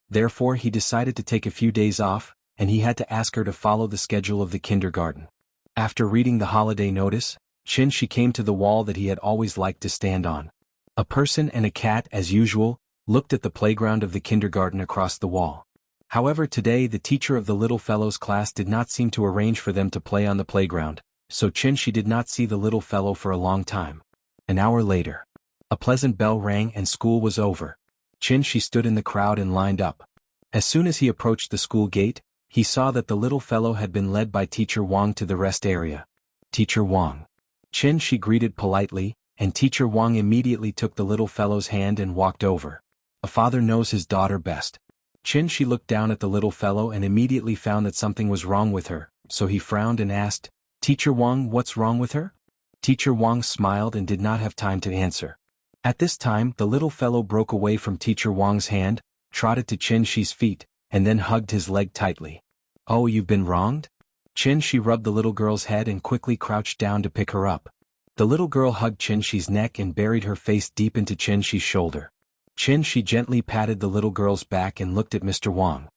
Therefore he decided to take a few days off, and he had to ask her to follow the schedule of the kindergarten. After reading the holiday notice, she came to the wall that he had always liked to stand on. A person and a cat, as usual, looked at the playground of the kindergarten across the wall. However, today the teacher of the little fellow's class did not seem to arrange for them to play on the playground, so she did not see the little fellow for a long time. An hour later, a pleasant bell rang and school was over. She stood in the crowd and lined up. As soon as he approached the school gate, he saw that the little fellow had been led by Teacher Wang to the rest area. Teacher Wang. She greeted politely, and Teacher Wang immediately took the little fellow's hand and walked over. A father knows his daughter best. She looked down at the little fellow and immediately found that something was wrong with her, so he frowned and asked, "Teacher Wang, what's wrong with her?" Teacher Wang smiled and did not have time to answer. At this time, the little fellow broke away from Teacher Wang's hand, trotted to Shi's feet, and then hugged his leg tightly. "Oh, you've been wronged?" She rubbed the little girl's head and quickly crouched down to pick her up. The little girl hugged Shi's neck and buried her face deep into Shi's shoulder. She gently patted the little girl's back and looked at Mr. Wang.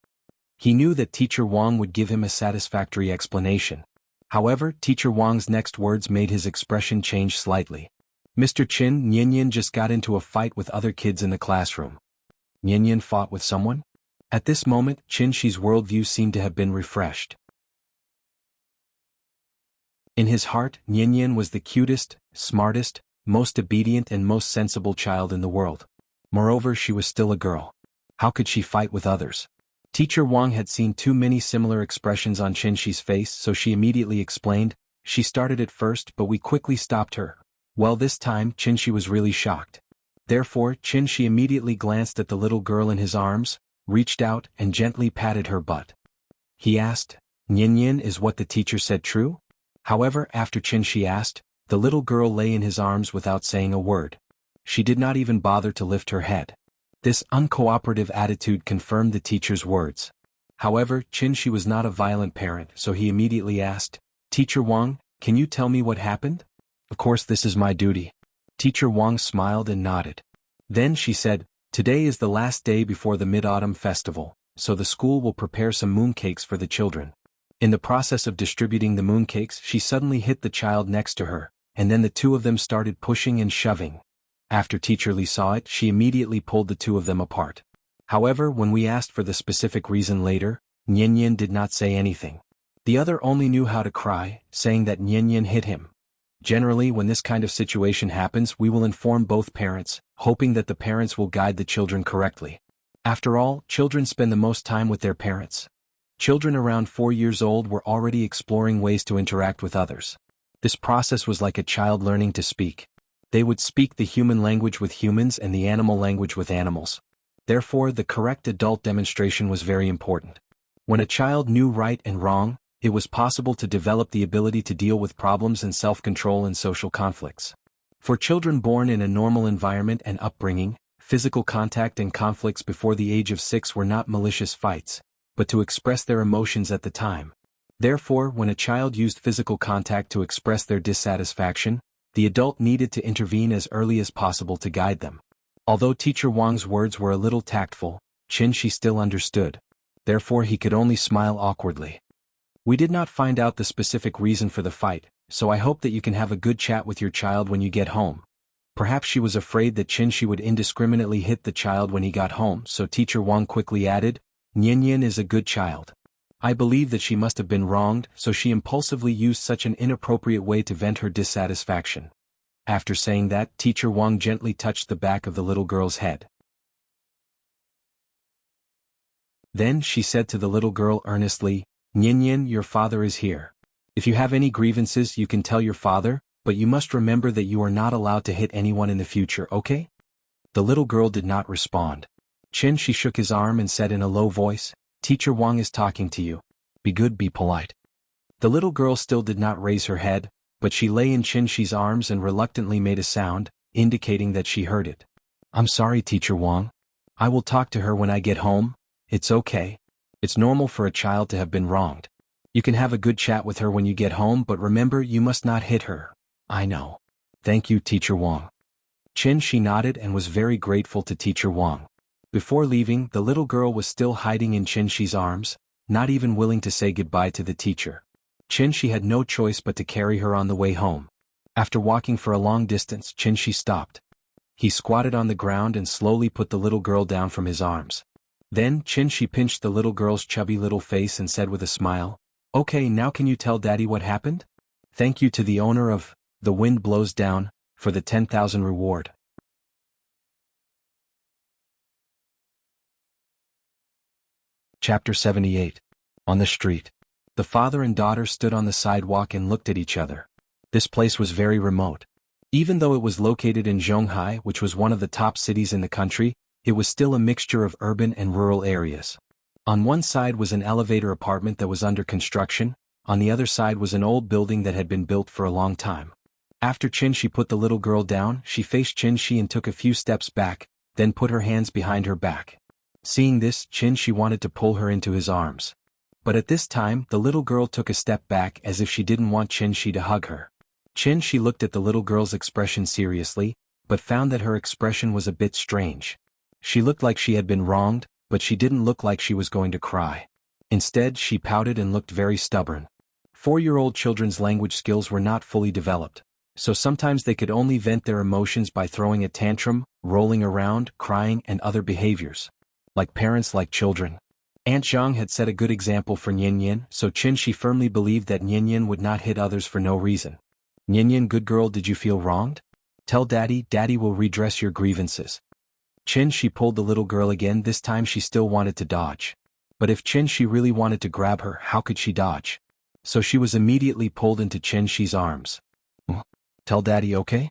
He knew that Teacher Wang would give him a satisfactory explanation. However, Teacher Wang's next words made his expression change slightly. "Mr. Nyan just got into a fight with other kids in the classroom." Nyan fought with someone? At this moment, Shi's worldview seemed to have been refreshed. In his heart, Nyan was the cutest, smartest, most obedient and most sensible child in the world. Moreover, she was still a girl. How could she fight with others? Teacher Wang had seen too many similar expressions on Shi's face, so she immediately explained, "She started at first, but we quickly stopped her." Well, this time, Shi was really shocked. Therefore, Shi immediately glanced at the little girl in his arms, reached out, and gently patted her butt. He asked, "Nyan, is what the teacher said true?" However, after Shi asked, the little girl lay in his arms without saying a word. She did not even bother to lift her head. This uncooperative attitude confirmed the teacher's words. However, Shi was not a violent parent, so he immediately asked, "Teacher Wang, can you tell me what happened?" "Of course, this is my duty." Teacher Wang smiled and nodded. Then she said, "Today is the last day before the Mid-Autumn Festival, so the school will prepare some mooncakes for the children." In the process of distributing the mooncakes, she suddenly hit the child next to her, and then the two of them started pushing and shoving. After Teacher Li saw it, she immediately pulled the two of them apart. However, when we asked for the specific reason later, Nyan did not say anything. The other only knew how to cry, saying that Nyan hit him. Generally, when this kind of situation happens, we will inform both parents, hoping that the parents will guide the children correctly. After all, children spend the most time with their parents. Children around 4 years old were already exploring ways to interact with others. This process was like a child learning to speak. They would speak the human language with humans and the animal language with animals. Therefore, the correct adult demonstration was very important. When a child knew right and wrong, it was possible to develop the ability to deal with problems and self-control in social conflicts. For children born in a normal environment and upbringing, physical contact and conflicts before the age of 6 were not malicious fights, but to express their emotions at the time. Therefore, when a child used physical contact to express their dissatisfaction, the adult needed to intervene as early as possible to guide them. Although Teacher Wang's words were a little tactful, Shi still understood. Therefore he could only smile awkwardly. We did not find out the specific reason for the fight, so I hope that you can have a good chat with your child when you get home. Perhaps she was afraid that Shi would indiscriminately hit the child when he got home, so Teacher Wang quickly added, "Nyan is a good child. I believe that she must have been wronged, so she impulsively used such an inappropriate way to vent her dissatisfaction." After saying that, Teacher Wang gently touched the back of the little girl's head. Then she said to the little girl earnestly, "Nyan, your father is here. If you have any grievances, you can tell your father, but you must remember that you are not allowed to hit anyone in the future, okay?" The little girl did not respond. She shook his arm and said in a low voice, "Teacher Wang is talking to you. Be good, be polite." The little girl still did not raise her head, but she lay in Shi's arms and reluctantly made a sound, indicating that she heard it. "I'm sorry, Teacher Wang." I will talk to her when I get home. It's okay. It's normal for a child to have been wronged. You can have a good chat with her when you get home, but remember, you must not hit her. I know. Thank you, Teacher Wang. She nodded and was very grateful to Teacher Wang. Before leaving, the little girl was still hiding in Shi's arms, not even willing to say goodbye to the teacher. She had no choice but to carry her on the way home. After walking for a long distance, Shi stopped. He squatted on the ground and slowly put the little girl down from his arms. Then Shi pinched the little girl's chubby little face and said with a smile, "Okay, now can you tell Daddy what happened? Thank you to the owner of The Wind Blows Down for the 10,000 reward." Chapter 78. On the street. The father and daughter stood on the sidewalk and looked at each other. This place was very remote. Even though it was located in Zhonghai, which was one of the top cities in the country, it was still a mixture of urban and rural areas. On one side was an elevator apartment that was under construction, on the other side was an old building that had been built for a long time. After Shi put the little girl down, she faced Shi and took a few steps back, then put her hands behind her back. Seeing this, Shi wanted to pull her into his arms. But at this time, the little girl took a step back as if she didn't want Shi to hug her. Shi looked at the little girl's expression seriously, but found that her expression was a bit strange. She looked like she had been wronged, but she didn't look like she was going to cry. Instead, she pouted and looked very stubborn. 4-year-old children's language skills were not fully developed, so sometimes they could only vent their emotions by throwing a tantrum, rolling around, crying, and other behaviors. Like parents like children. Aunt Zhang had set a good example for Nian, so Shi firmly believed that Nian would not hit others for no reason. "Nian, good girl, did you feel wronged? Tell Daddy, Daddy will redress your grievances." Shi pulled the little girl again. This time she still wanted to dodge. But if Shi really wanted to grab her, how could she dodge? So she was immediately pulled into Shi's arms. "Tell Daddy, okay?"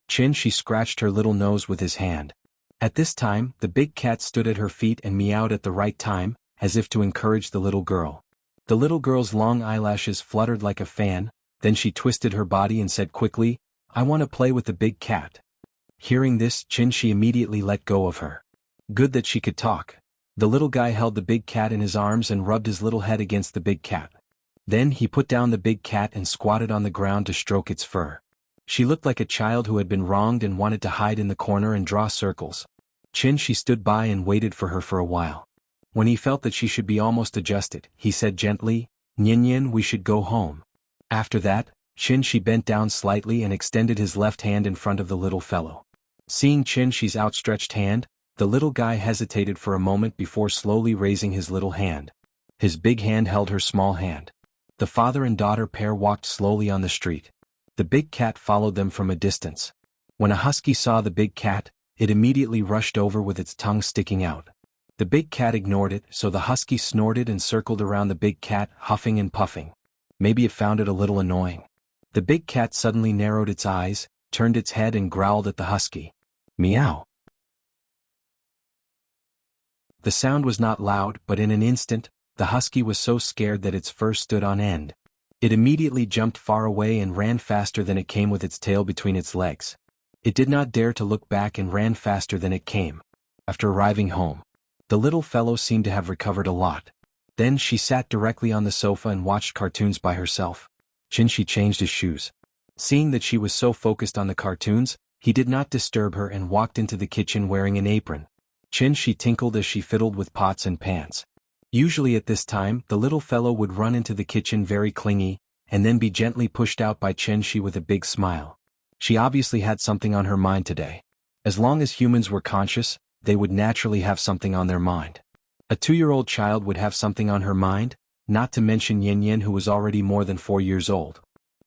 Shi scratched her little nose with his hand. At this time, the big cat stood at her feet and meowed at the right time, as if to encourage the little girl. The little girl's long eyelashes fluttered like a fan, then she twisted her body and said quickly, "I want to play with the big cat." Hearing this, Shi immediately let go of her. Good that she could talk. The little guy held the big cat in his arms and rubbed his little head against the big cat. Then he put down the big cat and squatted on the ground to stroke its fur. She looked like a child who had been wronged and wanted to hide in the corner and draw circles. Shi stood by and waited for her for a while. When he felt that she should be almost adjusted, he said gently, "Nian, we should go home." After that, Shi bent down slightly and extended his left hand in front of the little fellow. Seeing Shi's outstretched hand, the little guy hesitated for a moment before slowly raising his little hand. His big hand held her small hand. The father and daughter pair walked slowly on the street. The big cat followed them from a distance. When a husky saw the big cat, it immediately rushed over with its tongue sticking out. The big cat ignored it, so the husky snorted and circled around the big cat, huffing and puffing. Maybe it found it a little annoying. The big cat suddenly narrowed its eyes, turned its head and growled at the husky. Meow. The sound was not loud, but in an instant, the husky was so scared that its fur stood on end. It immediately jumped far away and ran faster than it came with its tail between its legs. It did not dare to look back and ran faster than it came. After arriving home, the little fellow seemed to have recovered a lot. Then she sat directly on the sofa and watched cartoons by herself. Shi changed his shoes. Seeing that she was so focused on the cartoons, he did not disturb her and walked into the kitchen wearing an apron. Shi tinkled as she fiddled with pots and pans. Usually at this time, the little fellow would run into the kitchen very clingy, and then be gently pushed out by Shi with a big smile. She obviously had something on her mind today. As long as humans were conscious, they would naturally have something on their mind. A 2-year-old child would have something on her mind, not to mention Yin, who was already more than 4 years old.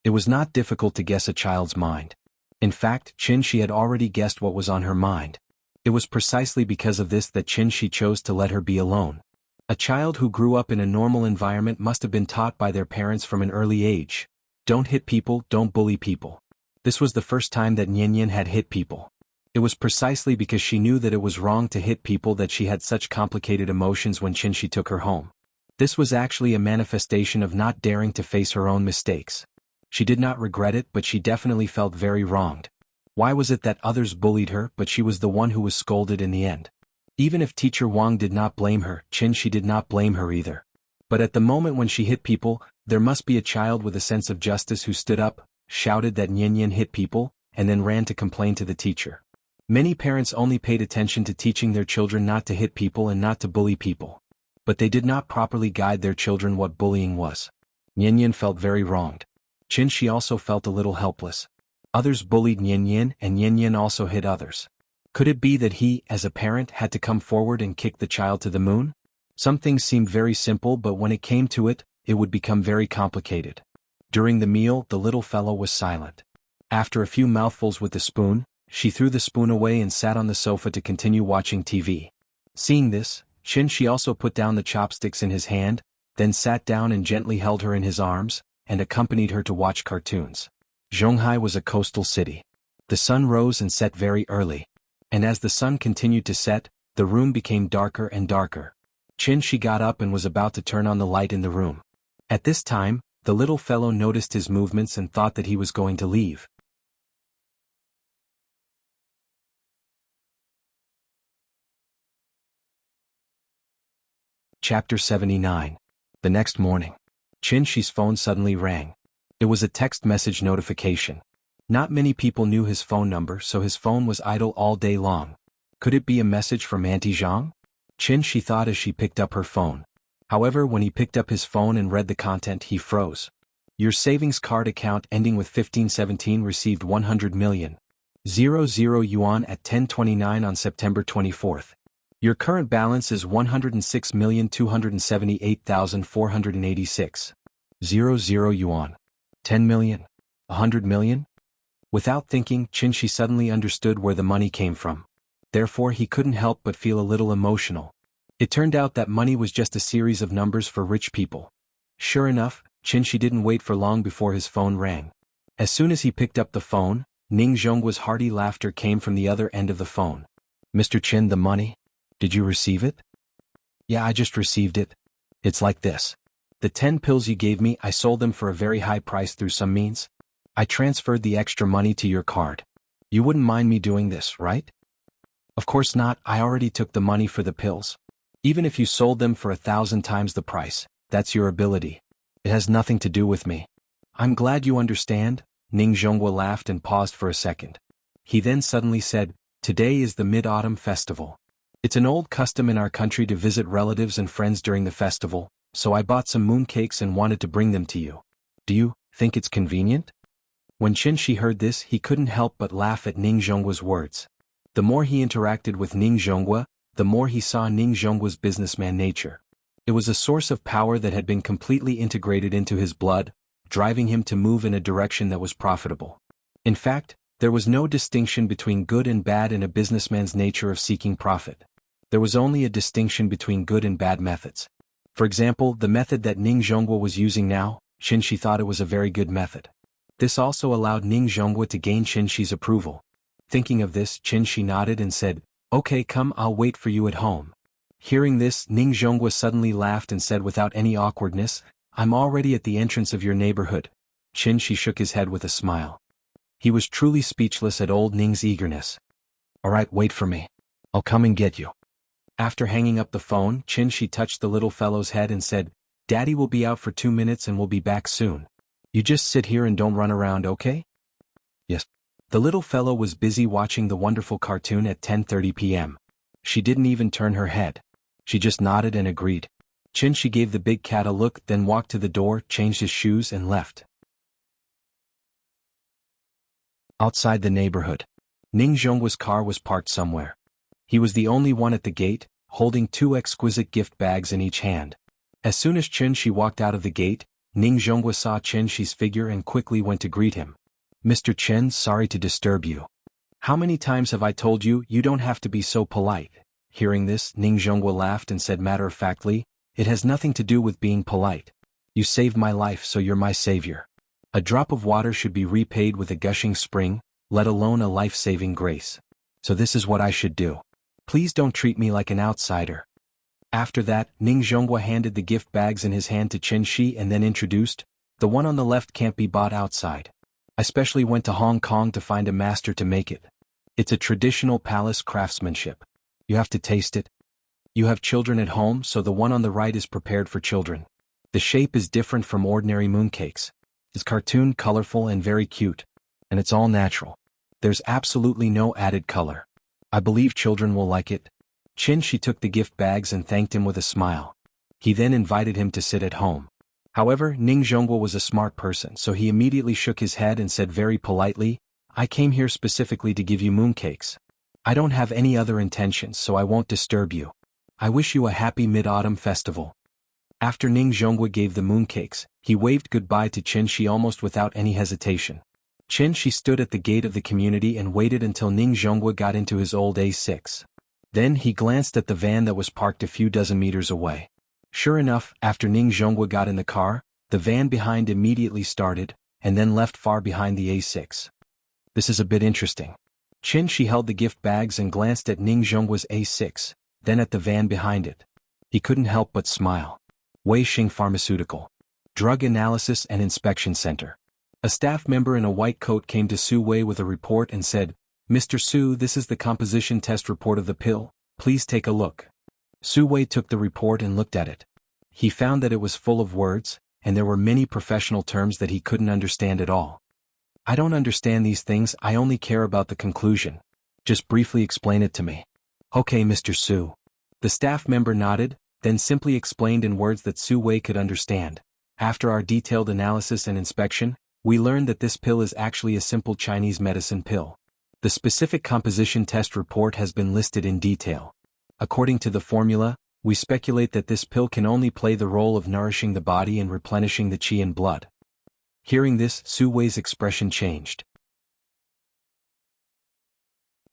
It was not difficult to guess a child's mind. In fact, Shi had already guessed what was on her mind. It was precisely because of this that Shi chose to let her be alone. A child who grew up in a normal environment must have been taught by their parents from an early age. Don't hit people, don't bully people. This was the first time that Yin had hit people. It was precisely because she knew that it was wrong to hit people that she had such complicated emotions when Shi took her home. This was actually a manifestation of not daring to face her own mistakes. She did not regret it, but she definitely felt very wronged. Why was it that others bullied her but she was the one who was scolded in the end? Even if teacher Wang did not blame her, she did not blame her either. But at the moment when she hit people, there must be a child with a sense of justice who stood up, shouted that Nian hit people, and then ran to complain to the teacher. Many parents only paid attention to teaching their children not to hit people and not to bully people. But they did not properly guide their children what bullying was. Nian felt very wronged. She also felt a little helpless. Others bullied Nian and Nian also hit others. Could it be that he, as a parent, had to come forward and kick the child to the moon? Some things seemed very simple, but when it came to it, it would become very complicated. During the meal, the little fellow was silent. After a few mouthfuls with the spoon, she threw the spoon away and sat on the sofa to continue watching TV. Seeing this, she also put down the chopsticks in his hand, then sat down and gently held her in his arms, and accompanied her to watch cartoons. Zhonghai was a coastal city. The sun rose and set very early. And as the sun continued to set, the room became darker and darker. She got up and was about to turn on the light in the room. At this time, the little fellow noticed his movements and thought that he was going to leave. Chapter 79. The next morning. Shi's phone suddenly rang. It was a text message notification. Not many people knew his phone number, so his phone was idle all day long. Could it be a message from Auntie Zhang? She thought as she picked up her phone. However, when he picked up his phone and read the content, he froze. Your savings card account ending with 1517 received 100 million. 00 yuan at 10:29 on September 24th. Your current balance is 106,278,486. 00 yuan. 10 million? 100 million? Without thinking, Shi suddenly understood where the money came from. Therefore he couldn't help but feel a little emotional. It turned out that money was just a series of numbers for rich people. Sure enough, Shi didn't wait for long before his phone rang. As soon as he picked up the phone, Ning Zhongguo's hearty laughter came from the other end of the phone. Mr. Qin, the money? Did you receive it? Yeah, I just received it. It's like this. The 10 pills you gave me, I sold them for a very high price through some means. I transferred the extra money to your card. You wouldn't mind me doing this, right? Of course not, I already took the money for the pills. Even if you sold them for 1,000 times the price, that's your ability. It has nothing to do with me. I'm glad you understand. Ning Zhongguo laughed and paused for a second. He then suddenly said, today is the Mid-Autumn Festival. It's an old custom in our country to visit relatives and friends during the festival, so I bought some mooncakes and wanted to bring them to you. Do you think it's convenient? When Shi heard this, he couldn't help but laugh at Ning Zhongguo's words. The more he interacted with Ning Zhongguo, the more he saw Ning Zhongguo's businessman nature. It was a source of power that had been completely integrated into his blood, driving him to move in a direction that was profitable. In fact, there was no distinction between good and bad in a businessman's nature of seeking profit. There was only a distinction between good and bad methods. For example, the method that Ning Zhongguo was using now, Shi thought it was a very good method. This also allowed Ning Zhongguo to gain Shi's approval. Thinking of this, Shi nodded and said, okay, come, I'll wait for you at home. Hearing this, Ning Zhongguo suddenly laughed and said without any awkwardness, I'm already at the entrance of your neighborhood. Shi shook his head with a smile. He was truly speechless at old Ning's eagerness. Alright, wait for me. I'll come and get you. After hanging up the phone, Shi touched the little fellow's head and said, Daddy will be out for 2 minutes and will be back soon. You just sit here and don't run around, okay? Yes. The little fellow was busy watching the wonderful cartoon at 10:30 p.m. She didn't even turn her head. She just nodded and agreed. Shi gave the big cat a look, then walked to the door, changed his shoes and left. Outside the neighborhood. Ning Zhongguo's car was parked somewhere. He was the only one at the gate, holding 2 exquisite gift bags in each hand. As soon as Shi walked out of the gate, Ning Zhongguo saw Shi's figure and quickly went to greet him. Mr. Chen, sorry to disturb you. How many times have I told you, you don't have to be so polite? Hearing this, Ning Zhongguo laughed and said matter-of-factly, it has nothing to do with being polite. You saved my life, so you're my savior. A drop of water should be repaid with a gushing spring, let alone a life-saving grace. So this is what I should do. Please don't treat me like an outsider. After that, Ning Zhongguo handed the gift bags in his hand to Shi and then introduced, the one on the left can't be bought outside. I specially went to Hong Kong to find a master to make it. It's a traditional palace craftsmanship. You have to taste it. You have children at home, so the one on the right is prepared for children. The shape is different from ordinary mooncakes. It's cartoon, colorful, and very cute. And it's all natural. There's absolutely no added color. I believe children will like it. She took the gift bags and thanked him with a smile. He then invited him to sit at home. However, Ning Zhongguo was a smart person, so he immediately shook his head and said very politely, I came here specifically to give you mooncakes. I don't have any other intentions, so I won't disturb you. I wish you a happy Mid-Autumn festival. After Ning Zhongguo gave the mooncakes, he waved goodbye to Qin Shi almost without any hesitation. Qin Shi stood at the gate of the community and waited until Ning Zhongguo got into his old A6. Then he glanced at the van that was parked a few dozen meters away. Sure enough, after Ning Zhongguo got in the car, the van behind immediately started, and then left far behind the A6. This is a bit interesting. Qin Shi held the gift bags and glanced at Ning Zhongguo's A6, then at the van behind it. He couldn't help but smile. Weixing Pharmaceutical. Drug Analysis and Inspection Center. A staff member in a white coat came to Su Wei with a report and said, Mr. Su, this is the composition test report of the pill, please take a look. Su Wei took the report and looked at it. He found that it was full of words, and there were many professional terms that he couldn't understand at all. I don't understand these things, I only care about the conclusion. Just briefly explain it to me. Okay, Mr. Su. The staff member nodded, then simply explained in words that Su Wei could understand. After our detailed analysis and inspection, we learned that this pill is actually a simple Chinese medicine pill. The specific composition test report has been listed in detail. According to the formula, we speculate that this pill can only play the role of nourishing the body and replenishing the qi in blood. Hearing this, Su Wei's expression changed.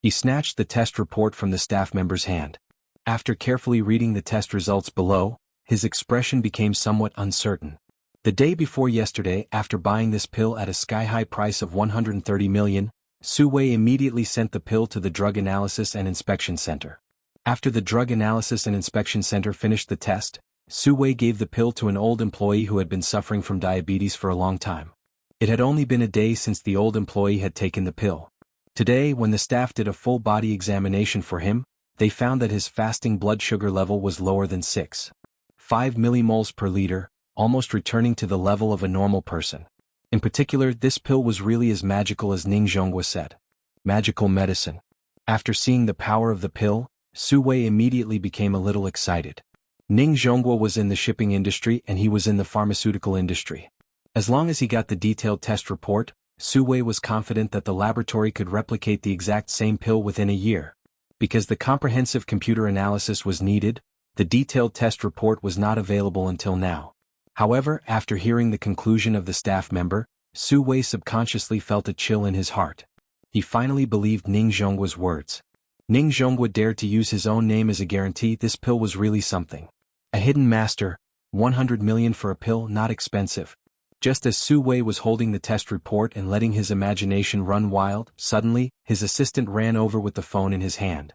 He snatched the test report from the staff member's hand. After carefully reading the test results below, his expression became somewhat uncertain. The day before yesterday, after buying this pill at a sky-high price of 130 million, Su Wei immediately sent the pill to the Drug Analysis and Inspection Center. After the Drug Analysis and Inspection Center finished the test, Su Wei gave the pill to an old employee who had been suffering from diabetes for a long time. It had only been a day since the old employee had taken the pill. Today, when the staff did a full-body examination for him, they found that his fasting blood sugar level was lower than 6.5 millimoles per liter, almost returning to the level of a normal person. In particular, this pill was really as magical as Ning Zhongguo said. Magical medicine. After seeing the power of the pill, Su Wei immediately became a little excited. Ning Zhongguo was in the shipping industry and he was in the pharmaceutical industry. As long as he got the detailed test report, Su Wei was confident that the laboratory could replicate the exact same pill within a year. Because the comprehensive computer analysis was needed, the detailed test report was not available until now. However, after hearing the conclusion of the staff member, Su Wei subconsciously felt a chill in his heart. He finally believed Ning Zhongguo's words. Ning Zhongguo dared to use his own name as a guarantee. This pill was really something. A hidden master, 100 million for a pill, not expensive. Just as Su Wei was holding the test report and letting his imagination run wild, suddenly, his assistant ran over with the phone in his hand.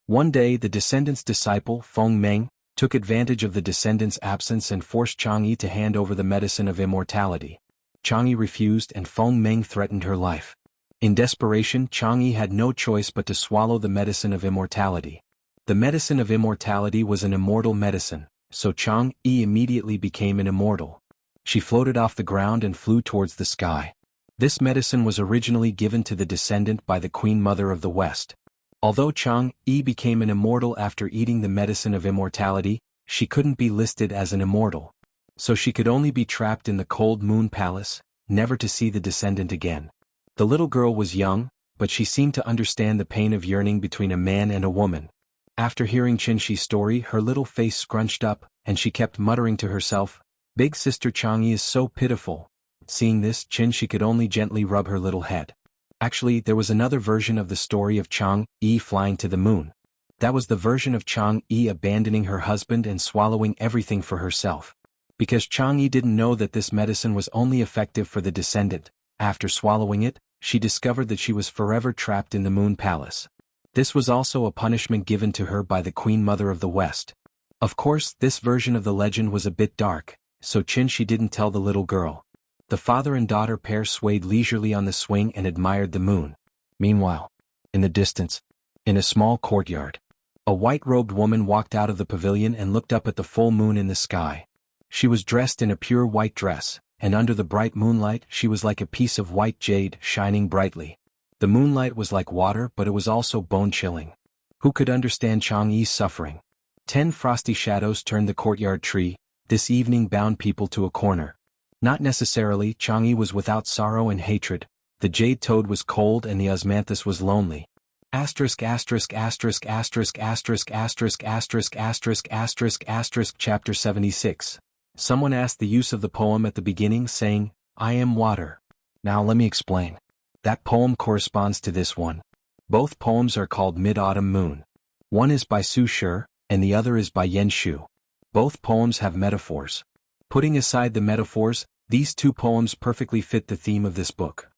One day the descendant's disciple, Feng Meng, took advantage of the descendant's absence and forced Chang'e to hand over the medicine of immortality. Chang'e refused and Feng Meng threatened her life. In desperation, Chang'e had no choice but to swallow the medicine of immortality. The medicine of immortality was an immortal medicine, so Chang'e immediately became an immortal. She floated off the ground and flew towards the sky. This medicine was originally given to the descendant by the Queen Mother of the West. Although Chang'e became an immortal after eating the medicine of immortality, she couldn't be listed as an immortal. So she could only be trapped in the cold moon palace, never to see the descendant again. The little girl was young, but she seemed to understand the pain of yearning between a man and a woman. After hearing Qin Shi's story, her little face scrunched up, and she kept muttering to herself, "Big sister Chang'e is so pitiful." Seeing this, Qin Shi could only gently rub her little head. Actually, there was another version of the story of Chang'e flying to the moon. That was the version of Chang'e abandoning her husband and swallowing everything for herself. Because Chang'e didn't know that this medicine was only effective for the descendant, after swallowing it, she discovered that she was forever trapped in the moon palace. This was also a punishment given to her by the Queen Mother of the West. Of course, this version of the legend was a bit dark, so Qinshi didn't tell the little girl. The father and daughter pair swayed leisurely on the swing and admired the moon. Meanwhile, in the distance, in a small courtyard, a white-robed woman walked out of the pavilion and looked up at the full moon in the sky. She was dressed in a pure white dress, and under the bright moonlight she was like a piece of white jade shining brightly. The moonlight was like water, but it was also bone-chilling. Who could understand Chang'e's suffering? 10 frosty shadows turned the courtyard tree. This evening bound people to a corner. Not necessarily, Chang'e was without sorrow and hatred. The jade toad was cold and the osmanthus was lonely. Asterisk asterisk asterisk asterisk asterisk asterisk asterisk asterisk asterisk asterisk chapter 76. Someone asked the use of the poem at the beginning, saying, I am water. Now let me explain. That poem corresponds to this one. Both poems are called Mid-Autumn Moon. One is by Su Shi, and the other is by Yan Shu. Both poems have metaphors. Putting aside the metaphors, these two poems perfectly fit the theme of this book.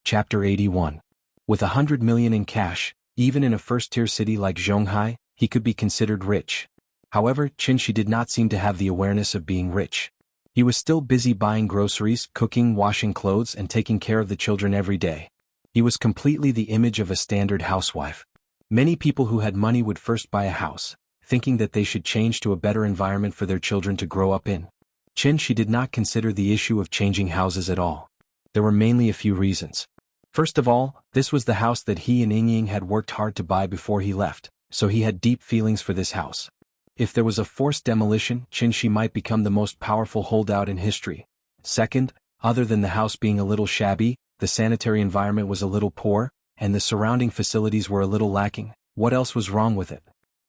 Chapter 81. With 100 million in cash, even in a first-tier city like Zhonghai, he could be considered rich. However, Qinshi did not seem to have the awareness of being rich. He was still busy buying groceries, cooking, washing clothes, and taking care of the children every day. He was completely the image of a standard housewife. Many people who had money would first buy a house, thinking that they should change to a better environment for their children to grow up in. Qinshi did not consider the issue of changing houses at all. There were mainly a few reasons. First of all, this was the house that he and Yingying had worked hard to buy before he left, so he had deep feelings for this house. If there was a forced demolition, Qinshi might become the most powerful holdout in history. Second, other than the house being a little shabby, the sanitary environment was a little poor, and the surrounding facilities were a little lacking. What else was wrong with it?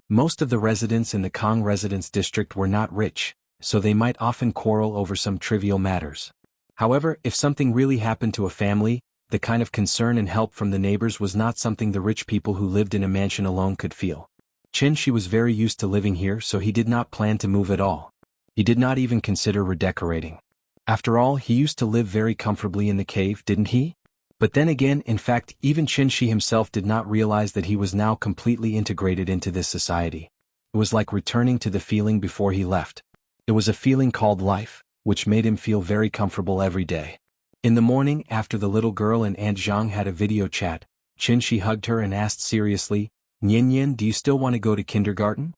Most of the residents in the Kong residence district were not rich, so they might often quarrel over some trivial matters. However, if something really happened to a family, the kind of concern and help from the neighbors was not something the rich people who lived in a mansion alone could feel. Qinshi was very used to living here, so he did not plan to move at all. He did not even consider redecorating. After all, he used to live very comfortably in the cave, didn't he? But then again, in fact, even Qinshi himself did not realize that he was now completely integrated into this society. It was like returning to the feeling before he left. It was a feeling called life, which made him feel very comfortable every day. In the morning, after the little girl and Aunt Zhang had a video chat, Qinshi hugged her and asked seriously, Nian, do you still want to go to kindergarten?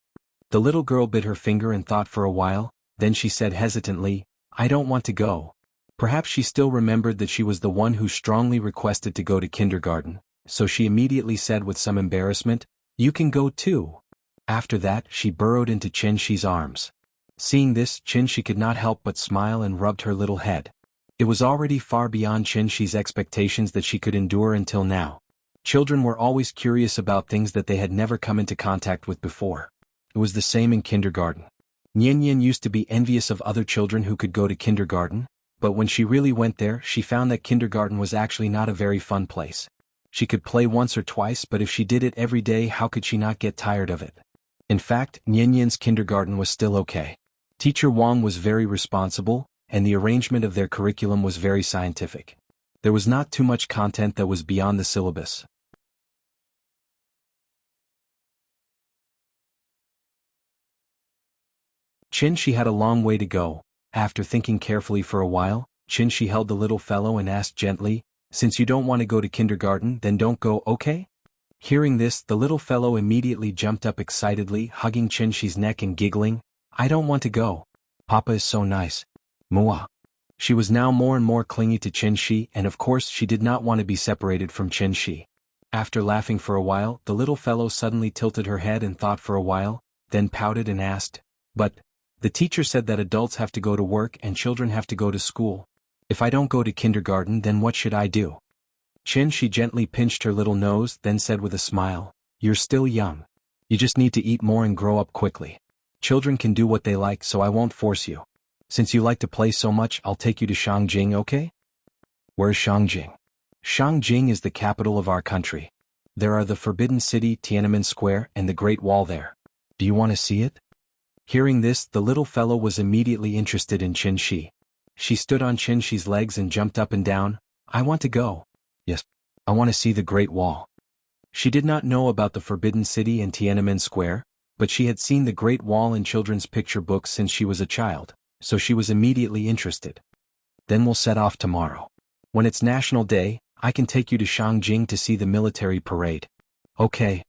The little girl bit her finger and thought for a while, then she said hesitantly, I don't want to go. Perhaps she still remembered that she was the one who strongly requested to go to kindergarten, so she immediately said with some embarrassment, You can go too. After that, she burrowed into Qinshi's arms. Seeing this, Qinshi could not help but smile and rubbed her little head. It was already far beyond Qinshi's expectations that she could endure until now. Children were always curious about things that they had never come into contact with before. It was the same in kindergarten. Nian used to be envious of other children who could go to kindergarten, but when she really went there, she found that kindergarten was actually not a very fun place. She could play once or twice, but if she did it every day, how could she not get tired of it? In fact, Nian's kindergarten was still okay. Teacher Wang was very responsible, and the arrangement of their curriculum was very scientific. There was not too much content that was beyond the syllabus. Qinshi had a long way to go. After thinking carefully for a while, Qinshi held the little fellow and asked gently, Since you don't want to go to kindergarten, then don't go, okay? Hearing this, the little fellow immediately jumped up excitedly, hugging Qinshi's neck and giggling, I don't want to go. Papa is so nice. Mua. She was now more and more clingy to Qinshi, and of course she did not want to be separated from Qinshi. After laughing for a while, the little fellow suddenly tilted her head and thought for a while, then pouted and asked, But the teacher said that adults have to go to work and children have to go to school. If I don't go to kindergarten, then what should I do? Qinshi gently pinched her little nose, then said with a smile, You're still young. You just need to eat more and grow up quickly. Children can do what they like, so I won't force you. Since you like to play so much, I'll take you to Shangjing, okay? Where's Shangjing? Shangjing is the capital of our country. There are the Forbidden City, Tiananmen Square, and the Great Wall there. Do you want to see it? Hearing this, the little fellow was immediately interested in Qinshi. She stood on Qinshi's legs and jumped up and down. I want to go. Yes. I want to see the Great Wall. She did not know about the Forbidden City and Tiananmen Square, but she had seen the Great Wall in children's picture books since she was a child, so she was immediately interested. Then we'll set off tomorrow. When it's National Day, I can take you to Shangjing to see the military parade. Okay.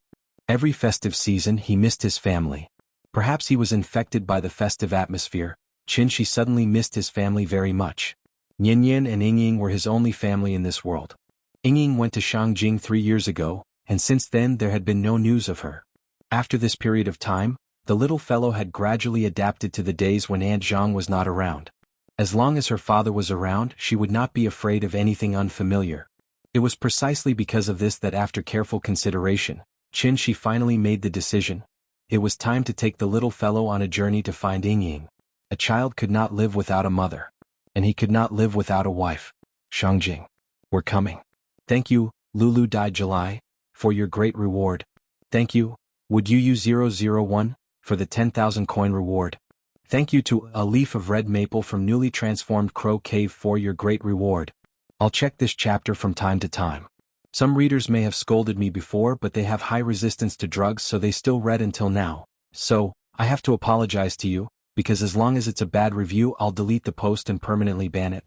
Every festive season he missed his family. Perhaps he was infected by the festive atmosphere. Qin suddenly missed his family very much. Nian and Yingying were his only family in this world. Yingying went to Shangjing 3 years ago, and since then there had been no news of her. After this period of time, the little fellow had gradually adapted to the days when Aunt Zhang was not around. As long as her father was around, she would not be afraid of anything unfamiliar. It was precisely because of this that after careful consideration, Qin finally made the decision. It was time to take the little fellow on a journey to find Yingying. A child could not live without a mother. And he could not live without a wife. Shangjing. We're coming. Thank you, Lulu Dai July, for your great reward. Thank you, would you use 001, for the 10,000 coin reward. Thank you to A Leaf of Red Maple from newly transformed Crow Cave for your great reward. I'll check this chapter from time to time. Some readers may have scolded me before, but they have high resistance to drugs, so they still read until now. So, I have to apologize to you, because as long as it's a bad review I'll delete the post and permanently ban it.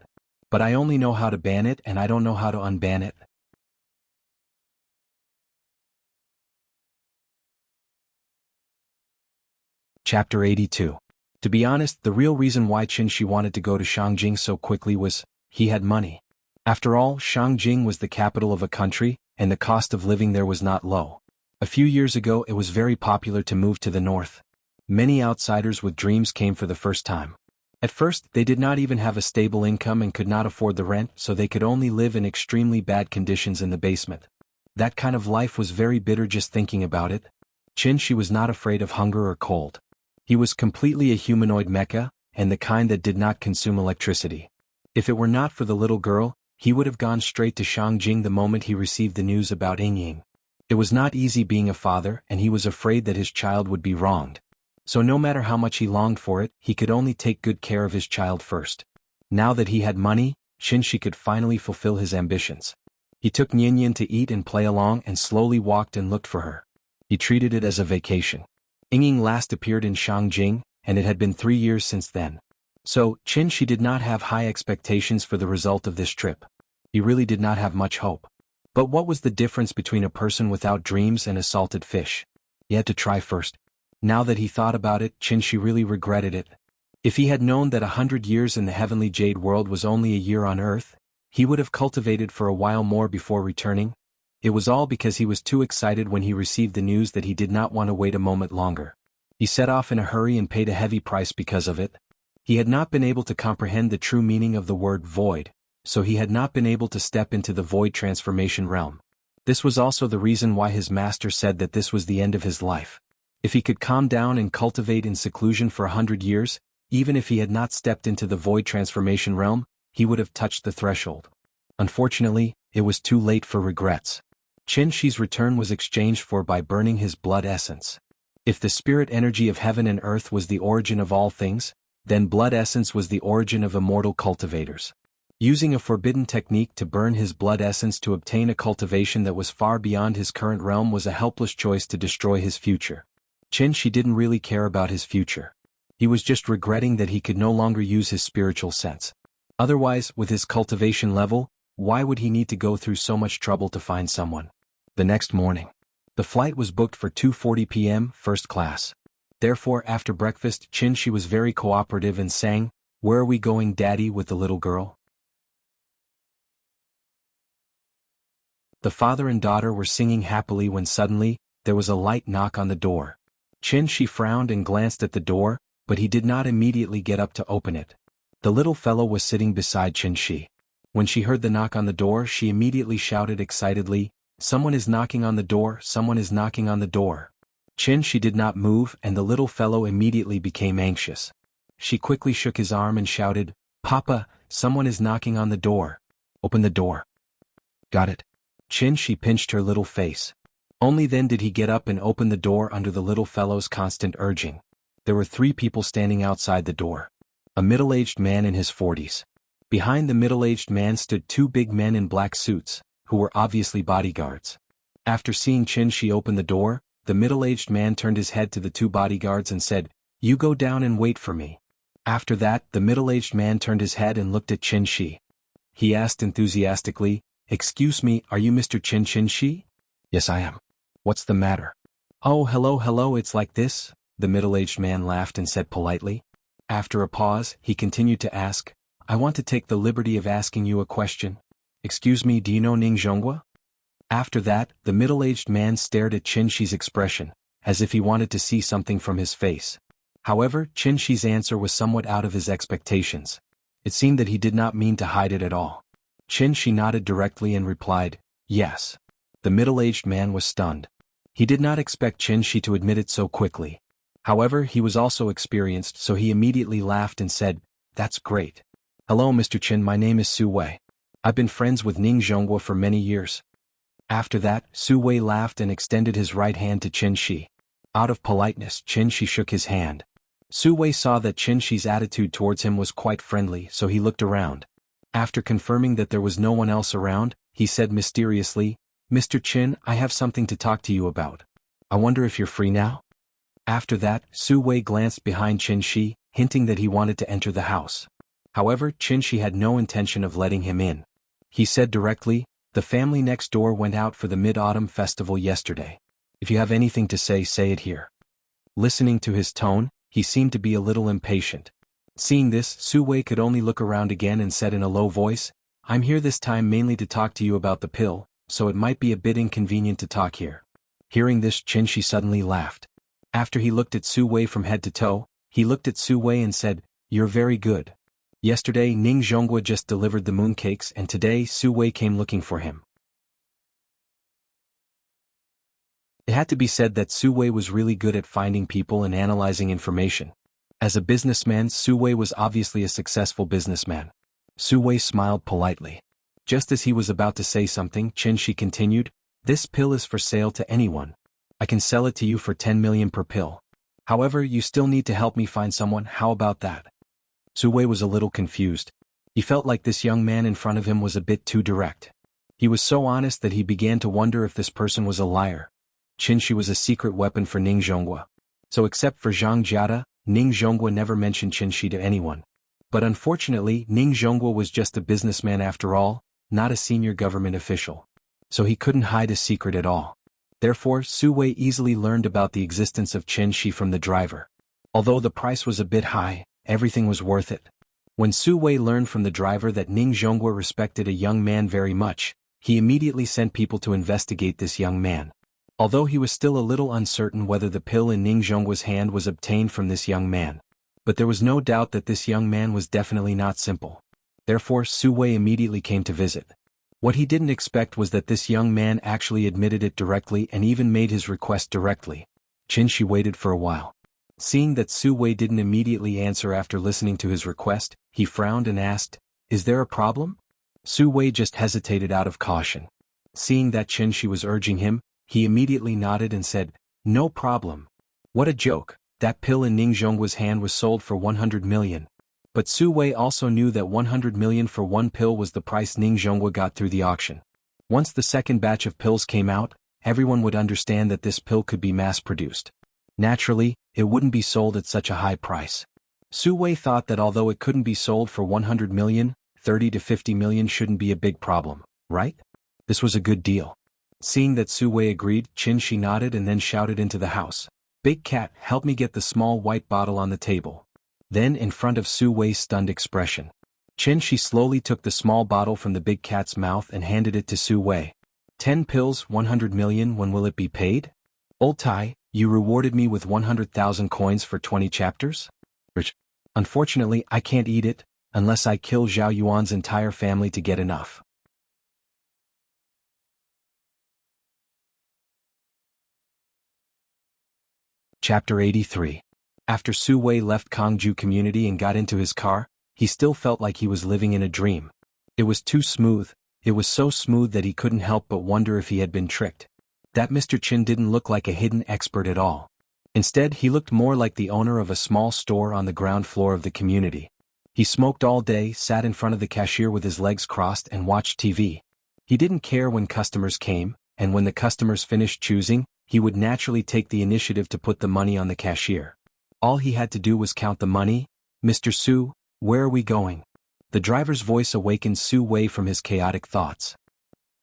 But I only know how to ban it and I don't know how to unban it. Chapter 82. To be honest, the real reason why Qin wanted to go to Shangjing so quickly was, he had money. After all, Shangjing was the capital of a country, and the cost of living there was not low. A few years ago it was very popular to move to the north. Many outsiders with dreams came for the first time. At first, they did not even have a stable income and could not afford the rent, so they could only live in extremely bad conditions in the basement. That kind of life was very bitter just thinking about it. Qin was not afraid of hunger or cold. He was completely a humanoid mecha, and the kind that did not consume electricity. If it were not for the little girl, he would have gone straight to Shangjing the moment he received the news about Yingying. It was not easy being a father, and he was afraid that his child would be wronged. So no matter how much he longed for it, he could only take good care of his child first. Now that he had money, Qin could finally fulfill his ambitions. He took Nian to eat and play along and slowly walked and looked for her. He treated it as a vacation. Yingying last appeared in Shangjing, and it had been 3 years since then. So, Qin did not have high expectations for the result of this trip. He really did not have much hope. But what was the difference between a person without dreams and a salted fish? He had to try first. Now that he thought about it, Qin really regretted it. If he had known that 100 years in the heavenly jade world was only a year on Earth, he would have cultivated for a while more before returning. It was all because he was too excited when he received the news that he did not want to wait a moment longer. He set off in a hurry and paid a heavy price because of it. He had not been able to comprehend the true meaning of the word void, so he had not been able to step into the void transformation realm. This was also the reason why his master said that this was the end of his life. If he could calm down and cultivate in seclusion for 100 years, even if he had not stepped into the void transformation realm, he would have touched the threshold. Unfortunately, it was too late for regrets. Qin's return was exchanged for by burning his blood essence. If the spirit energy of heaven and earth was the origin of all things, then blood essence was the origin of immortal cultivators. Using a forbidden technique to burn his blood essence to obtain a cultivation that was far beyond his current realm was a helpless choice to destroy his future. Qin didn't really care about his future. He was just regretting that he could no longer use his spiritual sense. Otherwise, with his cultivation level, why would he need to go through so much trouble to find someone? The next morning, the flight was booked for 2:40 p.m. first class. Therefore, after breakfast, Qin was very cooperative and sang, "Where are we going, Daddy?" with the little girl. The father and daughter were singing happily when suddenly, there was a light knock on the door. Qin frowned and glanced at the door, but he did not immediately get up to open it. The little fellow was sitting beside Qin. When she heard the knock on the door, she immediately shouted excitedly, "Someone is knocking on the door, someone is knocking on the door." Qin did not move, and the little fellow immediately became anxious. She quickly shook his arm and shouted, "Papa, someone is knocking on the door. Open the door." "Got it." Qin pinched her little face. Only then did he get up and open the door under the little fellow's constant urging. There were 3 people standing outside the door. A middle-aged man in his 40s. Behind the middle-aged man stood 2 big men in black suits, who were obviously bodyguards. After seeing Qin open the door, the middle-aged man turned his head to the two bodyguards and said, "You go down and wait for me." After that, the middle-aged man turned his head and looked at Qin. He asked enthusiastically, "Excuse me, are you Mr. Qin?" "Yes, I am. What's the matter?" "Oh, hello, it's like this," the middle-aged man laughed and said politely. After a pause, he continued to ask, "I want to take the liberty of asking you a question. Excuse me, do you know Ning Zhonghua?" After that, the middle-aged man stared at Qin expression, as if he wanted to see something from his face. However, Qin answer was somewhat out of his expectations. It seemed that he did not mean to hide it at all. Qin nodded directly and replied, "Yes." The middle-aged man was stunned. He did not expect Qin to admit it so quickly. However, he was also experienced, so he immediately laughed and said, "That's great. Hello Mr. Qin, my name is Su Wei. I've been friends with Ning Zhonghua for many years." After that, Su Wei laughed and extended his right hand to Qin. Out of politeness, Qin shook his hand. Su Wei saw that Qin attitude towards him was quite friendly, so he looked around. After confirming that there was no one else around, he said mysteriously, "Mr. Qin, I have something to talk to you about. I wonder if you're free now?" After that, Su Wei glanced behind Qin, hinting that he wanted to enter the house. However, Qin had no intention of letting him in. He said directly, "The family next door went out for the Mid-Autumn Festival yesterday. If you have anything to say it here." Listening to his tone, he seemed to be a little impatient. Seeing this, Su Wei could only look around again and said in a low voice, "I'm here this time mainly to talk to you about the pill, so it might be a bit inconvenient to talk here." Hearing this, Qin suddenly laughed. After he looked at Su Wei from head to toe, he looked at Su Wei and said, "You're very good. Yesterday Ning Zhonghua just delivered the mooncakes and today Su Wei came looking for him." It had to be said that Su Wei was really good at finding people and analyzing information. As a businessman, Su Wei was obviously a successful businessman. Su Wei smiled politely. Just as he was about to say something, Qin continued, "This pill is for sale to anyone. I can sell it to you for 10 million per pill. However, you still need to help me find someone, how about that?" Su Wei was a little confused. He felt like this young man in front of him was a bit too direct. He was so honest that he began to wonder if this person was a liar. Qin was a secret weapon for Ning Zhonghua. So except for Zhang Jiada, Ning Zhonghua never mentioned Qin to anyone. But unfortunately, Ning Zhonghua was just a businessman after all, not a senior government official. So he couldn't hide a secret at all. Therefore, Su Wei easily learned about the existence of Qin from the driver. Although the price was a bit high, everything was worth it. When Su Wei learned from the driver that Ning Zhonghua respected a young man very much, he immediately sent people to investigate this young man. Although he was still a little uncertain whether the pill in Ning Zhonghua's hand was obtained from this young man. But there was no doubt that this young man was definitely not simple. Therefore, Su Wei immediately came to visit. What he didn't expect was that this young man actually admitted it directly and even made his request directly. Qin waited for a while. Seeing that Su Wei didn't immediately answer after listening to his request, he frowned and asked, "Is there a problem?" Su Wei just hesitated out of caution. Seeing that Qin was urging him, he immediately nodded and said, "No problem. What a joke, that pill in Ning Zhonghua's hand was sold for 100 million. But Su Wei also knew that 100 million for one pill was the price Ning Zhonghua got through the auction. Once the second batch of pills came out, everyone would understand that this pill could be mass-produced. Naturally, it wouldn't be sold at such a high price. Su Wei thought that although it couldn't be sold for 100 million, 30 to 50 million shouldn't be a big problem, right? This was a good deal. Seeing that Su Wei agreed, Qin nodded and then shouted into the house, "Big Cat, help me get the small white bottle on the table." Then in front of Su Wei's stunned expression, Qin slowly took the small bottle from the big cat's mouth and handed it to Su Wei. 10 pills, 100 million, when will it be paid? Old Tai, you rewarded me with 100,000 coins for 20 chapters? Unfortunately, I can't eat it, unless I kill Zhao Yuan's entire family to get enough. Chapter 83. After Su Wei left Kongju community and got into his car, he still felt like he was living in a dream. It was too smooth, it was so smooth that he couldn't help but wonder if he had been tricked. That Mr. Qin didn't look like a hidden expert at all. Instead, he looked more like the owner of a small store on the ground floor of the community. He smoked all day, sat in front of the cashier with his legs crossed and watched TV. He didn't care when customers came, and when the customers finished choosing, he would naturally take the initiative to put the money on the cashier. All he had to do was count the money. "Mr. Su, where are we going?" The driver's voice awakened Su Wei from his chaotic thoughts.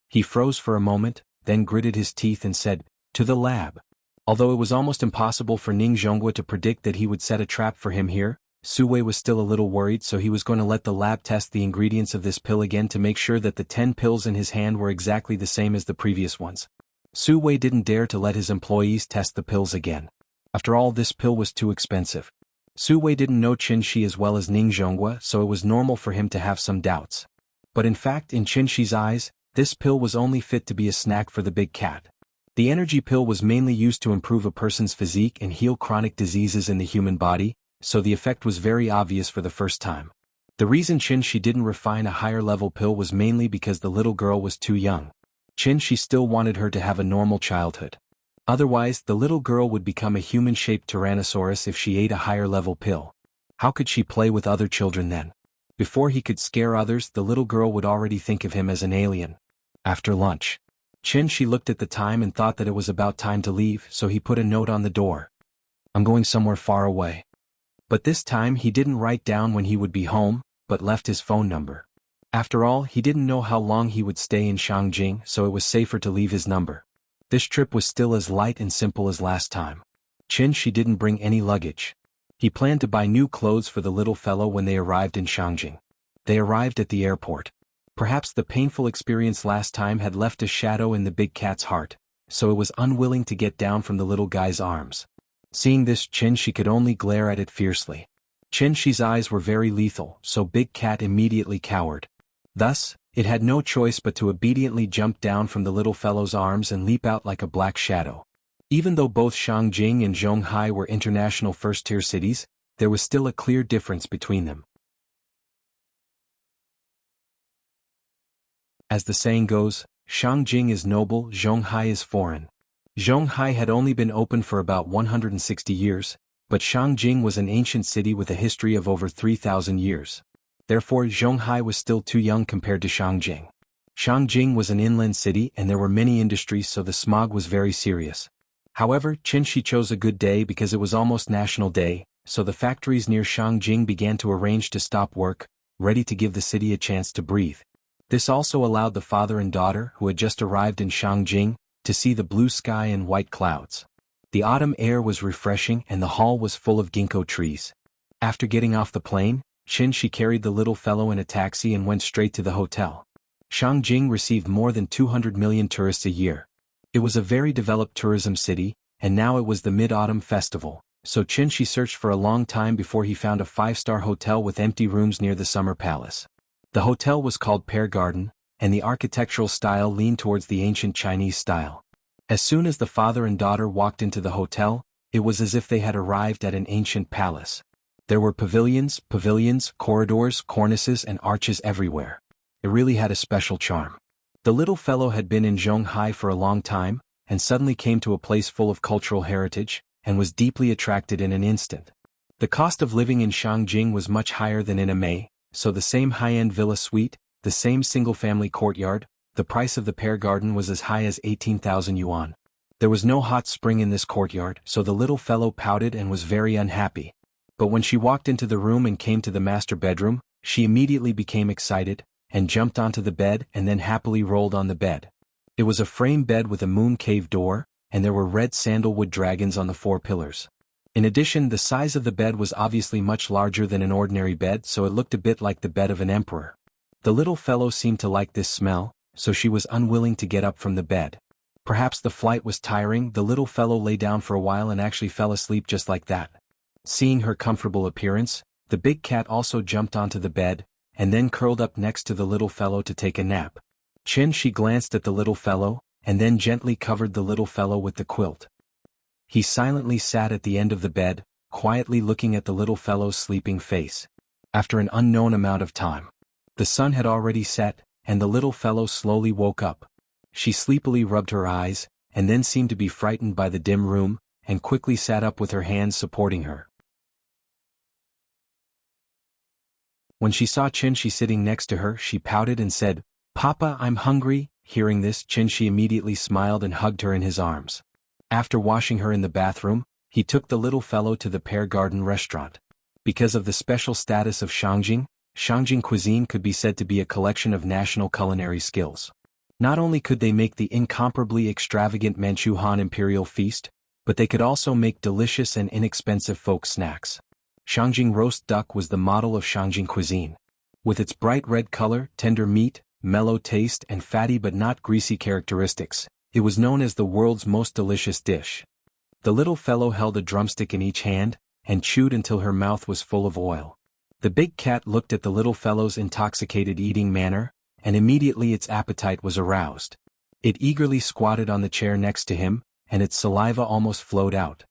He froze for a moment, then gritted his teeth and said, "To the lab." Although it was almost impossible for Ning Zhonghua to predict that he would set a trap for him here, Su Wei was still a little worried, so he was going to let the lab test the ingredients of this pill again to make sure that the 10 pills in his hand were exactly the same as the previous ones. Su Wei didn't dare to let his employees test the pills again. After all, this pill was too expensive. Su Wei didn't know Qin Shi as well as Ning Zhonghua, so it was normal for him to have some doubts. But in fact, in Qin Shi's eyes, this pill was only fit to be a snack for the big cat. The energy pill was mainly used to improve a person's physique and heal chronic diseases in the human body, so the effect was very obvious for the first time. The reason Qin Shi didn't refine a higher-level pill was mainly because the little girl was too young. Qin Shi still wanted her to have a normal childhood. Otherwise, the little girl would become a human-shaped Tyrannosaurus if she ate a higher-level pill. How could she play with other children then? Before he could scare others, the little girl would already think of him as an alien. After lunch, Qin Shi looked at the time and thought that it was about time to leave, so he put a note on the door. "I'm going somewhere far away." But this time he didn't write down when he would be home, but left his phone number. After all, he didn't know how long he would stay in Shangjing, so it was safer to leave his number. This trip was still as light and simple as last time. Qin Shi didn't bring any luggage. He planned to buy new clothes for the little fellow when they arrived in Shangjing. They arrived at the airport. Perhaps the painful experience last time had left a shadow in the big cat's heart, so it was unwilling to get down from the little guy's arms. Seeing this, Qin Shi could only glare at it fiercely. Qin Shi's eyes were very lethal, so Big Cat immediately cowered. Thus, it had no choice but to obediently jump down from the little fellow's arms and leap out like a black shadow. Even though both Shangjing and Zhonghai were international first-tier cities, there was still a clear difference between them. As the saying goes, Shangjing is noble, Zhonghai is foreign. Zhonghai had only been open for about 160 years, but Shangjing was an ancient city with a history of over 3,000 years. Therefore, Zhonghai was still too young compared to Shangjing. Shangjing was an inland city and there were many industries, so the smog was very serious. However, Qin Shi chose a good day because it was almost National Day, so the factories near Shangjing began to arrange to stop work, ready to give the city a chance to breathe. This also allowed the father and daughter, who had just arrived in Shangjing, to see the blue sky and white clouds. The autumn air was refreshing and the hall was full of ginkgo trees. After getting off the plane, Qin Shi carried the little fellow in a taxi and went straight to the hotel. Shangjing received more than 200 million tourists a year. It was a very developed tourism city, and now it was the Mid-Autumn Festival, so Qin Shi searched for a long time before he found a 5-star hotel with empty rooms near the Summer Palace. The hotel was called Pear Garden, and the architectural style leaned towards the ancient Chinese style. As soon as the father and daughter walked into the hotel, it was as if they had arrived at an ancient palace. There were pavilions, corridors, cornices and arches everywhere. It really had a special charm. The little fellow had been in Zhonghai for a long time, and suddenly came to a place full of cultural heritage, and was deeply attracted in an instant. The cost of living in Shangjing was much higher than in Amei, so the same high-end villa suite, the same single-family courtyard, the price of the Pear Garden was as high as 18,000 yuan. There was no hot spring in this courtyard, so the little fellow pouted and was very unhappy. But when she walked into the room and came to the master bedroom, she immediately became excited, and jumped onto the bed and then happily rolled on the bed. It was a frame bed with a moon cave door, and there were red sandalwood dragons on the 4 pillars. In addition, the size of the bed was obviously much larger than an ordinary bed, so it looked a bit like the bed of an emperor. The little fellow seemed to like this smell, so she was unwilling to get up from the bed. Perhaps the flight was tiring. The little fellow lay down for a while and actually fell asleep just like that. Seeing her comfortable appearance, the big cat also jumped onto the bed, and then curled up next to the little fellow to take a nap. Qin Shi glanced at the little fellow, and then gently covered the little fellow with the quilt. He silently sat at the end of the bed, quietly looking at the little fellow's sleeping face. After an unknown amount of time, the sun had already set, and the little fellow slowly woke up. She sleepily rubbed her eyes, and then seemed to be frightened by the dim room, and quickly sat up with her hands supporting her. When she saw Qin Shi sitting next to her, she pouted and said, "Papa, I'm hungry, Hearing this, Qinshi immediately smiled and hugged her in his arms. After washing her in the bathroom, he took the little fellow to the Pear Garden restaurant. Because of the special status of Shangjing, Shangjing cuisine could be said to be a collection of national culinary skills. Not only could they make the incomparably extravagant Manchu Han Imperial Feast, but they could also make delicious and inexpensive folk snacks. Shangjing roast duck was the model of Shangjing cuisine. With its bright red color, tender meat, mellow taste and fatty but not greasy characteristics, it was known as the world's most delicious dish. The little fellow held a drumstick in each hand, and chewed until her mouth was full of oil. The big cat looked at the little fellow's intoxicated eating manner, and immediately its appetite was aroused. It eagerly squatted on the chair next to him, and its saliva almost flowed out.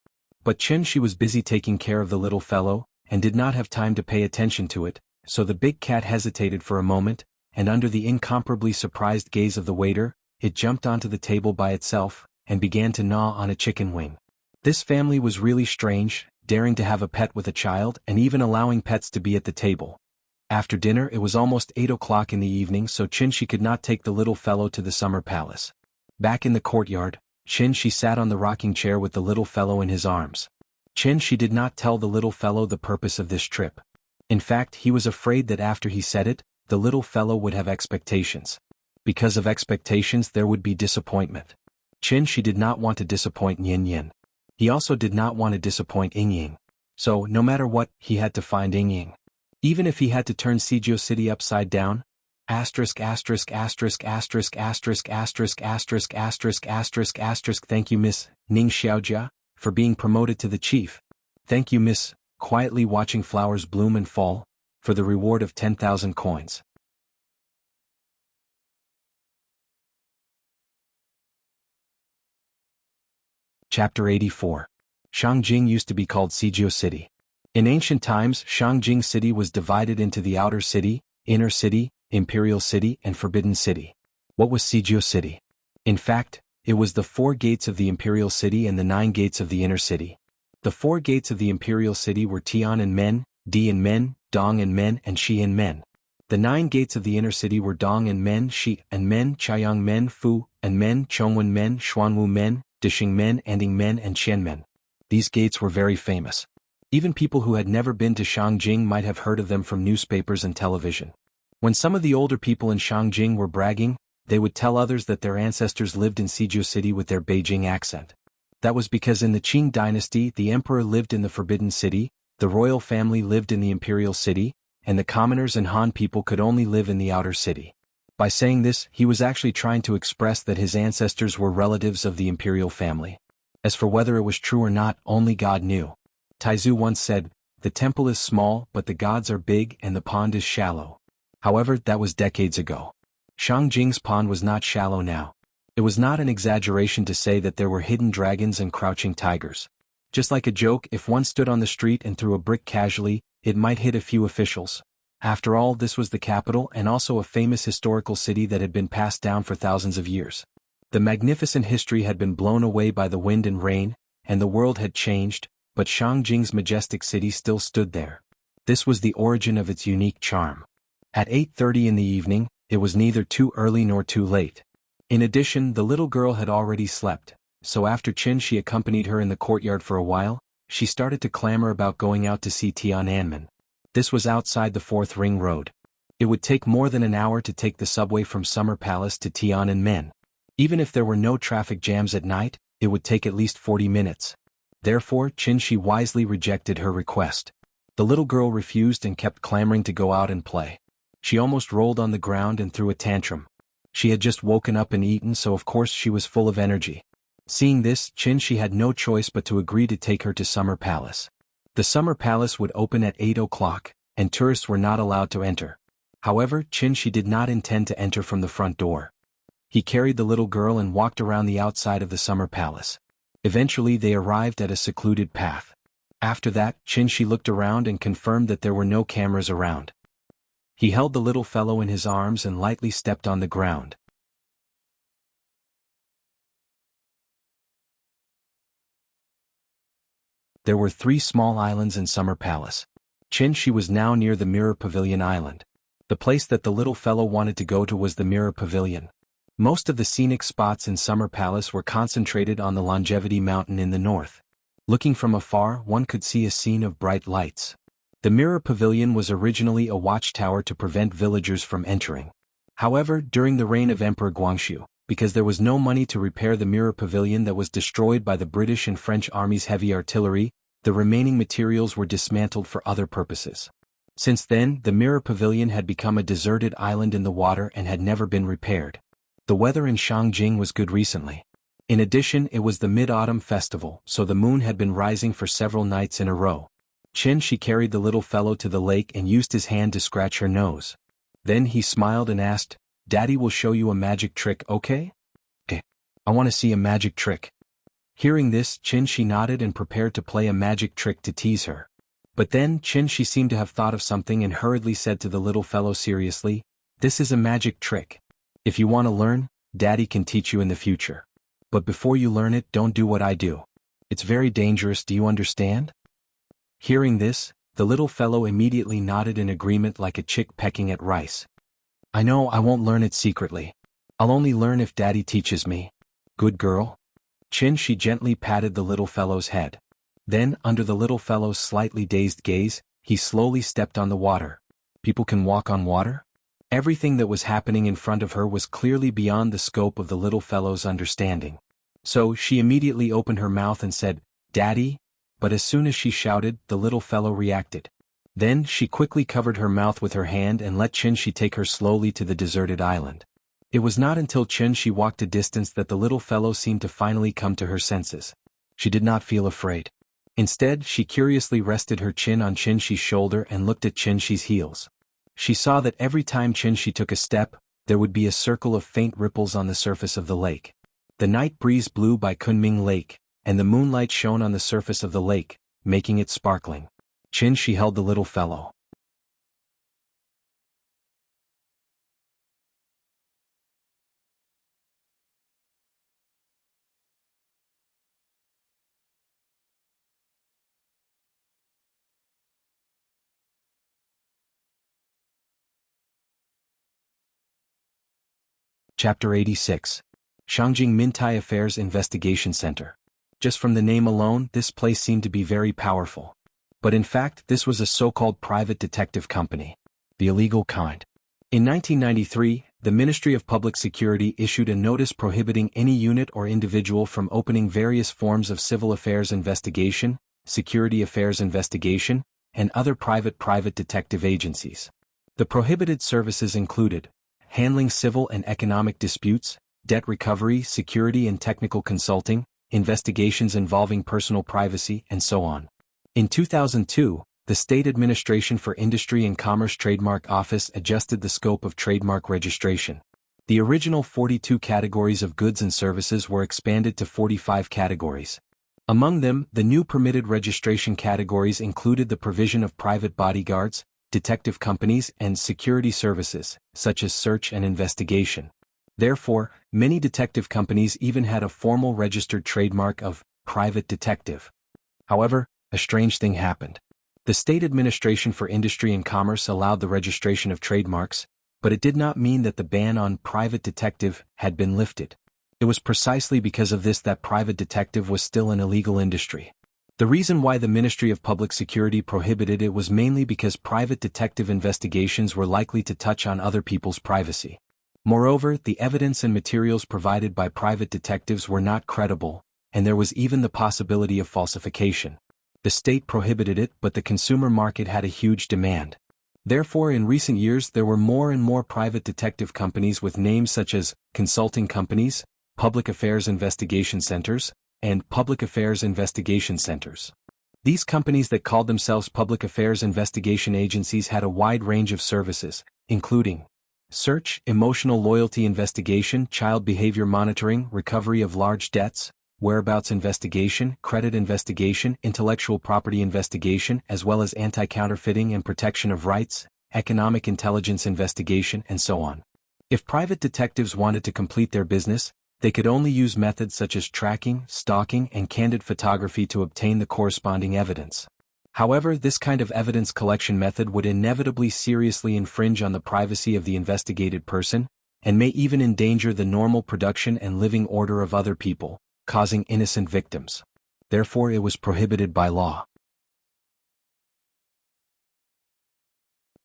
But Qinshi was busy taking care of the little fellow, and did not have time to pay attention to it, so the big cat hesitated for a moment, and under the incomparably surprised gaze of the waiter, it jumped onto the table by itself, and began to gnaw on a chicken wing. This family was really strange, daring to have a pet with a child and even allowing pets to be at the table. After dinner it was almost 8 o'clock in the evening, so Qinshi could not take the little fellow to the summer palace. Back in the courtyard, Qinshi sat on the rocking chair with the little fellow in his arms. Qinshi did not tell the little fellow the purpose of this trip. In fact, he was afraid that after he said it, the little fellow would have expectations. Because of expectations there would be disappointment. Qinshi did not want to disappoint Yin Yin. He also did not want to disappoint Ying Ying. So, no matter what, he had to find Ying Ying. Even if he had to turn Sijio City upside down. Thank you Miss Ning Xiaojia, for being promoted to the chief. Thank you Miss, quietly watching flowers bloom and fall, for the reward of 10,000 coins. Chapter 84. Shangjing used to be called Sijio City. In ancient times, Shangjing City was divided into the Outer City, Inner City, Imperial City and Forbidden City. What was Sijio City? In fact, it was the 4 gates of the Imperial City and the 9 gates of the Inner City. The 4 gates of the Imperial City were Tian and Men, Di and Men, Dong and Men and Shi and Men. The 9 gates of the Inner City were Dong and Men, Shi and Men, Chaiyang Men, Fu and Men, Chongwen Men, Xuanwu Men, Dishing Men, Anding Men and Qian Men. These gates were very famous. Even people who had never been to Shangjing might have heard of them from newspapers and television. When some of the older people in Shangjing were bragging, they would tell others that their ancestors lived in Sijio City with their Beijing accent. That was because in the Qing dynasty the emperor lived in the Forbidden City, the royal family lived in the Imperial City, and the commoners and Han people could only live in the Outer City. By saying this, he was actually trying to express that his ancestors were relatives of the imperial family. As for whether it was true or not, only God knew. Taizu once said, "The temple is small but the gods are big and the pond is shallow." However, that was decades ago. Shangjing's pond was not shallow now. It was not an exaggeration to say that there were hidden dragons and crouching tigers. Just like a joke, if one stood on the street and threw a brick casually, it might hit a few officials. After all, this was the capital and also a famous historical city that had been passed down for thousands of years. The magnificent history had been blown away by the wind and rain, and the world had changed, but Shangjing's majestic city still stood there. This was the origin of its unique charm. At 8:30 in the evening, it was neither too early nor too late. In addition, the little girl had already slept, so after Qinshi accompanied her in the courtyard for a while, she started to clamor about going out to see Tiananmen. This was outside the 4th Ring Road. It would take more than an hour to take the subway from Summer Palace to Tiananmen. Even if there were no traffic jams at night, it would take at least 40 minutes. Therefore, Qinshi wisely rejected her request. The little girl refused and kept clamoring to go out and play. She almost rolled on the ground and threw a tantrum. She had just woken up and eaten, so of course she was full of energy. Seeing this, Qinshi had no choice but to agree to take her to Summer Palace. The Summer Palace would open at 8 o'clock, and tourists were not allowed to enter. However, Qinshi did not intend to enter from the front door. He carried the little girl and walked around the outside of the Summer Palace. Eventually they arrived at a secluded path. After that, Qinshi looked around and confirmed that there were no cameras around. He held the little fellow in his arms and lightly stepped on the ground. There were 3 small islands in Summer Palace. Qinshi was now near the Mirror Pavilion Island. The place that the little fellow wanted to go to was the Mirror Pavilion. Most of the scenic spots in Summer Palace were concentrated on the Longevity Mountain in the north. Looking from afar, one could see a scene of bright lights. The Mirror Pavilion was originally a watchtower to prevent villagers from entering. However, during the reign of Emperor Guangxu, because there was no money to repair the Mirror Pavilion that was destroyed by the British and French armies' heavy artillery, the remaining materials were dismantled for other purposes. Since then, the Mirror Pavilion had become a deserted island in the water and had never been repaired. The weather in Shangjing was good recently. In addition, it was the Mid-Autumn Festival, so the moon had been rising for several nights in a row. She carried the little fellow to the lake and used his hand to scratch her nose. Then he smiled and asked, "Daddy will show you a magic trick, okay?" "Okay. I want to see a magic trick." Hearing this, she nodded and prepared to play a magic trick to tease her. But then, she seemed to have thought of something and hurriedly said to the little fellow seriously, "This is a magic trick. If you want to learn, Daddy can teach you in the future. But before you learn it, don't do what I do. It's very dangerous, do you understand?" Hearing this, the little fellow immediately nodded in agreement like a chick pecking at rice. "I know, I won't learn it secretly. I'll only learn if Daddy teaches me. Good girl." She gently patted the little fellow's head. Then, under the little fellow's slightly dazed gaze, he slowly stepped on the water. People can walk on water? Everything that was happening in front of her was clearly beyond the scope of the little fellow's understanding. So she immediately opened her mouth and said, "Daddy," but as soon as she shouted, the little fellow reacted. Then she quickly covered her mouth with her hand and let she take her slowly to the deserted island. It was not until she walked a distance that the little fellow seemed to finally come to her senses. She did not feel afraid. Instead, she curiously rested her chin on She's shoulder and looked at She's heels. She saw that every time she took a step, there would be a circle of faint ripples on the surface of the lake. The night breeze blew by Kunming Lake, and the moonlight shone on the surface of the lake, making it sparkling. She held the little fellow. Chapter 86. Shangjing Mintai Affairs Investigation Center. Just from the name alone, this place seemed to be very powerful. But in fact, this was a so-called private detective company. The illegal kind. In 1993, the Ministry of Public Security issued a notice prohibiting any unit or individual from opening various forms of civil affairs investigation, security affairs investigation, and other private detective agencies. The prohibited services included handling civil and economic disputes, debt recovery, security and technical consulting, investigations involving personal privacy, and so on. In 2002, the State Administration for Industry and Commerce Trademark Office adjusted the scope of trademark registration. The original 42 categories of goods and services were expanded to 45 categories. Among them, the new permitted registration categories included the provision of private bodyguards, detective companies, and security services, such as search and investigation. Therefore, many detective companies even had a formal registered trademark of private detective. However, a strange thing happened. The State Administration for Industry and Commerce allowed the registration of trademarks, but it did not mean that the ban on private detective had been lifted. It was precisely because of this that private detective was still an illegal industry. The reason why the Ministry of Public Security prohibited it was mainly because private detective investigations were likely to touch on other people's privacy. Moreover, the evidence and materials provided by private detectives were not credible, and there was even the possibility of falsification. The state prohibited it, but the consumer market had a huge demand. Therefore, in recent years there were more and more private detective companies with names such as consulting companies, public affairs investigation centers, and public affairs investigation centers. These companies that called themselves public affairs investigation agencies had a wide range of services, including search, emotional loyalty investigation, child behavior monitoring, recovery of large debts, whereabouts investigation, credit investigation, intellectual property investigation, as well as anti-counterfeiting and protection of rights, economic intelligence investigation, and so on. If private detectives wanted to complete their business, they could only use methods such as tracking, stalking, and candid photography to obtain the corresponding evidence. However, this kind of evidence collection method would inevitably seriously infringe on the privacy of the investigated person, and may even endanger the normal production and living order of other people, causing innocent victims. Therefore it was prohibited by law.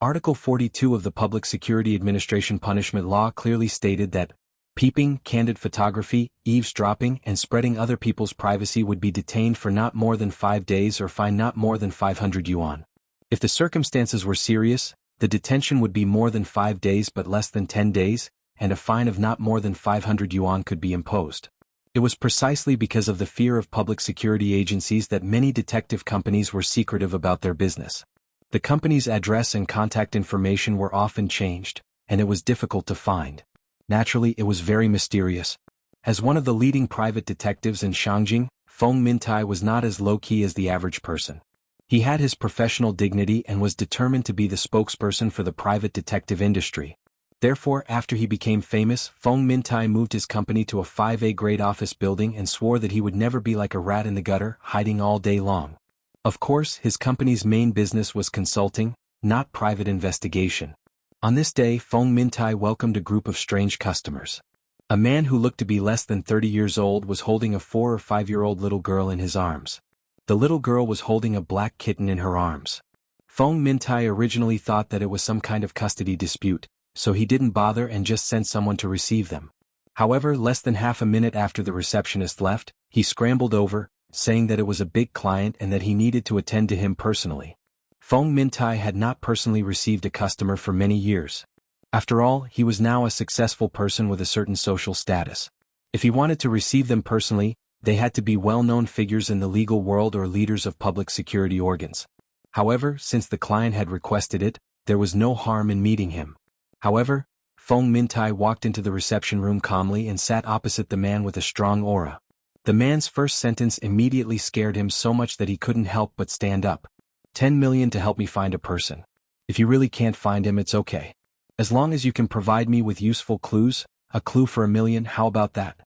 Article 42 of the Public Security Administration Punishment Law clearly stated that peeping, candid photography, eavesdropping, and spreading other people's privacy would be detained for not more than 5 days or fined not more than 500 yuan. If the circumstances were serious, the detention would be more than 5 days but less than 10 days, and a fine of not more than 500 yuan could be imposed. It was precisely because of the fear of public security agencies that many detective companies were secretive about their business. The company's address and contact information were often changed, and it was difficult to find. Naturally, it was very mysterious. As one of the leading private detectives in Shangjing, Feng Mintai was not as low-key as the average person. He had his professional dignity and was determined to be the spokesperson for the private detective industry. Therefore, after he became famous, Feng Mintai moved his company to a 5A grade office building and swore that he would never be like a rat in the gutter, hiding all day long. Of course, his company's main business was consulting, not private investigation. On this day, Feng Mintai welcomed a group of strange customers. A man who looked to be less than 30 years old was holding a 4 or 5-year-old little girl in his arms. The little girl was holding a black kitten in her arms. Feng Mintai originally thought that it was some kind of custody dispute, so he didn't bother and just sent someone to receive them. However, less than half a minute after the receptionist left, he scrambled over, saying that it was a big client and that he needed to attend to him personally. Feng Mintai had not personally received a customer for many years. After all, he was now a successful person with a certain social status. If he wanted to receive them personally, they had to be well-known figures in the legal world or leaders of public security organs. However, since the client had requested it, there was no harm in meeting him. However, Feng Mintai walked into the reception room calmly and sat opposite the man with a strong aura. The man's first sentence immediately scared him so much that he couldn't help but stand up. 10 million to help me find a person. If you really can't find him, it's okay. As long as you can provide me with useful clues, a clue for 1 million, how about that?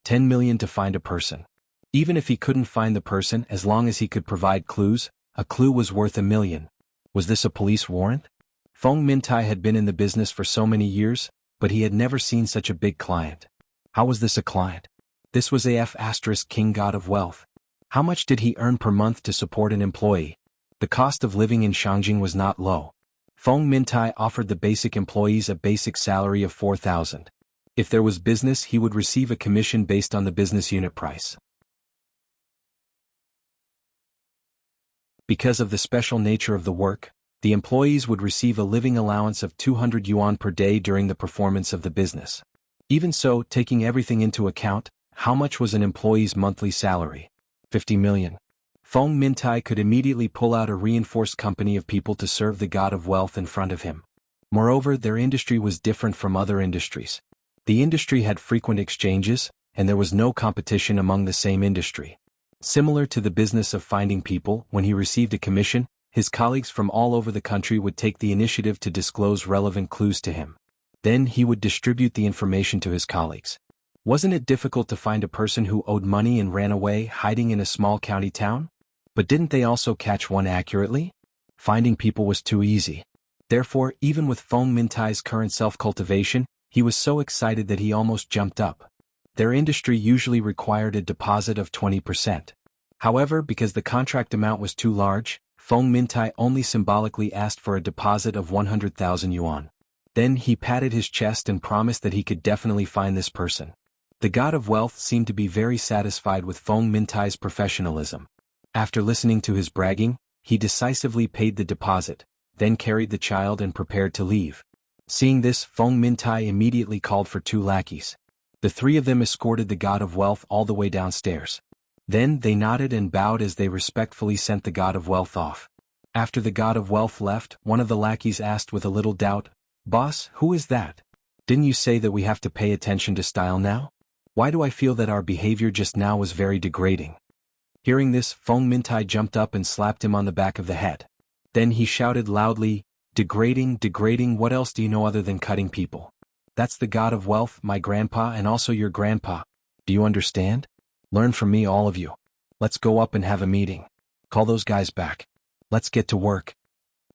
10 million to find a person. Even if he couldn't find the person, as long as he could provide clues, a clue was worth 1 million. Was this a police warrant? Feng Mintai had been in the business for so many years, but he had never seen such a big client. How was this a client? This was AF** King God of Wealth. How much did he earn per month to support an employee? The cost of living in Shangjing was not low. Feng Mintai offered the basic employees a basic salary of 4,000. If there was business, he would receive a commission based on the business unit price. Because of the special nature of the work, the employees would receive a living allowance of 200 yuan per day during the performance of the business. Even so, taking everything into account, how much was an employee's monthly salary? 50 million. Feng Mintai could immediately pull out a reinforced company of people to serve the God of Wealth in front of him. Moreover, their industry was different from other industries. The industry had frequent exchanges, and there was no competition among the same industry. Similar to the business of finding people, when he received a commission, his colleagues from all over the country would take the initiative to disclose relevant clues to him. Then he would distribute the information to his colleagues. Wasn't it difficult to find a person who owed money and ran away, hiding in a small county town? But didn't they also catch one accurately? Finding people was too easy. Therefore, even with Feng Mintai's current self-cultivation, he was so excited that he almost jumped up. Their industry usually required a deposit of 20%. However, because the contract amount was too large, Feng Mintai only symbolically asked for a deposit of 100,000 yuan. Then he patted his chest and promised that he could definitely find this person. The God of Wealth seemed to be very satisfied with Feng Mintai's professionalism. After listening to his bragging, he decisively paid the deposit, then carried the child and prepared to leave. Seeing this, Feng Mintai immediately called for 2 lackeys. The 3 of them escorted the God of Wealth all the way downstairs. Then they nodded and bowed as they respectfully sent the God of Wealth off. After the God of Wealth left, one of the lackeys asked with a little doubt, "Boss, who is that? Didn't you say that we have to pay attention to style now? Why do I feel that our behavior just now was very degrading?" Hearing this, Feng Mintai jumped up and slapped him on the back of the head. Then he shouted loudly, "Degrading, degrading, what else do you know other than cutting people? That's the God of Wealth, my grandpa and also your grandpa. Do you understand? Learn from me, all of you. Let's go up and have a meeting. Call those guys back. Let's get to work."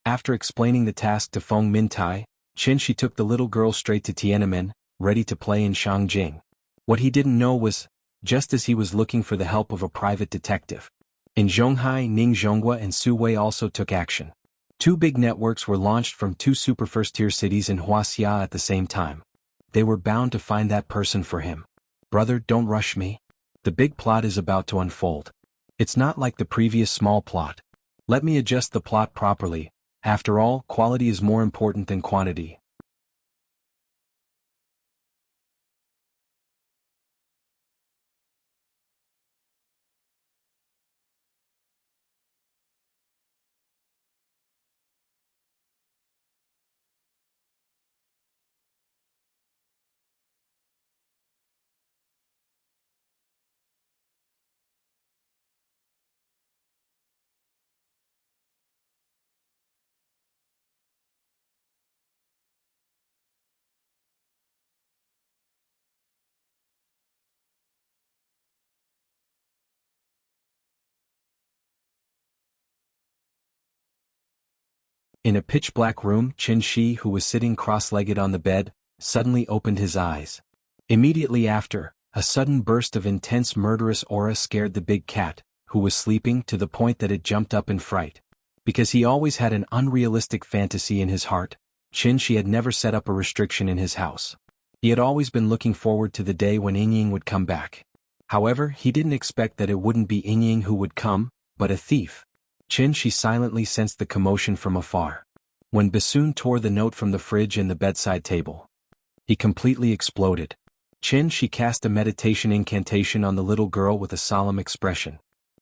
After explaining the task to Feng Mintai, She took the little girl straight to Tiananmen, ready to play in Shangjing. What he didn't know was, just as he was looking for the help of a private detective, in Zhonghai, Ning Zhonghua and Su Wei also took action. Two big networks were launched from two super first-tier cities in Huaxia at the same time. They were bound to find that person for him. Brother, don't rush me. The big plot is about to unfold. It's not like the previous small plot. Let me adjust the plot properly. After all, quality is more important than quantity. In a pitch-black room, Qin Shi, who was sitting cross-legged on the bed, suddenly opened his eyes. Immediately after, a sudden burst of intense murderous aura scared the big cat, who was sleeping, to the point that it jumped up in fright. Because he always had an unrealistic fantasy in his heart, Qin Shi had never set up a restriction in his house. He had always been looking forward to the day when Yingying would come back. However, he didn't expect that it wouldn't be Yingying who would come, but a thief. Qin Shi silently sensed the commotion from afar. When Bassoon tore the note from the fridge and the bedside table, he completely exploded. Qin Shi cast a meditation incantation on the little girl with a solemn expression.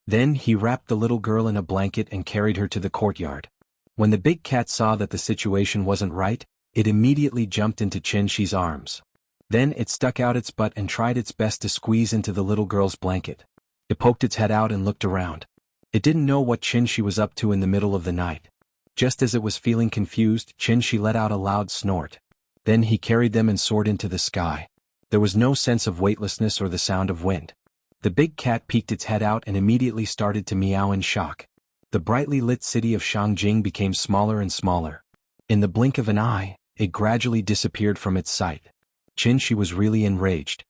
Then he wrapped the little girl in a blanket and carried her to the courtyard. When the big cat saw that the situation wasn't right, it immediately jumped into Qin Shi's arms. Then it stuck out its butt and tried its best to squeeze into the little girl's blanket. It poked its head out and looked around. It didn't know what Qin Shi was up to in the middle of the night. Just as it was feeling confused, Qin Shi let out a loud snort. Then he carried them and soared into the sky. There was no sense of weightlessness or the sound of wind. The big cat peeked its head out and immediately started to meow in shock. The brightly lit city of Shangjing became smaller and smaller. In the blink of an eye, it gradually disappeared from its sight. Qin Shi was really enraged.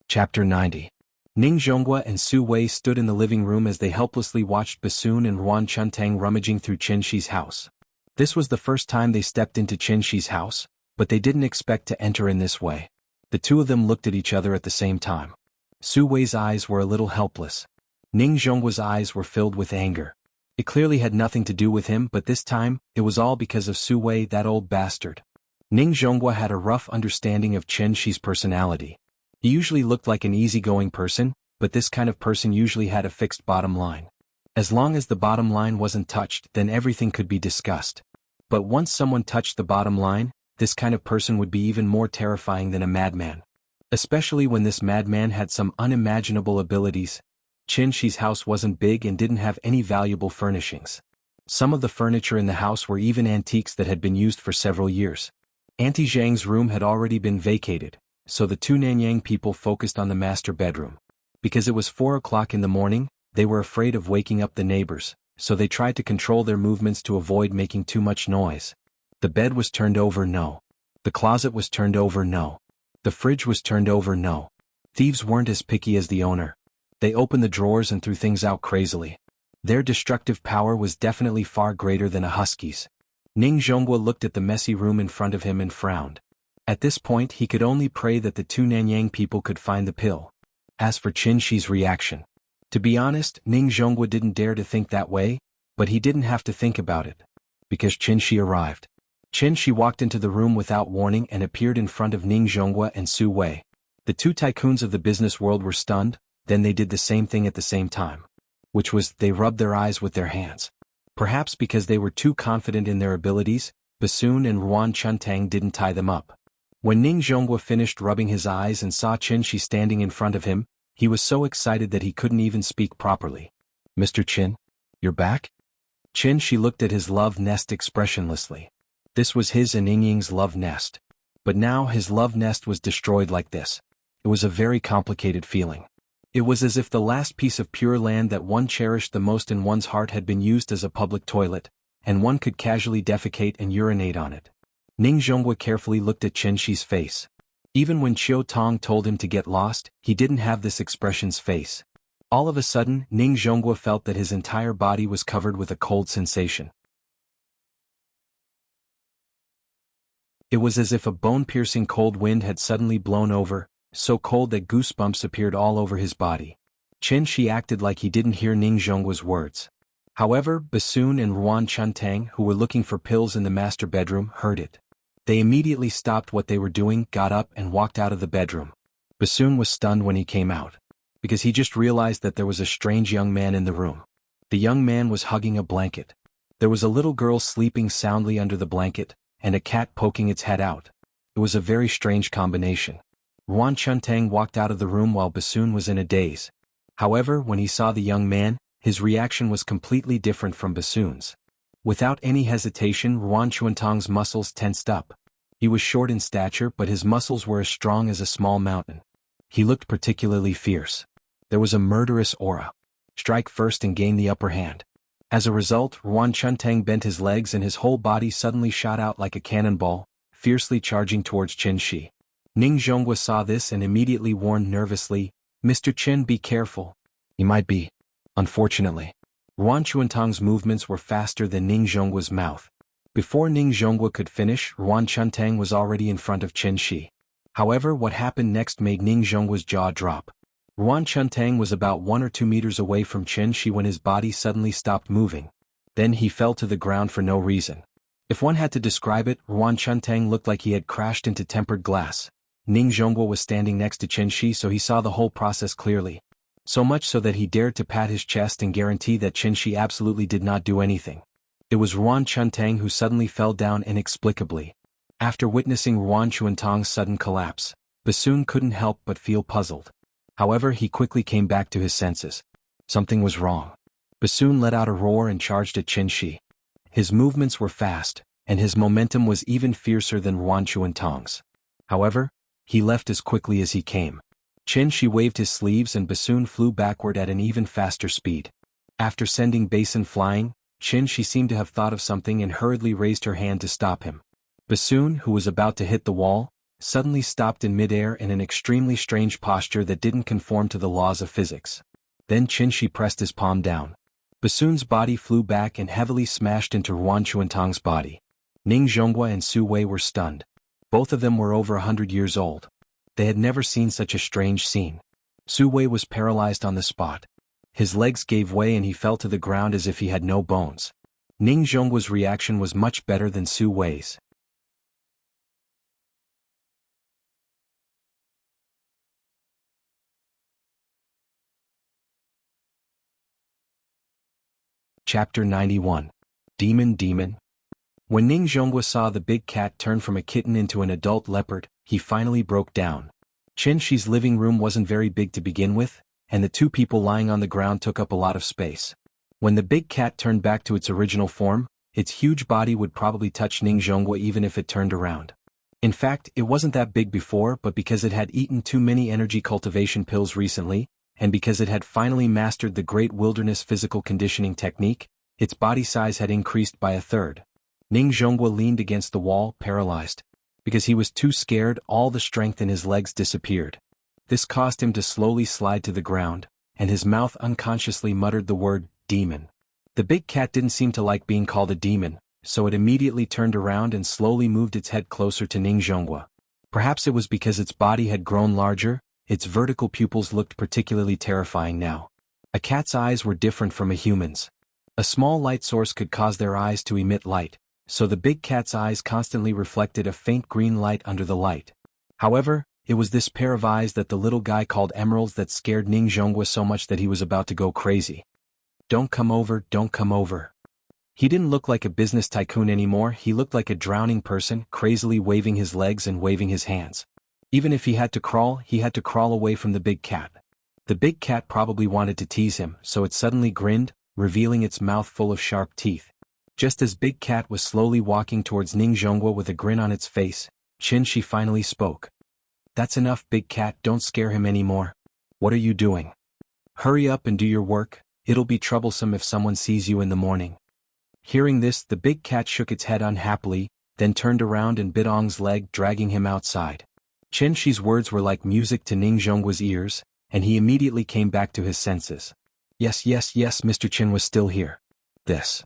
Chapter 90. Ning Zhonghua and Su Wei stood in the living room as they helplessly watched Bassoon and Ruan Chuntang rummaging through Qin Shi's house. This was the first time they stepped into Qin Shi's house, but they didn't expect to enter in this way. The two of them looked at each other at the same time. Su Wei's eyes were a little helpless. Ning Zhonghua's eyes were filled with anger. It clearly had nothing to do with him, but this time, it was all because of Su Wei, that old bastard. Ning Zhonghua had a rough understanding of Qin Shi's personality. He usually looked like an easygoing person, but this kind of person usually had a fixed bottom line. As long as the bottom line wasn't touched, then everything could be discussed. But once someone touched the bottom line, this kind of person would be even more terrifying than a madman. Especially when this madman had some unimaginable abilities. Qin Shi's house wasn't big and didn't have any valuable furnishings. Some of the furniture in the house were even antiques that had been used for several years. Auntie Zhang's room had already been vacated, so the two Nanyang people focused on the master bedroom. Because it was 4 o'clock in the morning, they were afraid of waking up the neighbors, so they tried to control their movements to avoid making too much noise. The bed was turned over, no. The closet was turned over, no. The fridge was turned over, no. Thieves weren't as picky as the owner. They opened the drawers and threw things out crazily. Their destructive power was definitely far greater than a husky's. Ning Zhonghua looked at the messy room in front of him and frowned. At this point he could only pray that the two Nanyang people could find the pill. As for Qin Shi's reaction, to be honest, Ning Zhonghua didn't dare to think that way, but he didn't have to think about it. Because Qin Shi arrived. Qin Shi walked into the room without warning and appeared in front of Ning Zhonghua and Su Wei. The two tycoons of the business world were stunned, then they did the same thing at the same time. Which was, they rubbed their eyes with their hands. Perhaps because they were too confident in their abilities, Bassoon and Ruan Chuntang didn't tie them up. When Ning Zhonghua finished rubbing his eyes and saw Qin Shi standing in front of him, he was so excited that he couldn't even speak properly. Mr. Qin? You're back? Qin Shi looked at his love nest expressionlessly. This was his and Yingying's love nest. But now his love nest was destroyed like this. It was a very complicated feeling. It was as if the last piece of pure land that one cherished the most in one's heart had been used as a public toilet, and one could casually defecate and urinate on it. Ning Zhonghua carefully looked at Chen Shi's face. Even when Qiu Tong told him to get lost, he didn't have this expression's face. All of a sudden, Ning Zhonghua felt that his entire body was covered with a cold sensation. It was as if a bone-piercing cold wind had suddenly blown over, so cold that goosebumps appeared all over his body. Chen Shi acted like he didn't hear Ning Zhonghua's words. However, Bassoon and Ruan Chuntang, who were looking for pills in the master bedroom, heard it. They immediately stopped what they were doing, got up and walked out of the bedroom. Bassoon was stunned when he came out, because he just realized that there was a strange young man in the room. The young man was hugging a blanket. There was a little girl sleeping soundly under the blanket, and a cat poking its head out. It was a very strange combination. Ruan Chuntang walked out of the room while Bassoon was in a daze. However, when he saw the young man, his reaction was completely different from Bassoon's. Without any hesitation, Ruan Chuntang's muscles tensed up. He was short in stature, but his muscles were as strong as a small mountain. He looked particularly fierce. There was a murderous aura. Strike first and gain the upper hand. As a result, Ruan Chuntang bent his legs and his whole body suddenly shot out like a cannonball, fiercely charging towards Chen Shi. Ning Zhonghua saw this and immediately warned nervously, "Mr. Chen, be careful. He might be." Unfortunately, Ruan Chuntang's movements were faster than Ning Zhonghua's mouth. Before Ning Zhonghua could finish, Ruan Chuntang was already in front of Chen Shi. However, what happened next made Ning Zhonghua's jaw drop. Ruan Chuntang was about 1 or 2 meters away from Chen Shi when his body suddenly stopped moving. Then he fell to the ground for no reason. If one had to describe it, Ruan Chuntang looked like he had crashed into tempered glass. Ning Zhonghua was standing next to Chen Shi, so he saw the whole process clearly. So much so that he dared to pat his chest and guarantee that Chen Shi absolutely did not do anything. It was Ruan Chuntang who suddenly fell down inexplicably. After witnessing Ruan Chuntang's sudden collapse, Bassoon couldn't help but feel puzzled. However, he quickly came back to his senses. Something was wrong. Bassoon let out a roar and charged at Chen Shi. His movements were fast, and his momentum was even fiercer than Ruan Chuntang's. However, he left as quickly as he came. Chen Shi waved his sleeves and Bassoon flew backward at an even faster speed. After sending Bassoon flying, Chen Shi seemed to have thought of something and hurriedly raised her hand to stop him. Bassoon, who was about to hit the wall, suddenly stopped in midair in an extremely strange posture that didn't conform to the laws of physics. Then Chen Shi pressed his palm down. Bassoon's body flew back and heavily smashed into Ruan Chuntang's body. Ning Zhonghua and Su Wei were stunned. Both of them were over 100 years old. They had never seen such a strange scene. Su Wei was paralyzed on the spot. His legs gave way and he fell to the ground as if he had no bones. Ning Zhonghua's reaction was much better than Su Wei's. Chapter 91. Demon. When Ning Zhonghua saw the big cat turn from a kitten into an adult leopard, he finally broke down. Chen Shi's living room wasn't very big to begin with, and the two people lying on the ground took up a lot of space. When the big cat turned back to its original form, its huge body would probably touch Ning Zhonghua even if it turned around. In fact, it wasn't that big before, but because it had eaten too many energy cultivation pills recently, and because it had finally mastered the Great Wilderness Physical Conditioning technique, its body size had increased by 1/3. Ning Zhonghua leaned against the wall, paralyzed. Because he was too scared, all the strength in his legs disappeared. This caused him to slowly slide to the ground, and his mouth unconsciously muttered the word, demon. The big cat didn't seem to like being called a demon, so it immediately turned around and slowly moved its head closer to Ning Zhonghua. Perhaps it was because its body had grown larger, its vertical pupils looked particularly terrifying now. A cat's eyes were different from a human's. A small light source could cause their eyes to emit light, so the big cat's eyes constantly reflected a faint green light under the light. However, it was this pair of eyes that the little guy called emeralds that scared Ning Zhonghua so much that he was about to go crazy. Don't come over, don't come over. He didn't look like a business tycoon anymore, he looked like a drowning person, crazily waving his legs and waving his hands. Even if he had to crawl away from the big cat. The big cat probably wanted to tease him, so it suddenly grinned, revealing its mouth full of sharp teeth. Just as Big Cat was slowly walking towards Ning Zhonghua with a grin on its face, Chen Shi finally spoke. That's enough, Big Cat, don't scare him anymore. What are you doing? Hurry up and do your work, it'll be troublesome if someone sees you in the morning. Hearing this, the big cat shook its head unhappily, then turned around and bit Ong's leg, dragging him outside. Chen Shi's words were like music to Ning Zhongguo's ears, and he immediately came back to his senses. Yes, Mr. Chen was still here. This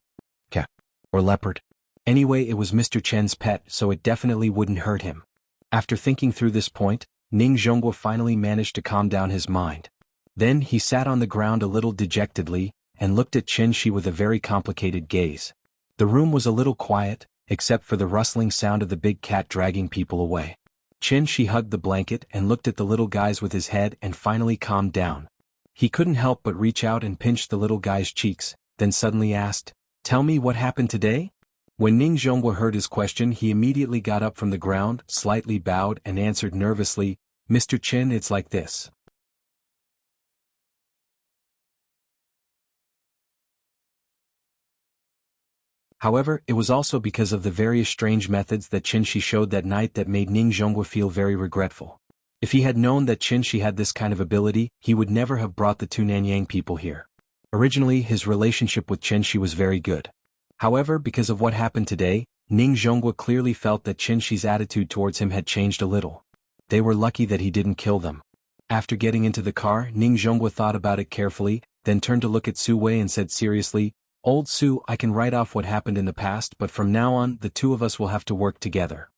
cat or leopard. Anyway, it was Mr. Chen's pet, so it definitely wouldn't hurt him. After thinking through this point, Ning Zhongguo finally managed to calm down his mind. Then he sat on the ground a little dejectedly, and looked at Chen Shi with a very complicated gaze. The room was a little quiet, except for the rustling sound of the big cat dragging people away. Chen Shi hugged the blanket and looked at the little guys with his head and finally calmed down. He couldn't help but reach out and pinch the little guy's cheeks, then suddenly asked, "Tell me what happened today?" When Ning Zhongguo heard his question, he immediately got up from the ground, slightly bowed and answered nervously, "Mr. Chen, it's like this. However, it was also because of the various strange methods that Chen Shi showed that night that made Ning Zhongguo feel very regretful. If he had known that Chen Shi had this kind of ability, he would never have brought the two Nanyang people here. Originally, his relationship with Chen Shi was very good. However, because of what happened today, Ning Zhongguo clearly felt that Chen Shi's attitude towards him had changed a little. They were lucky that he didn't kill them. After getting into the car, Ning Zhongguo thought about it carefully, then turned to look at Su Wei and said seriously, "Old Su, I can write off what happened in the past, but from now on, the two of us will have to work together."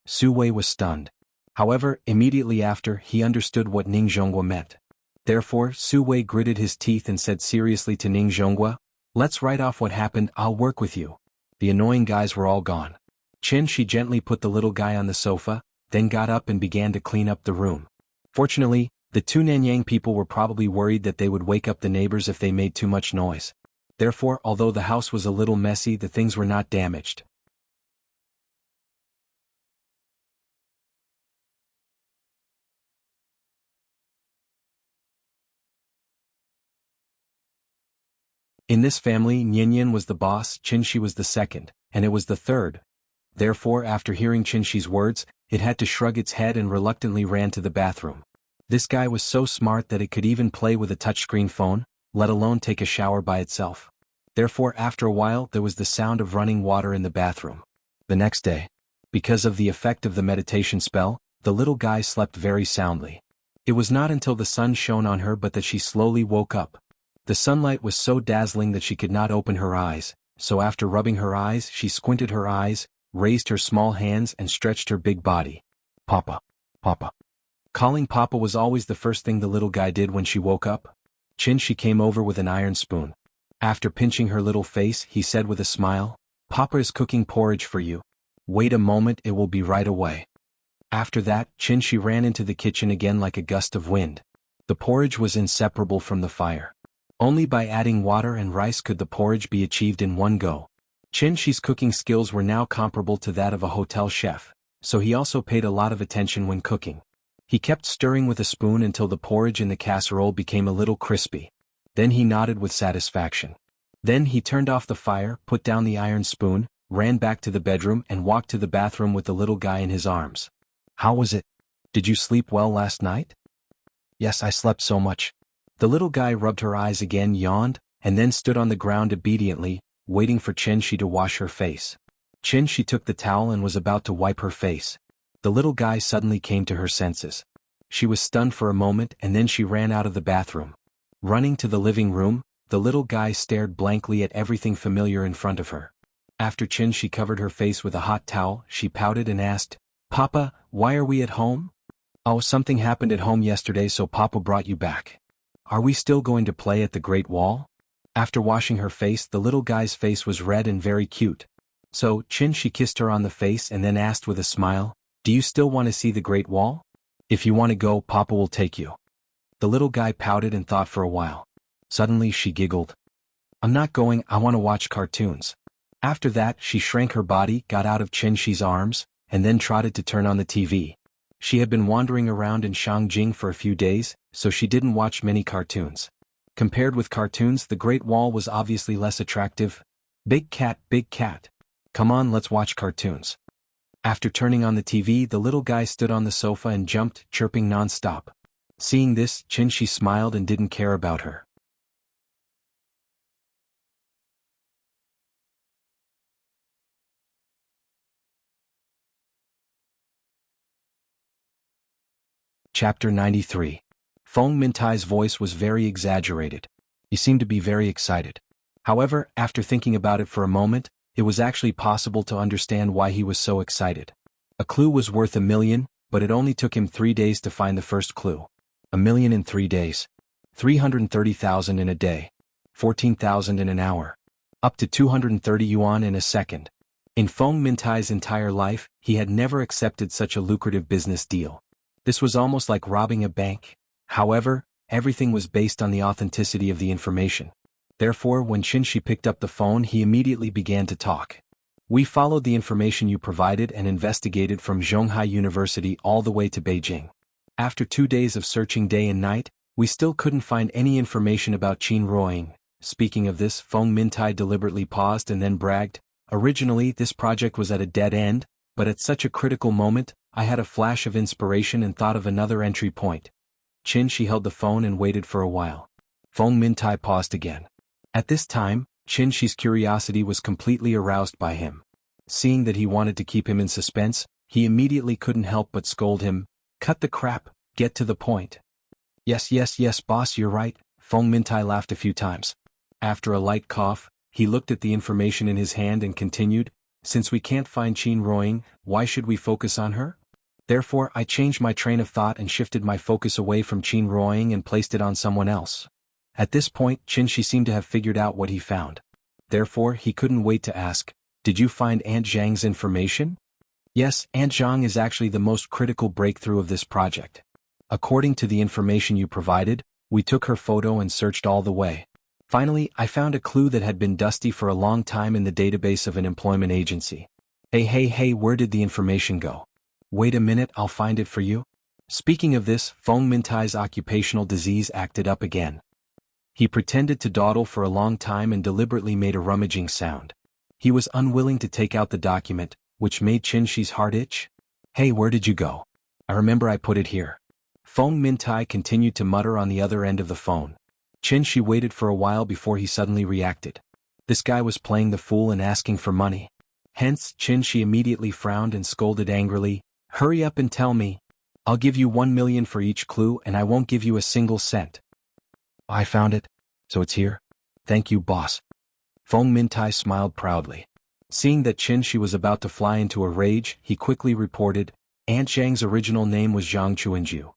Su Wei was stunned. However, immediately after, he understood what Ning Zhongguo meant. Therefore, Su Wei gritted his teeth and said seriously to Ning Zhongguo, "Let's write off what happened, I'll work with you." The annoying guys were all gone. Chen Shi gently put the little guy on the sofa, then got up and began to clean up the room. Fortunately, the two Nanyang people were probably worried that they would wake up the neighbors if they made too much noise. Therefore, although the house was a little messy, the things were not damaged. In this family, Nian was the boss, Chen Shi was the second, and it was the third. Therefore, after hearing Chen Shi's words, it had to shrug its head and reluctantly ran to the bathroom. This guy was so smart that it could even play with a touchscreen phone, let alone take a shower by itself. Therefore, after a while, there was the sound of running water in the bathroom. The next day, because of the effect of the meditation spell, the little guy slept very soundly. It was not until the sun shone on her but that she slowly woke up. The sunlight was so dazzling that she could not open her eyes, so after rubbing her eyes, she squinted her eyes, raised her small hands and stretched her big body. "Papa, Papa." Calling Papa was always the first thing the little guy did when she woke up. Chen Shi came over with an iron spoon. After pinching her little face, he said with a smile, "Papa is cooking porridge for you. Wait a moment, it will be right away." After that, Chen Shi ran into the kitchen again like a gust of wind. The porridge was inseparable from the fire. Only by adding water and rice could the porridge be achieved in one go. Chen Shi's cooking skills were now comparable to that of a hotel chef, so he also paid a lot of attention when cooking. He kept stirring with a spoon until the porridge in the casserole became a little crispy. Then he nodded with satisfaction. Then he turned off the fire, put down the iron spoon, ran back to the bedroom and walked to the bathroom with the little guy in his arms. "How was it? Did you sleep well last night?" "Yes, I slept so much." The little guy rubbed her eyes again, yawned, and then stood on the ground obediently, waiting for Chen Shi to wash her face. Chen Shi took the towel and was about to wipe her face. The little guy suddenly came to her senses. She was stunned for a moment and then she ran out of the bathroom. Running to the living room, the little guy stared blankly at everything familiar in front of her. After Chen Shi covered her face with a hot towel, she pouted and asked, "Papa, why are we at home?" "Oh, something happened at home yesterday, so Papa brought you back." "Are we still going to play at the Great Wall?" After washing her face, the little guy's face was red and very cute. So, Chen Shi kissed her on the face and then asked with a smile, "Do you still want to see the Great Wall? If you want to go, Papa will take you." The little guy pouted and thought for a while. Suddenly she giggled. "I'm not going, I want to watch cartoons." After that, she shrank her body, got out of Chen Shi's arms, and then trotted to turn on the TV. She had been wandering around in Shangjing for a few days, so she didn't watch many cartoons. Compared with cartoons, the Great Wall was obviously less attractive. Big cat, come on, let's watch cartoons." After turning on the TV, the little guy stood on the sofa and jumped, chirping non-stop. Seeing this, Qin smiled and didn't care about her. Chapter 93. Feng Mintai's voice was very exaggerated. He seemed to be very excited. However, after thinking about it for a moment, it was actually possible to understand why he was so excited. A clue was worth 1,000,000, but it only took him 3 days to find the first clue. 1,000,000 in 3 days. 330,000 in a day. 14,000 in an hour. Up to 230 yuan in a second. In Feng Mintai's entire life, he had never accepted such a lucrative business deal. This was almost like robbing a bank. However, everything was based on the authenticity of the information. Therefore, when Qin picked up the phone, he immediately began to talk. We followed the information you provided and investigated from Zhonghai University all the way to Beijing. After 2 days of searching day and night, we still couldn't find any information about Qin Ruoying. Speaking of this, Feng Mintai deliberately paused and then bragged, "Originally, this project was at a dead end, but at such a critical moment, I had a flash of inspiration and thought of another entry point." Qin held the phone and waited for a while. Feng Mintai paused again. At this time, Qin's curiosity was completely aroused by him. Seeing that he wanted to keep him in suspense, he immediately couldn't help but scold him, "Cut the crap, get to the point." Yes, boss, you're right," Feng Mintai laughed a few times. After a light cough, he looked at the information in his hand and continued, "Since we can't find Qin Ruoying, why should we focus on her? Therefore, I changed my train of thought and shifted my focus away from Qin Ruoying and placed it on someone else." At this point, Qin seemed to have figured out what he found. Therefore, he couldn't wait to ask, "Did you find Aunt Zhang's information?" "Yes, Aunt Zhang is actually the most critical breakthrough of this project. According to the information you provided, we took her photo and searched all the way. Finally, I found a clue that had been dusty for a long time in the database of an employment agency." Hey, where did the information go? "Wait a minute, I'll find it for you." Speaking of this, Feng Mintai's occupational disease acted up again. He pretended to dawdle for a long time and deliberately made a rummaging sound. He was unwilling to take out the document, which made Qin's heart itch. "Hey, where did you go? I remember I put it here." Feng Mintai continued to mutter on the other end of the phone. Qin waited for a while before he suddenly reacted. This guy was playing the fool and asking for money. Hence, Qin immediately frowned and scolded angrily, "Hurry up and tell me. I'll give you 1,000,000 for each clue and I won't give you a single cent." "I found it. So it's here? Thank you, boss." Feng Mintai smiled proudly. Seeing that Qin was about to fly into a rage, he quickly reported, "Aunt Zhang's original name was Zhang Chuanju.